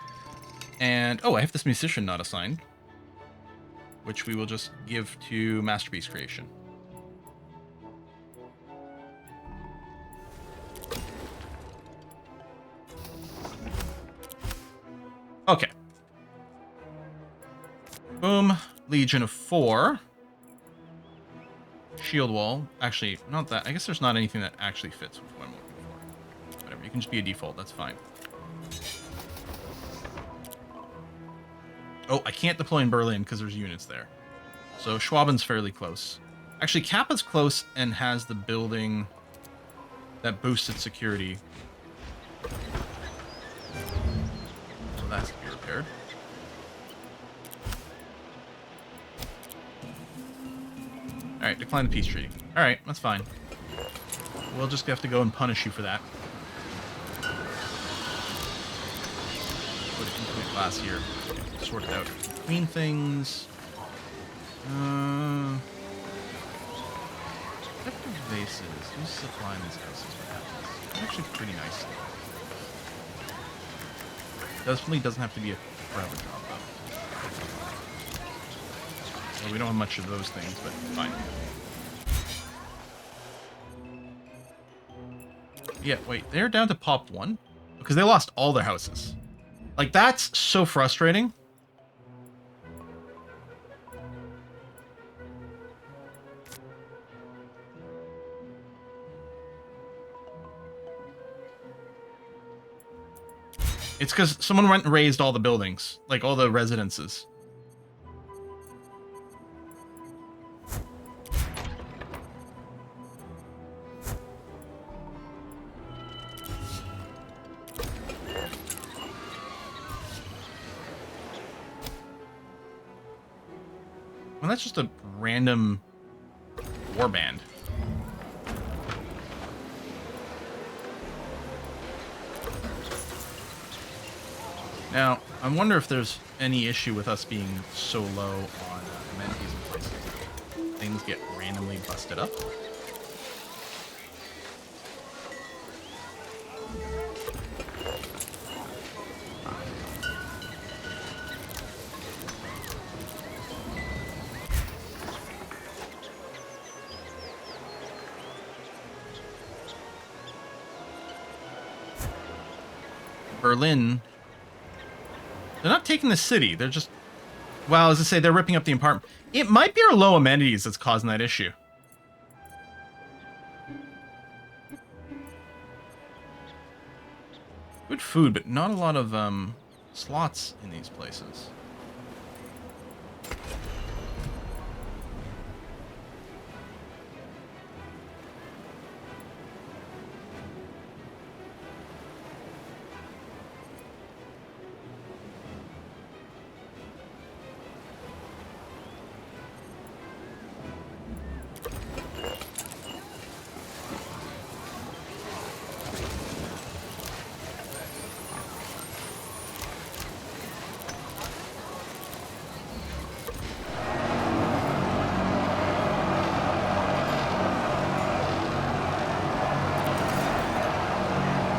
And, oh, I have this musician not assigned, which we will just give to masterpiece creation. Okay. Boom. Legion of 4. Shield wall. Actually, not that. I guess there's not anything that actually fits with what I'm looking for. Whatever. You can just be a default. That's fine. Oh, I can't deploy in Berlin because there's units there. So Schwaben's fairly close. Actually, Kappa's close and has the building that boosts its security. So that's to be repaired. Alright, decline the peace treaty. Alright, that's fine. We'll just have to go and punish you for that. Put it into a class here. Sort it out. Clean things. Effective vases. Use supply in these houses for happiness. Actually pretty nice. Definitely doesn't have to be a forever job, though. Well, we don't have much of those things, but fine. Yeah, wait, they're down to pop 1? Because they lost all their houses. Like, that's so frustrating. It's because someone went and raised all the buildings, like all the residences. Well, that's just a random warband. Now, I wonder if there's any issue with us being so low on amenities in places. Things get randomly busted up. Berlin, they're not taking the city. They're just, well, as I say, they're ripping up the apartment. It might be our low amenities that's causing that issue. Good food, but not a lot of slots in these places.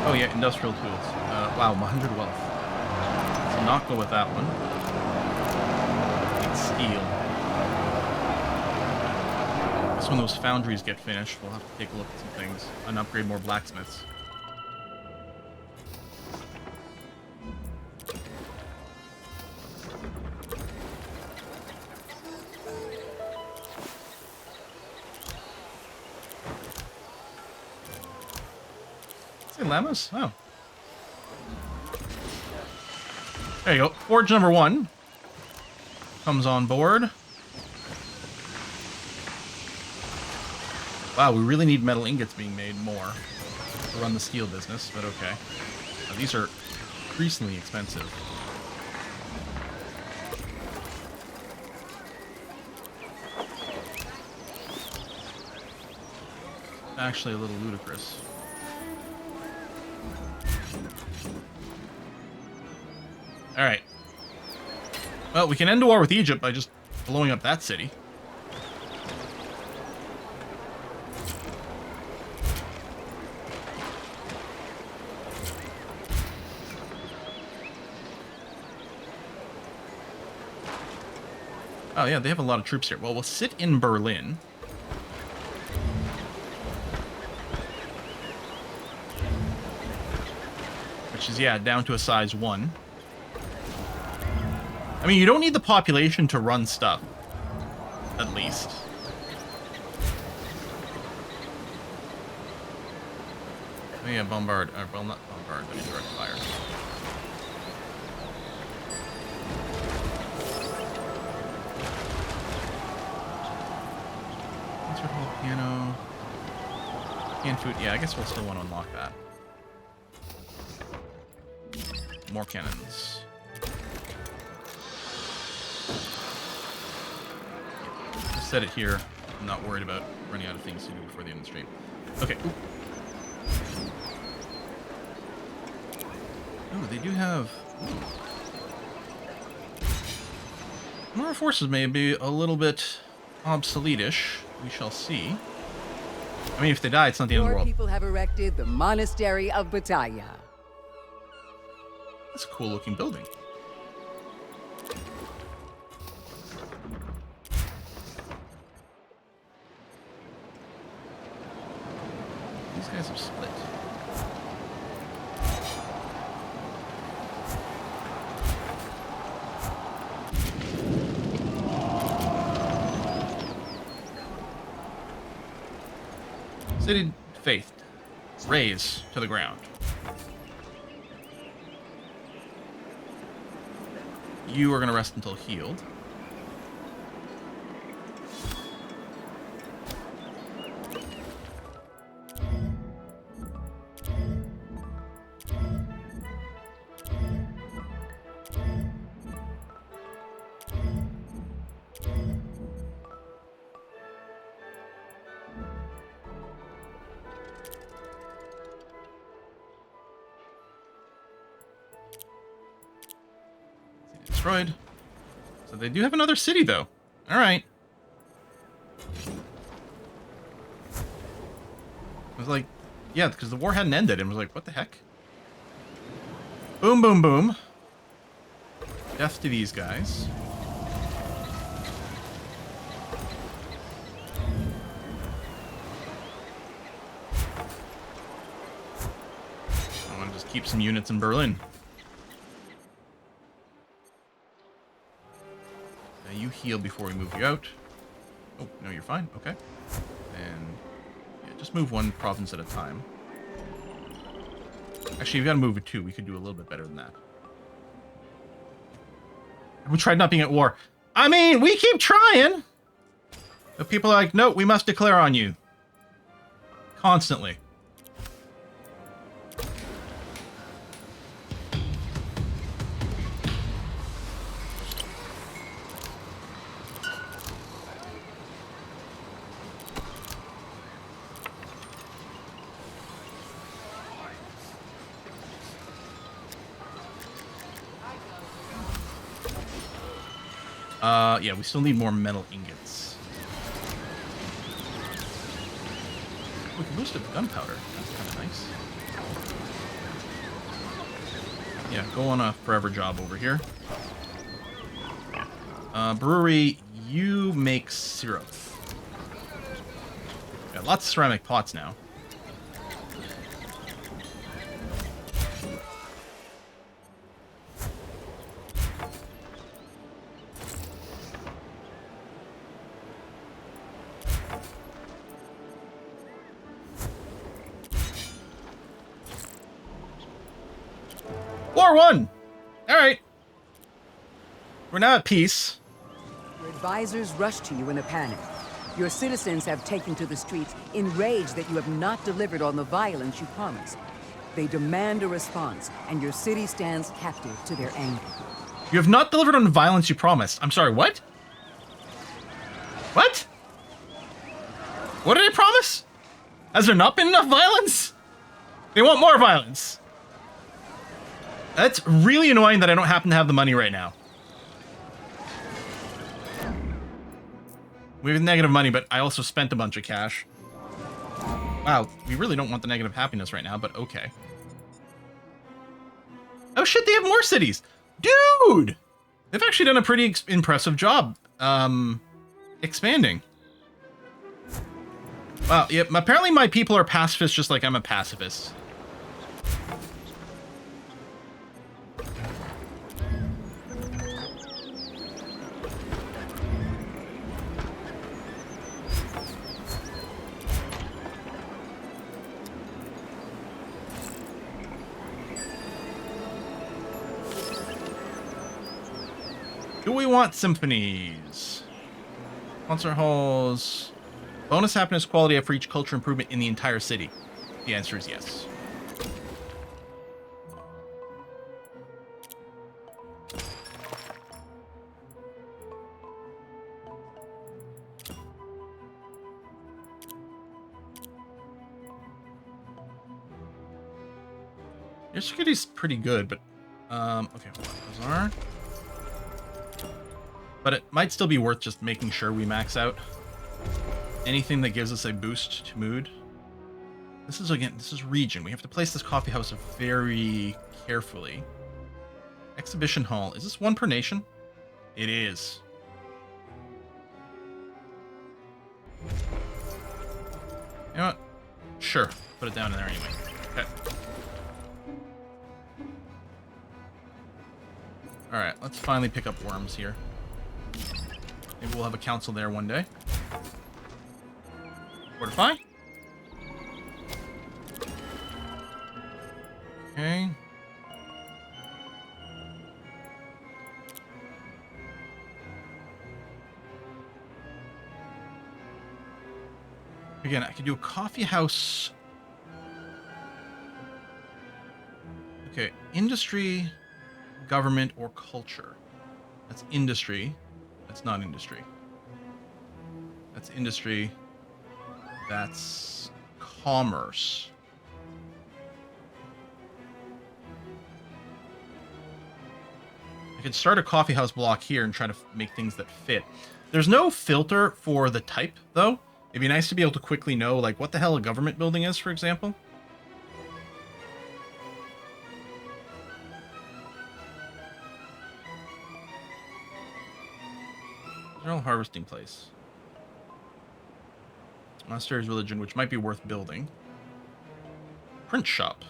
Oh yeah, industrial tools. Wow, 100 wealth. So not go with that one. Need steel. I guess when those foundries get finished, we'll have to take a look at some things and upgrade more blacksmiths. Llamas? Oh. There you go. Forge number 1 comes on board. Wow, we really need metal ingots being made more to run the steel business, but okay. These are increasingly expensive. Actually, a little ludicrous. Alright. Well, we can end the war with Egypt by just blowing up that city. Oh yeah, they have a lot of troops here. Well, we'll sit in Berlin. Which is, yeah, down to a size 1. I mean, you don't need the population to run stuff, at least. Oh yeah, bombard. Well, not bombard, but indirect fire. Concert hall, piano, canned food. Yeah, I guess we'll still want to unlock that. More cannons. Set it here. I'm not worried about running out of things to do before the end of the stream. Okay. Ooh. Oh, they do have... Our forces may be a little bit obsolete-ish. We shall see. I mean, if they die, it's not the end of the world. Your people have erected the Monastery of Batalha. That's a cool-looking building. These guys are split. City faith. Raise to the ground. You are going to rest until healed. Destroyed. So they do have another city, though. All right. I was like, yeah, because the war hadn't ended, and was like, what the heck? Boom, boom, boom. Death to these guys. I want to just keep some units in Berlin. You heal before we move you out. Oh, no, you're fine. Okay. And yeah, just move one province at a time. Actually, you've got to move it two. We could do a little bit better than that. We tried not being at war. I mean, we keep trying. But people are like, no, we must declare on you. Constantly. Yeah, we still need more metal ingots. We can boost up gunpowder. That's kind of nice. Yeah, go on a forever job over here. Brewery, you make syrup. Got lots of ceramic pots now. War won! Alright. We're now at peace. Your advisors rush to you in a panic. Your citizens have taken to the streets, enraged that you have not delivered on the violence you promised. They demand a response, and your city stands captive to their anger. You have not delivered on the violence you promised. I'm sorry, what? What? What did I promise? Has there not been enough violence? They want more violence. That's really annoying that I don't happen to have the money right now. We have negative money, but I also spent a bunch of cash. Wow, we really don't want the negative happiness right now, but okay. Oh shit, they have more cities! Dude! They've actually done a pretty impressive job, expanding. Wow, yeah, apparently my people are pacifists just like I'm a pacifist. Do we want symphonies? Concert halls. Bonus happiness quality for each culture improvement in the entire city. The answer is yes. Your security's pretty good, but okay, hold on. Those are. But it might still be worth just making sure we max out anything that gives us a boost to mood. This is region. We have to place this coffee house very carefully. Exhibition hall. Is this one per nation? It is. You know what? Sure. Put it down in there anyway. Okay. Alright, let's finally pick up worms here. Maybe we'll have a council there one day. Fortify. Okay. Again, I could do a coffee house. Okay, industry, government, or culture. That's industry. That's not industry. That's industry. That's commerce. I could start a coffee house block here and try to make things that fit. There's no filter for the type, though. It'd be nice to be able to quickly know, like, what the hell a government building is, for example. General harvesting place. Monastery's religion, which might be worth building. Print shop.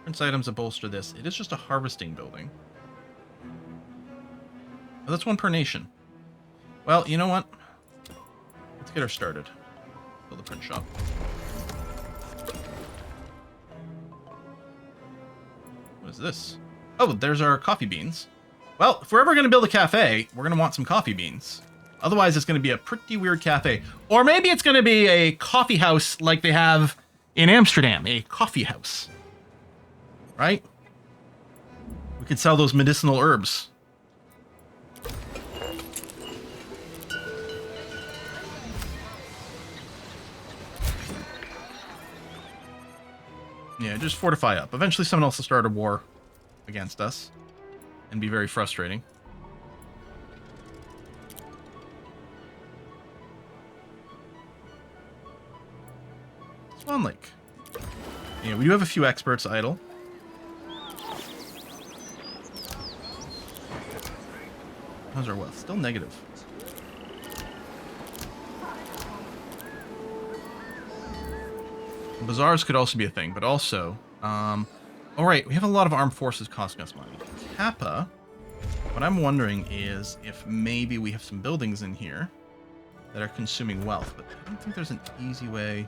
Prints items that bolster this. It is just a harvesting building. Oh, that's one per nation. Well, you know what? Let's get her started. Build a print shop. What is this? Oh, there's our coffee beans. Well, if we're ever going to build a cafe, we're going to want some coffee beans. Otherwise, it's going to be a pretty weird cafe. Or maybe it's going to be a coffee house like they have in Amsterdam. A coffee house. Right? We could sell those medicinal herbs. Yeah, just fortify up. Eventually someone else will start a war against us. And be very frustrating. Swan Lake. Yeah, we do have a few experts idle. How's our wealth? Still negative. Bazaars could also be a thing, but also... Alright, we have a lot of armed forces costing us money. Kappa, what I'm wondering is if maybe we have some buildings in here that are consuming wealth, but I don't think there's an easy way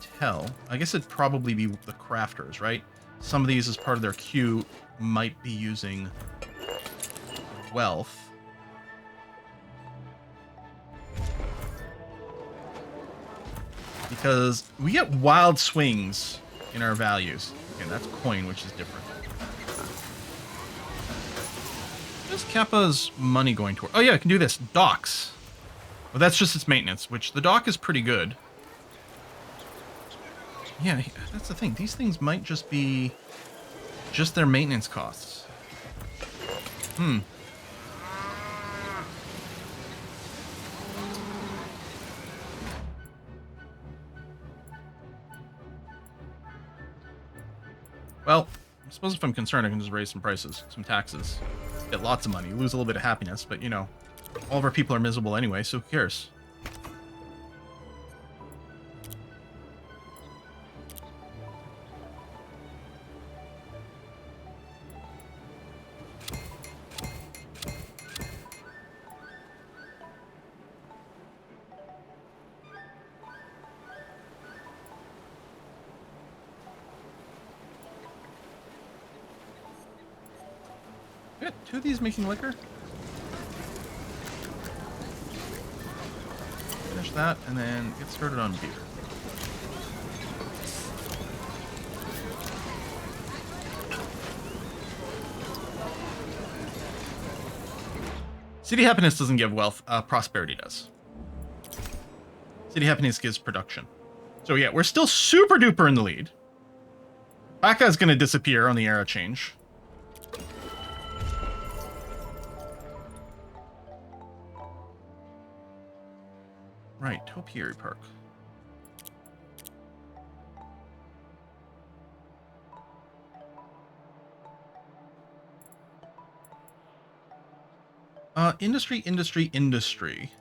to tell. I guess it'd probably be the crafters, right? Some of these, as part of their queue, might be using wealth. Because we get wild swings in our values. Okay, that's coin, which is different. Where's Kappa's money going toward? Oh yeah, I can do this. Docks. Well, that's just its maintenance, which the dock is pretty good. Yeah, that's the thing. These things might just be just their maintenance costs. Well, I suppose if I'm concerned, I can just raise some prices, some taxes. Get lots of money, lose a little bit of happiness, but you know, all of our people are miserable anyway, so who cares? Good. Two of these making liquor. Finish that, and then get started on beer. City happiness doesn't give wealth. Prosperity does. City happiness gives production. So yeah, we're still super duper in the lead. Baka is going to disappear on the era change. Right, Topiary Park. Industry.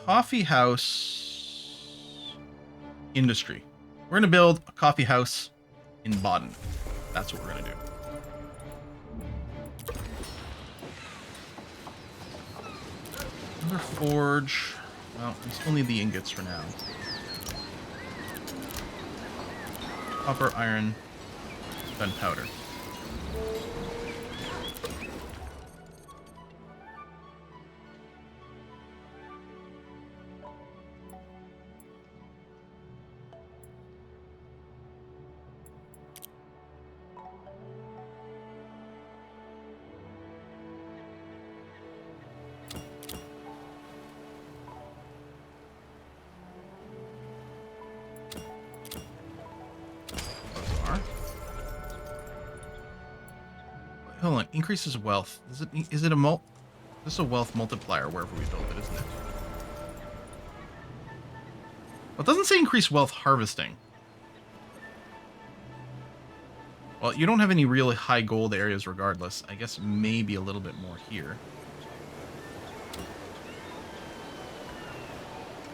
Coffee house. Industry. We're going to build a coffee house in Baden. That's what we're going to do. Another forge. Well, we still need the ingots for now. Copper, iron, gunpowder. Benevolent increases wealth. Is it a this is a wealth multiplier wherever we build it, isn't it? Well, it doesn't say increase wealth harvesting. Well, you don't have any really high gold areas regardless. I guess maybe a little bit more here.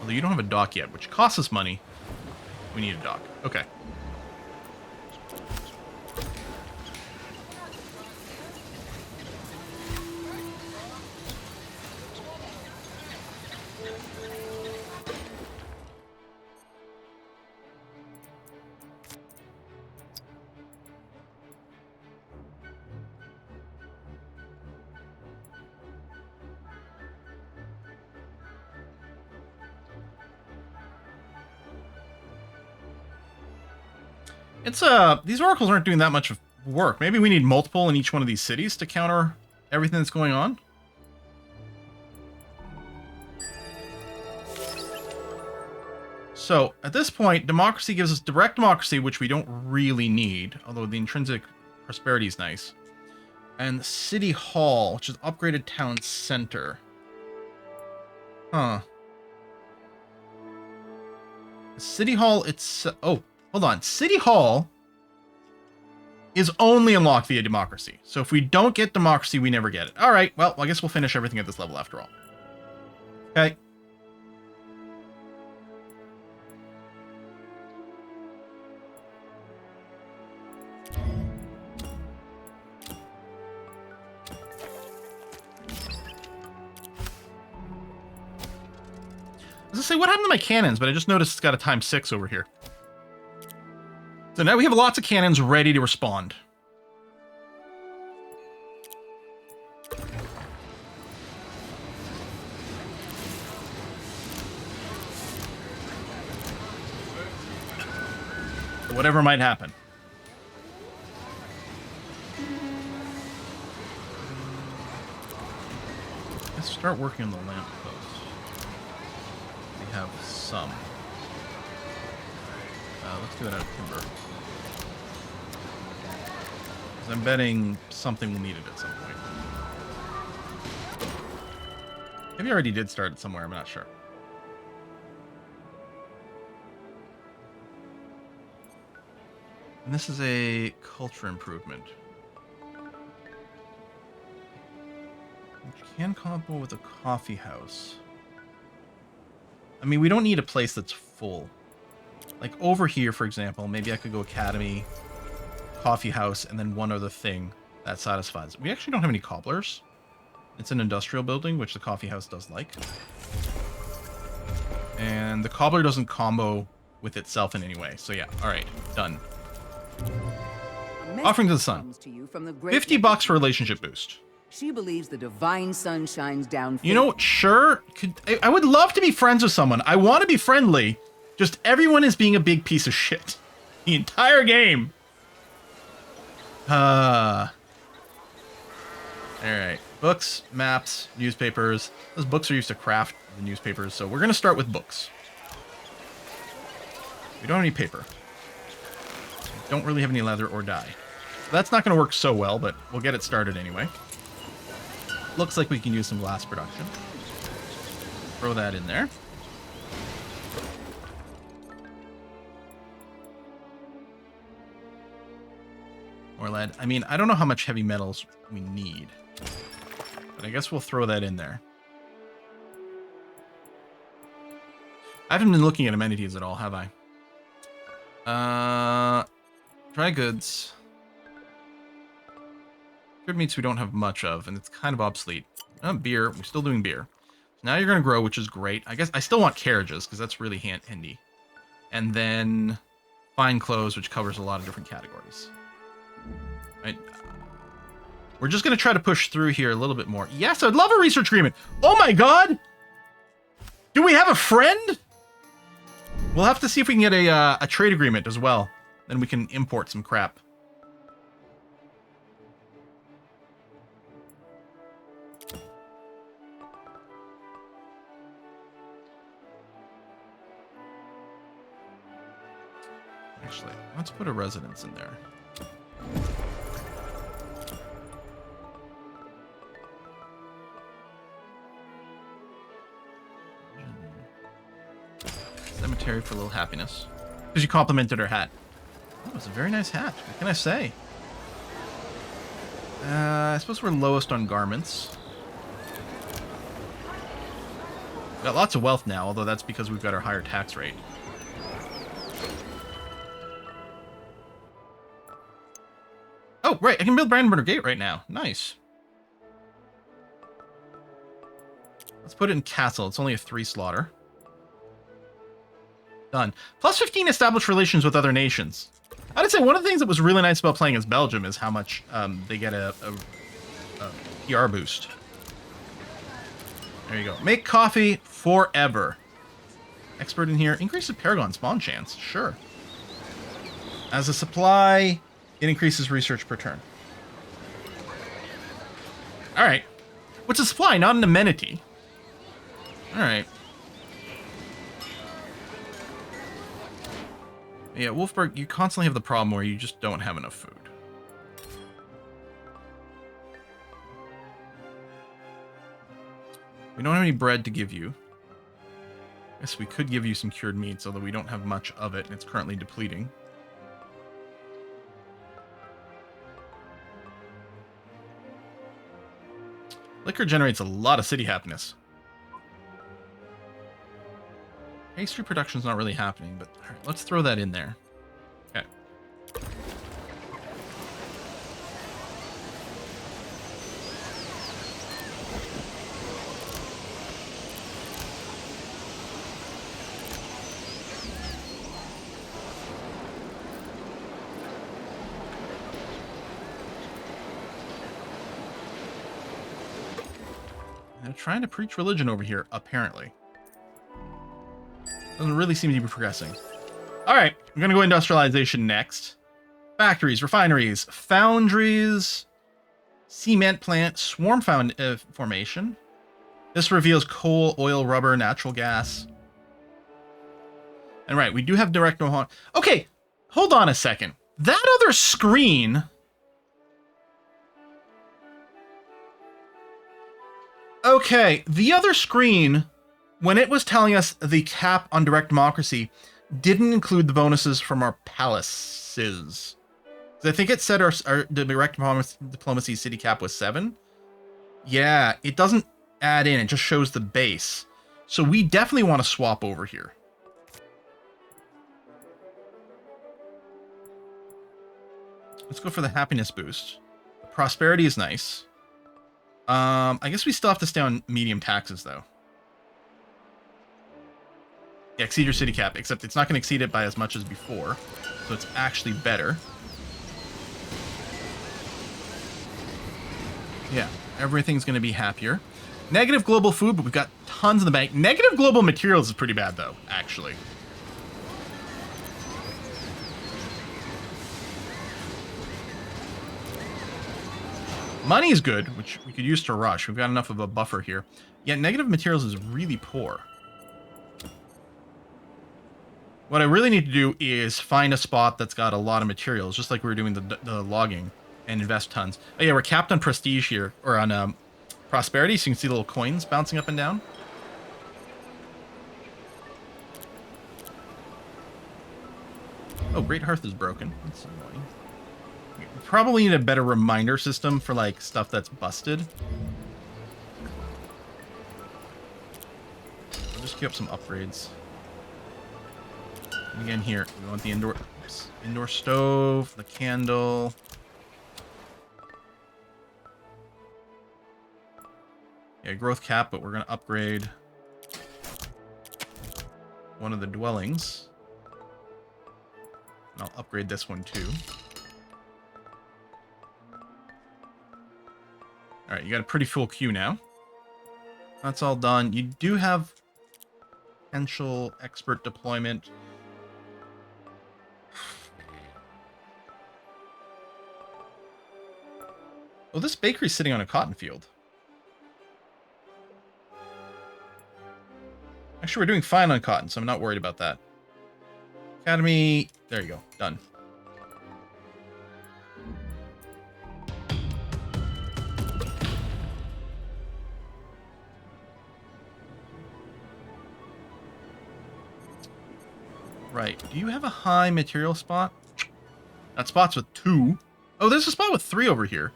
Although you don't have a dock yet, which costs us money. We need a dock. Okay. It's these oracles aren't doing that much of work. Maybe we need multiple in each one of these cities to counter everything that's going on. So at this point, democracy gives us direct democracy, which we don't really need, although the intrinsic prosperity is nice. And City Hall, which is upgraded town center. Huh. City Hall, oh, hold on. City Hall is only unlocked via democracy. So if we don't get democracy, we never get it. All right, well, I guess we'll finish everything at this level after all. Okay. I was gonna say, what happened to my cannons? But I just noticed it's got a ×6 over here. So now we have lots of cannons ready to respond. Whatever might happen. Let's start working on the lamp post. We have some. Let's do it out of timber. I'm betting something will need it at some point. Maybe I already did start it somewhere, I'm not sure. And this is a culture improvement. Which can combo with a coffee house. I mean, we don't need a place that's full. Like over here, for example, maybe I could go academy, coffee house, and then one other thing that satisfies. We actually don't have any cobblers. It's an industrial building, which the coffee house does like. And the cobbler doesn't combo with itself in any way. So yeah, all right, done. Offering to the sun. 50 bucks for relationship boost. She believes the divine sun shines down. You know, sure. I would love to be friends with someone. I want to be friendly. Just everyone is being a big piece of shit. The entire game. Alright. Books, maps, newspapers. Those books are used to craft the newspapers, so we're going to start with books. We don't have any paper. We don't really have any leather or dye. That's not going to work so well, but we'll get it started anyway. Looks like we can use some glass production. Throw that in there. Or lead. I mean, I don't know how much heavy metals we need. But I guess we'll throw that in there. I haven't been looking at amenities at all, have I? Dry goods. Good meats we don't have much of, and it's kind of obsolete. Beer. We're still doing beer. Now you're going to grow, which is great. I guess I still want carriages, because that's really handy. And then fine clothes, which covers a lot of different categories. Right. We're just going to try to push through here a little bit more. Yes, I'd love a research agreement. Oh my god! Do we have a friend? We'll have to see if we can get a trade agreement as well. Then we can import some crap. Actually, let's put a residence in there. Terry for a little happiness. Because you complimented her hat. Oh, it's a very nice hat. What can I say? I suppose we're lowest on garments. We've got lots of wealth now, although that's because we've got our higher tax rate. Oh, right. I can build Brandon Gate right now. Nice. Let's put it in Castle. It's only a 3 slaughter. Done. Plus 15 established relations with other nations. I'd say one of the things that was really nice about playing as Belgium is how much they get a PR boost. There you go. Make coffee forever. Expert in here. Increase the Paragon spawn chance. Sure. As a supply, it increases research per turn. Alright. What's a supply, not an amenity? Alright. Yeah, Wolfberg, you constantly have the problem where you just don't have enough food. We don't have any bread to give you. Guess we could give you some cured meats, although we don't have much of it, and it's currently depleting. Liquor generates a lot of city happiness. Pastry production's not really happening, but all right, let's throw that in there. Okay. They're trying to preach religion over here, apparently. Doesn't really seem to be progressing. All right, I'm going to go industrialization next. Factories, refineries, foundries, cement plant, swarm formation. This reveals coal, oil, rubber, natural gas. And right, we do have direct... Okay, hold on a second. That other screen... Okay, the other screen... When it was telling us the cap on direct democracy, didn't include the bonuses from our palaces. I think it said our direct diplomacy city cap was 7. Yeah, it doesn't add in, it just shows the base. So we definitely want to swap over here. Let's go for the happiness boost. Prosperity is nice. I guess we still have to stay on medium taxes, though. Yeah, exceed your city cap, except it's not going to exceed it by as much as before, so it's actually better. Yeah, everything's going to be happier. Negative global food, but we've got tons in the bank. Negative global materials is pretty bad, though, actually. Money is good, which we could use to rush. We've got enough of a buffer here. Yet negative materials is really poor. What I really need to do is find a spot that's got a lot of materials, just like we were doing the logging, and invest tons. Oh yeah, we're capped on prestige here, or on prosperity, so you can see little coins bouncing up and down. Oh, Great Hearth is broken. That's annoying. We probably need a better reminder system for like stuff that's busted. I'll just queue up some upgrades. And again here, we want the indoor stove, the candle. Yeah, growth cap, but we're going to upgrade one of the dwellings. And I'll upgrade this one too. Alright, you got a pretty full queue now. That's all done. You do have potential expert deployment. Well, this bakery's sitting on a cotton field. Actually, we're doing fine on cotton, so I'm not worried about that. Academy, there you go, done. Right. Do you have a high material spot? That spot's with 2. Oh, there's a spot with 3 over here.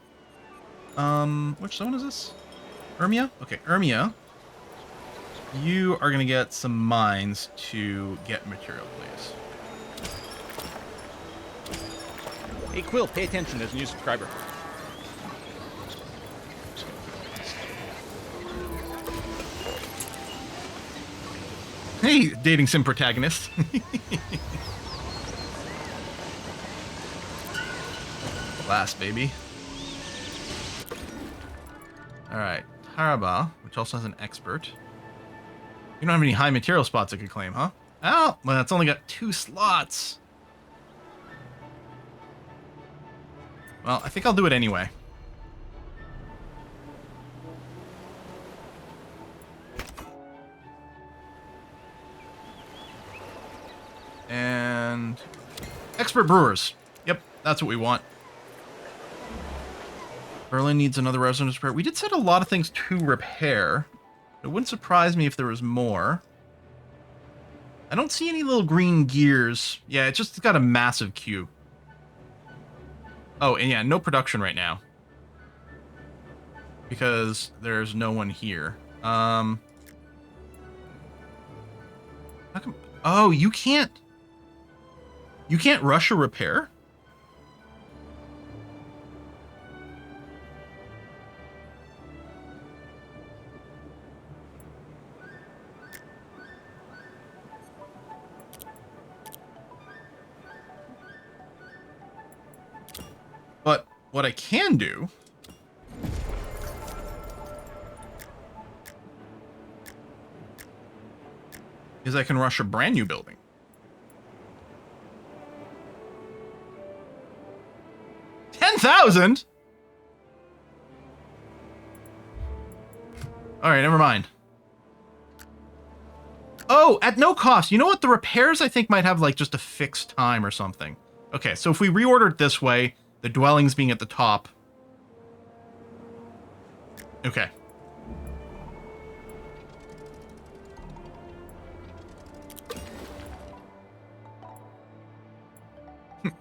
Which zone is this? Urmia? Okay, Urmia. You are going to get some mines to get material, please. Hey, Quill, pay attention. There's a new subscriber. Hey, dating sim protagonist. Last, baby. Alright, Taraba, which also has an expert. You don't have any high material spots I could claim, huh? Oh, well, it's only got 2 slots. Well, I think I'll do it anyway. And expert brewers. Yep, that's what we want. Berlin needs another residence repair. We did set a lot of things to repair. It wouldn't surprise me if there was more. I don't see any little green gears. Yeah, it's got a massive queue. Oh, and yeah, no production right now. Because there's no one here. How come? Oh, you can't rush a repair? But what I can do is I can rush a brand new building. $10,000? All right, never mind. Oh, at no cost. You know what? The repairs I think might have like just a fixed time or something. Okay, so if we reorder it this way, the dwellings being at the top. Okay.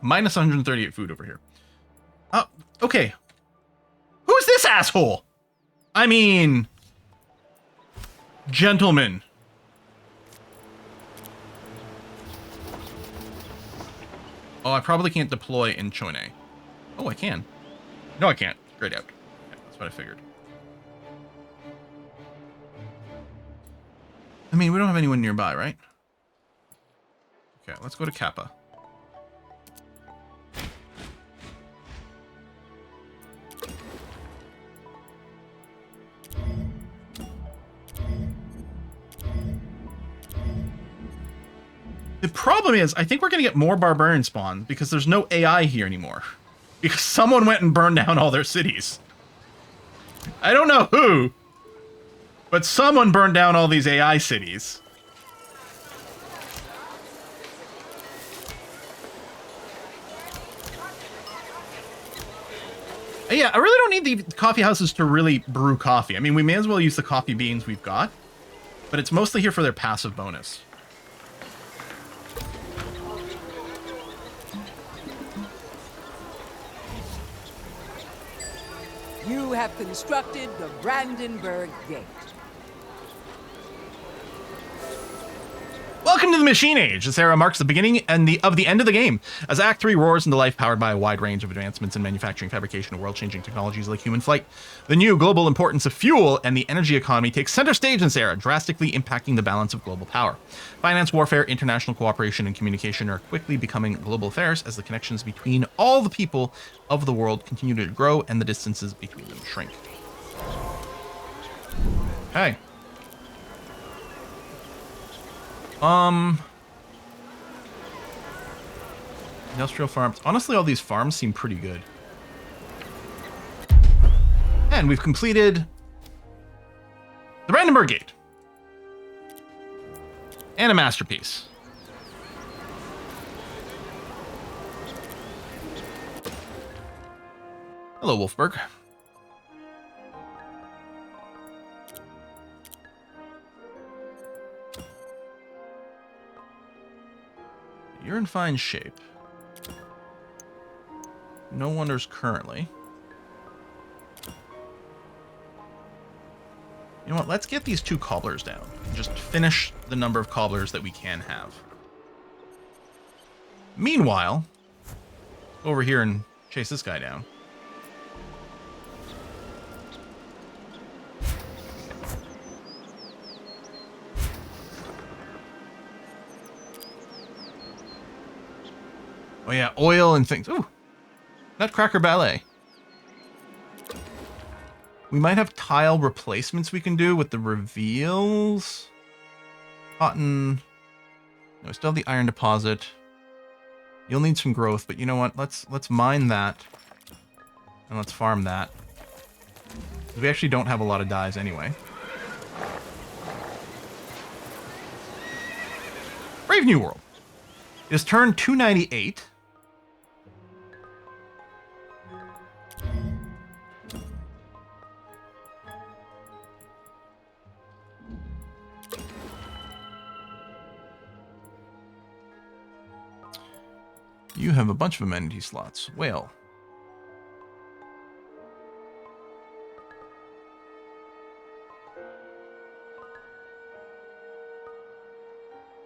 Minus 138 food over here. Okay. Who's this asshole? I mean, gentlemen. Oh, I probably can't deploy in Chone. Oh, I can. No, I can't. Straight out. Yeah, that's what I figured. I mean, we don't have anyone nearby, right? Okay, let's go to Kappa. The problem is, I think we're going to get more barbarian spawn because there's no AI here anymore. Because someone went and burned down all their cities. I don't know who, but someone burned down all these AI cities. Yeah, I really don't need the coffee houses to really brew coffee. I mean, we may as well use the coffee beans we've got, but it's mostly here for their passive bonus. You have constructed the Brandenburg Gate. Welcome to the Machine Age. This era marks the beginning and of the end of the game, as Act 3 roars into life, powered by a wide range of advancements in manufacturing, fabrication, and world-changing technologies like human flight. The new global importance of fuel and the energy economy takes center stage in this era, drastically impacting the balance of global power. Finance, warfare, international cooperation, and communication are quickly becoming global affairs as the connections between all the people of the world continue to grow and the distances between them shrink. Okay. Industrial farms. Honestly, all these farms seem pretty good. And we've completed the Brandenburg Gate. And a masterpiece. Hello, Wolfberg. You're in fine shape. No wonders currently. You know what? Let's get these 2 cobblers down. And just finish the number of cobblers that we can have. Meanwhile, over here and chase this guy down. Oh yeah, oil and things. Ooh, Nutcracker Ballet. We might have tile replacements we can do with the reveals. Cotton. No, we still have the iron deposit. You'll need some growth, but you know what? Let's mine that. And let's farm that. We actually don't have a lot of dyes anyway. Brave New World. It is turn 298. You have a bunch of amenity slots. Whale.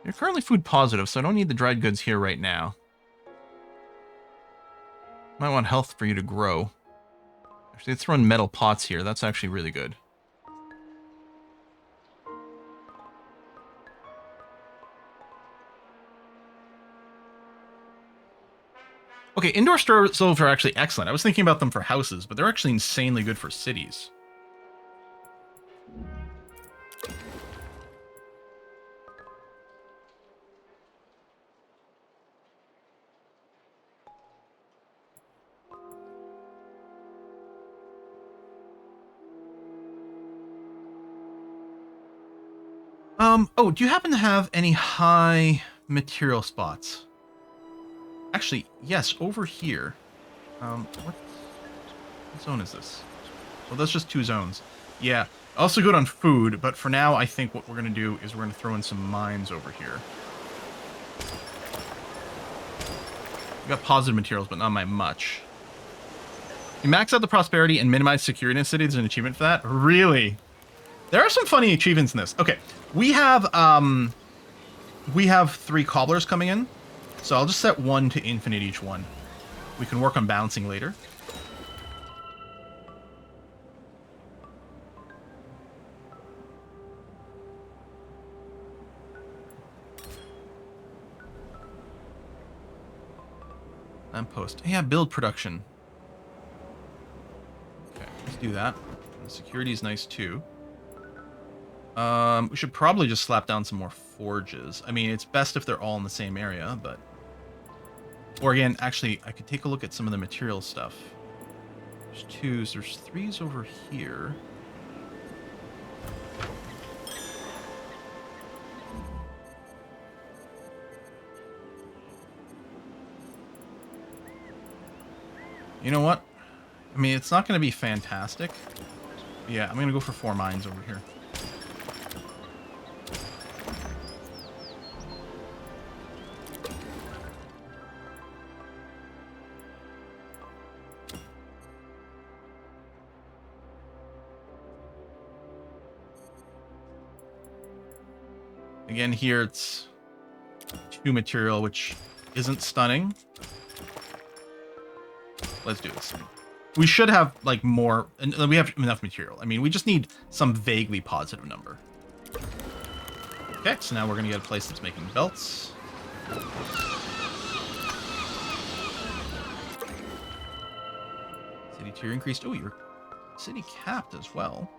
You're currently food positive, so I don't need the dried goods here right now. Might want health for you to grow. Actually, let's throw in metal pots here. That's actually really good. Okay, indoor stoves are actually excellent. I was thinking about them for houses, but they're actually insanely good for cities. Oh, do you happen to have any high material spots? Actually, yes, over here. What zone is this? Well, that's just 2 zones. Yeah, also good on food, but for now, I think what we're going to do is we're going to throw in some mines over here. We got positive materials, but not by much. You max out the prosperity and minimize security in a city. There's an achievement for that? Really? There are some funny achievements in this. Okay, we have 3 cobblers coming in. So I'll just set 1 to infinite each one. We can work on balancing later. Lamppost. Yeah, build production. Okay, let's do that. And security is nice too. We should probably just slap down some more forges. I mean, it's best if they're all in the same area, but... Or again, actually, I could take a look at some of the material stuff. There's 2s, there's 3s over here. You know what? I mean, it's not going to be fantastic. Yeah, I'm going to go for 4 mines over here. Again, here it's 2 material, which isn't stunning. Let's do this. We should have, like, more... And we have enough material. I mean, we just need some vaguely positive number. Okay, so now we're going to get a place that's making belts. City tier increased. Oh, you're city capped as well.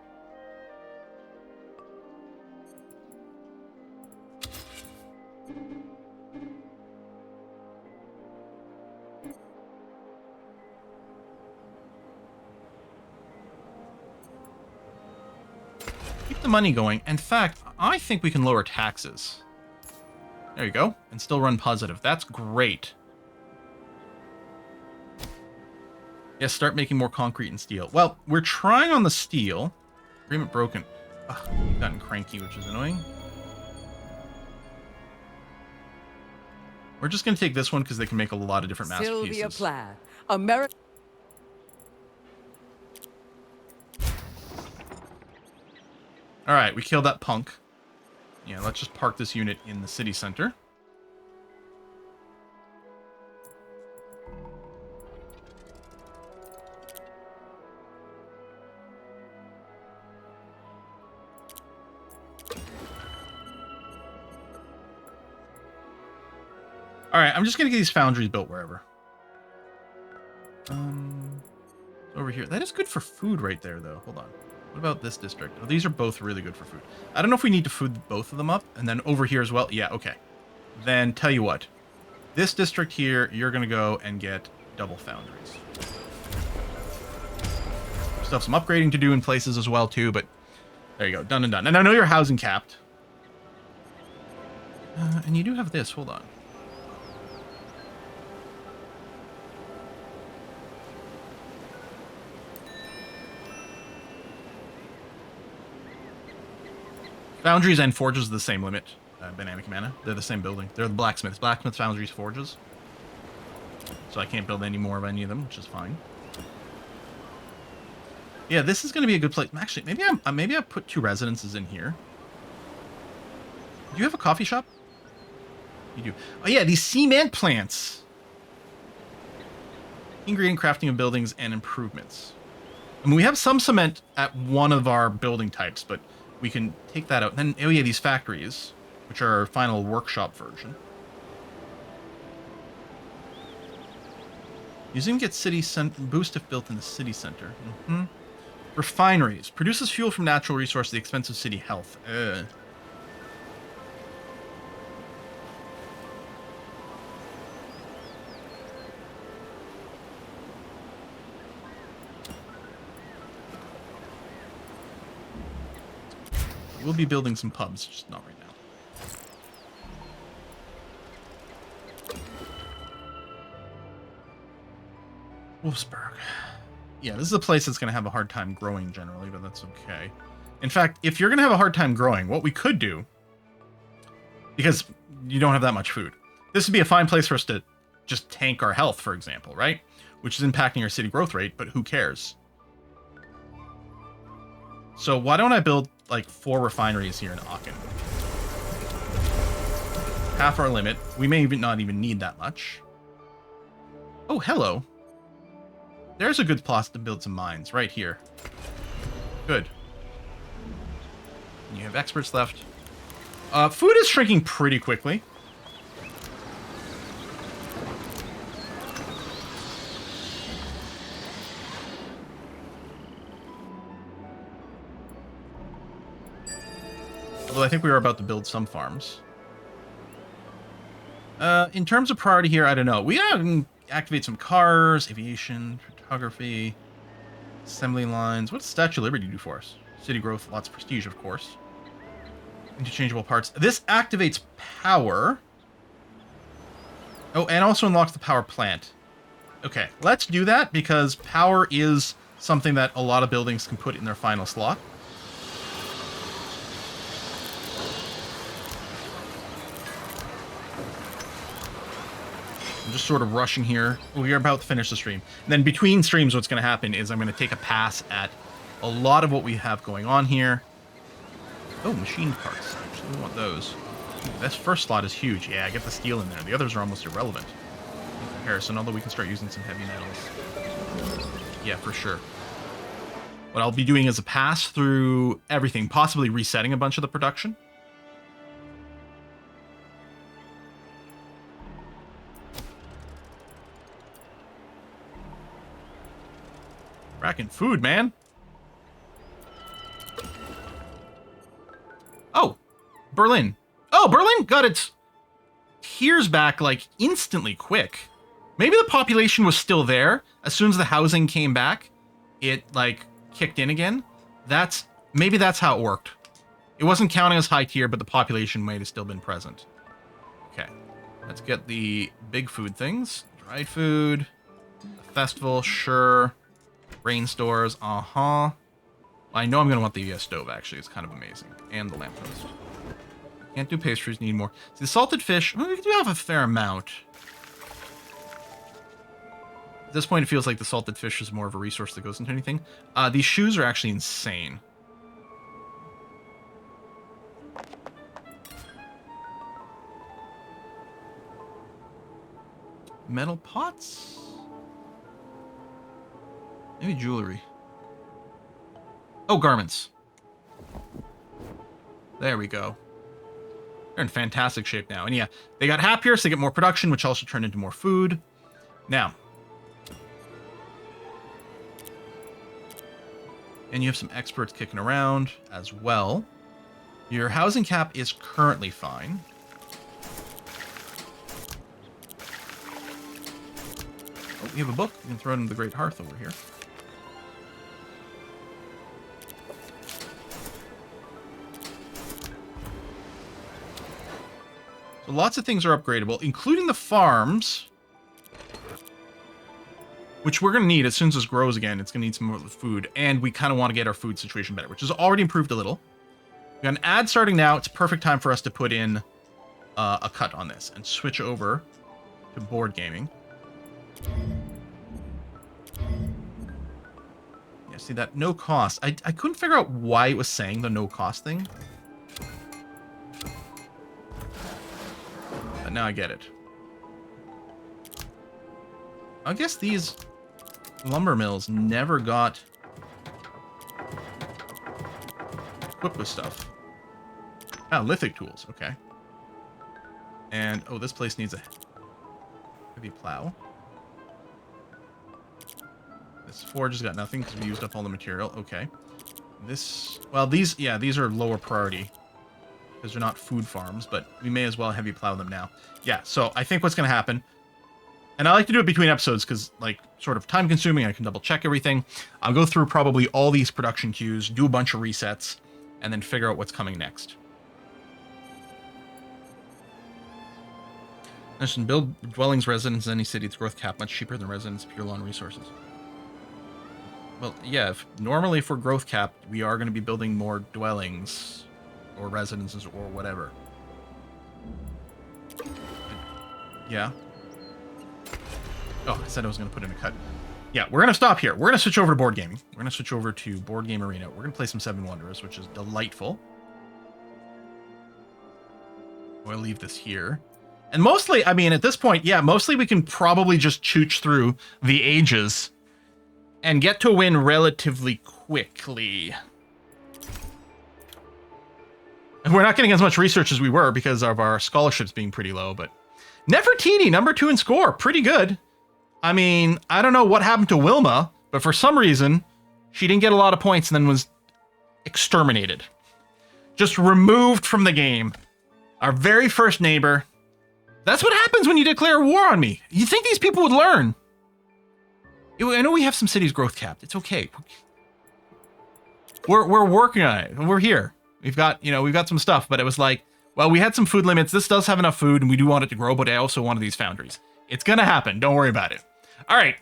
The money going. In fact, I think we can lower taxes. There you go. And still run positive. That's great. Yes, start making more concrete and steel. Well, we're trying on the steel. Agreement broken. Ugh, you've gotten cranky, which is annoying. We're just going to take this one because they can make a lot of different Sylvia masterpieces. Plath, America. All right, we killed that punk. Yeah, let's just park this unit in the city center. All right, I'm just going to get these foundries built wherever. Over here. That is good for food right there, though. Hold on. What about this district? Oh, these are both really good for food. I don't know if we need to food both of them up. And then over here as well. Yeah, okay. Then tell you what. This district here, you're going to go and get double foundries. Still have some upgrading to do in places as well, too. But there you go. Done and done. And I know you're housing capped. And you do have this. Hold on. Foundries and forges are the same limit, dynamic mana. They're the same building. They're the blacksmiths. Blacksmiths, foundries, forges. So I can't build any more of any of them, which is fine. Yeah, this is going to be a good place. Actually, maybe I put 2 residences in here. Do you have a coffee shop? You do. Oh yeah, these cement plants. Ingredient crafting of buildings and improvements. I mean, we have some cement at one of our building types, but we can take that out. And then, oh yeah, these factories, which are our final workshop version. Museum gets city boost if built in the city center. Refineries. Produces fuel from natural resource at the expense of city health. We'll be building some pubs, just not right now. Wolfsburg. Yeah, this is a place that's going to have a hard time growing generally, but that's okay. In fact, if you're going to have a hard time growing, what we could do, because you don't have that much food, this would be a fine place for us to just tank our health, for example, right? Which is impacting our city growth rate, but who cares? So why don't I build like 4 refineries here in Aachen? Half our limit. We may even not even need that much. Oh, hello. There's a good plot to build some mines right here. Good. And you have experts left. Food is shrinking pretty quickly. Although I think we were about to build some farms. In terms of priority here, I don't know. We can activate some cars, aviation, photography, assembly lines. What's Statue of Liberty do for us? City growth, lots of prestige, of course. Interchangeable parts. This activates power. Oh, and also unlocks the power plant. Okay, let's do that because power is something that a lot of buildings can put in their final slot. I'm just sort of rushing here. We're about to finish the stream. And then between streams, what's going to happen is I'm going to take a pass at a lot of what we have going on here. Oh, machined parts. Actually, we want those. This first slot is huge. Yeah, get the steel in there. The others are almost irrelevant in comparison, although we can start using some heavy metals. Yeah, for sure. What I'll be doing is a pass through everything, possibly resetting a bunch of the production. Cracking food, man. Oh, Berlin. Oh, Berlin got its tiers back like instantly quick. Maybe the population was still there. As soon as the housing came back, it like kicked in again. Maybe that's how it worked. It wasn't counting as high tier, but the population might have still been present. Okay, let's get the big food things. Dried food, a festival, sure. Grain stores, I know I'm going to want the stove, actually. It's kind of amazing. And the lamppost. Can't do pastries, need more. See, the salted fish, well, we do have a fair amount. At this point, it feels like the salted fish is more of a resource that goes into anything. These shoes are actually insane. Metal pots? Maybe jewelry. Oh, garments. There we go. They're in fantastic shape now. And yeah, they got happier, so they get more production, which also turned into more food. Now. And you have some experts kicking around as well. Your housing cap is currently fine. Oh, we have a book. You can throw it into the Great Hearth over here. So lots of things are upgradable, including the farms, which we're going to need as soon as this grows again. It's going to need some more food, and we kind of want to get our food situation better, which has already improved a little. We got an ad starting now. It's a perfect time for us to put in a cut on this and switch over to board gaming. Yeah, see that no cost. I couldn't figure out why it was saying the no cost thing. But now I get it. I guess these lumber mills never got equipped with stuff. Ah, lithic tools. Okay. And, oh, this place needs a heavy plow. This forge has got nothing because we used up all the material. Okay. This, well, these, yeah, these are lower priority because they're not food farms, but we may as well heavy plow them now. Yeah, so I think what's going to happen, and I like to do it between episodes because, like, sort of time consuming, I can double check everything. I'll go through probably all these production queues, do a bunch of resets, and then figure out what's coming next. Listen, build dwellings, residents in any city. It's growth cap much cheaper than residents, pure lawn resources. Well, yeah, normally for growth cap, we are going to be building more dwellings or residences or whatever. Yeah. Oh, I said I was going to put in a cut. Yeah, we're going to stop here. We're going to switch over to board gaming. We're going to switch over to Board Game Arena. We're going to play some Seven Wonders, which is delightful. We'll leave this here. And mostly, I mean, at this point, yeah, mostly we can probably just chooch through the ages and get to a win relatively quickly. And we're not getting as much research as we were because of our scholarships being pretty low, but Nefertiti, number 2 in score, pretty good. I mean, I don't know what happened to Wilma, but for some reason, she didn't get a lot of points and then was exterminated. Just removed from the game. Our very first neighbor. That's what happens when you declare war on me. You think these people would learn? I know we have some cities growth capped. It's okay. We're working on it. We're here. We've got some stuff, but it was like, well, we had some food limits. This does have enough food and we do want it to grow, but I also wanted these foundries. It's going to happen. Don't worry about it. All right.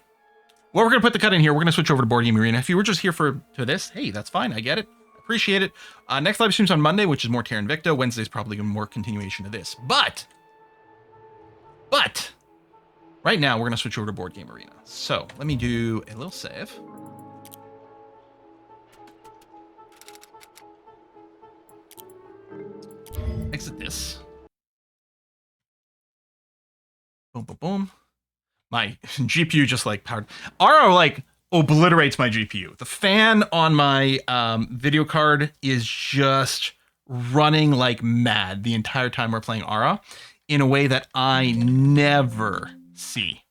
Well, we're going to put the cut in here. We're going to switch over to Board Game Arena. If you were just here for this, hey, that's fine. I get it. Appreciate it. Next live stream's on Monday, which is more Terra Invicta. Wednesday's probably more continuation of this. But right now, we're going to switch over to Board Game Arena. So let me do a little save. Exit this. Boom, boom, boom. My GPU just like powered. Ara like obliterates my GPU. The fan on my video card is just running like mad the entire time we're playing Ara in a way that I never see.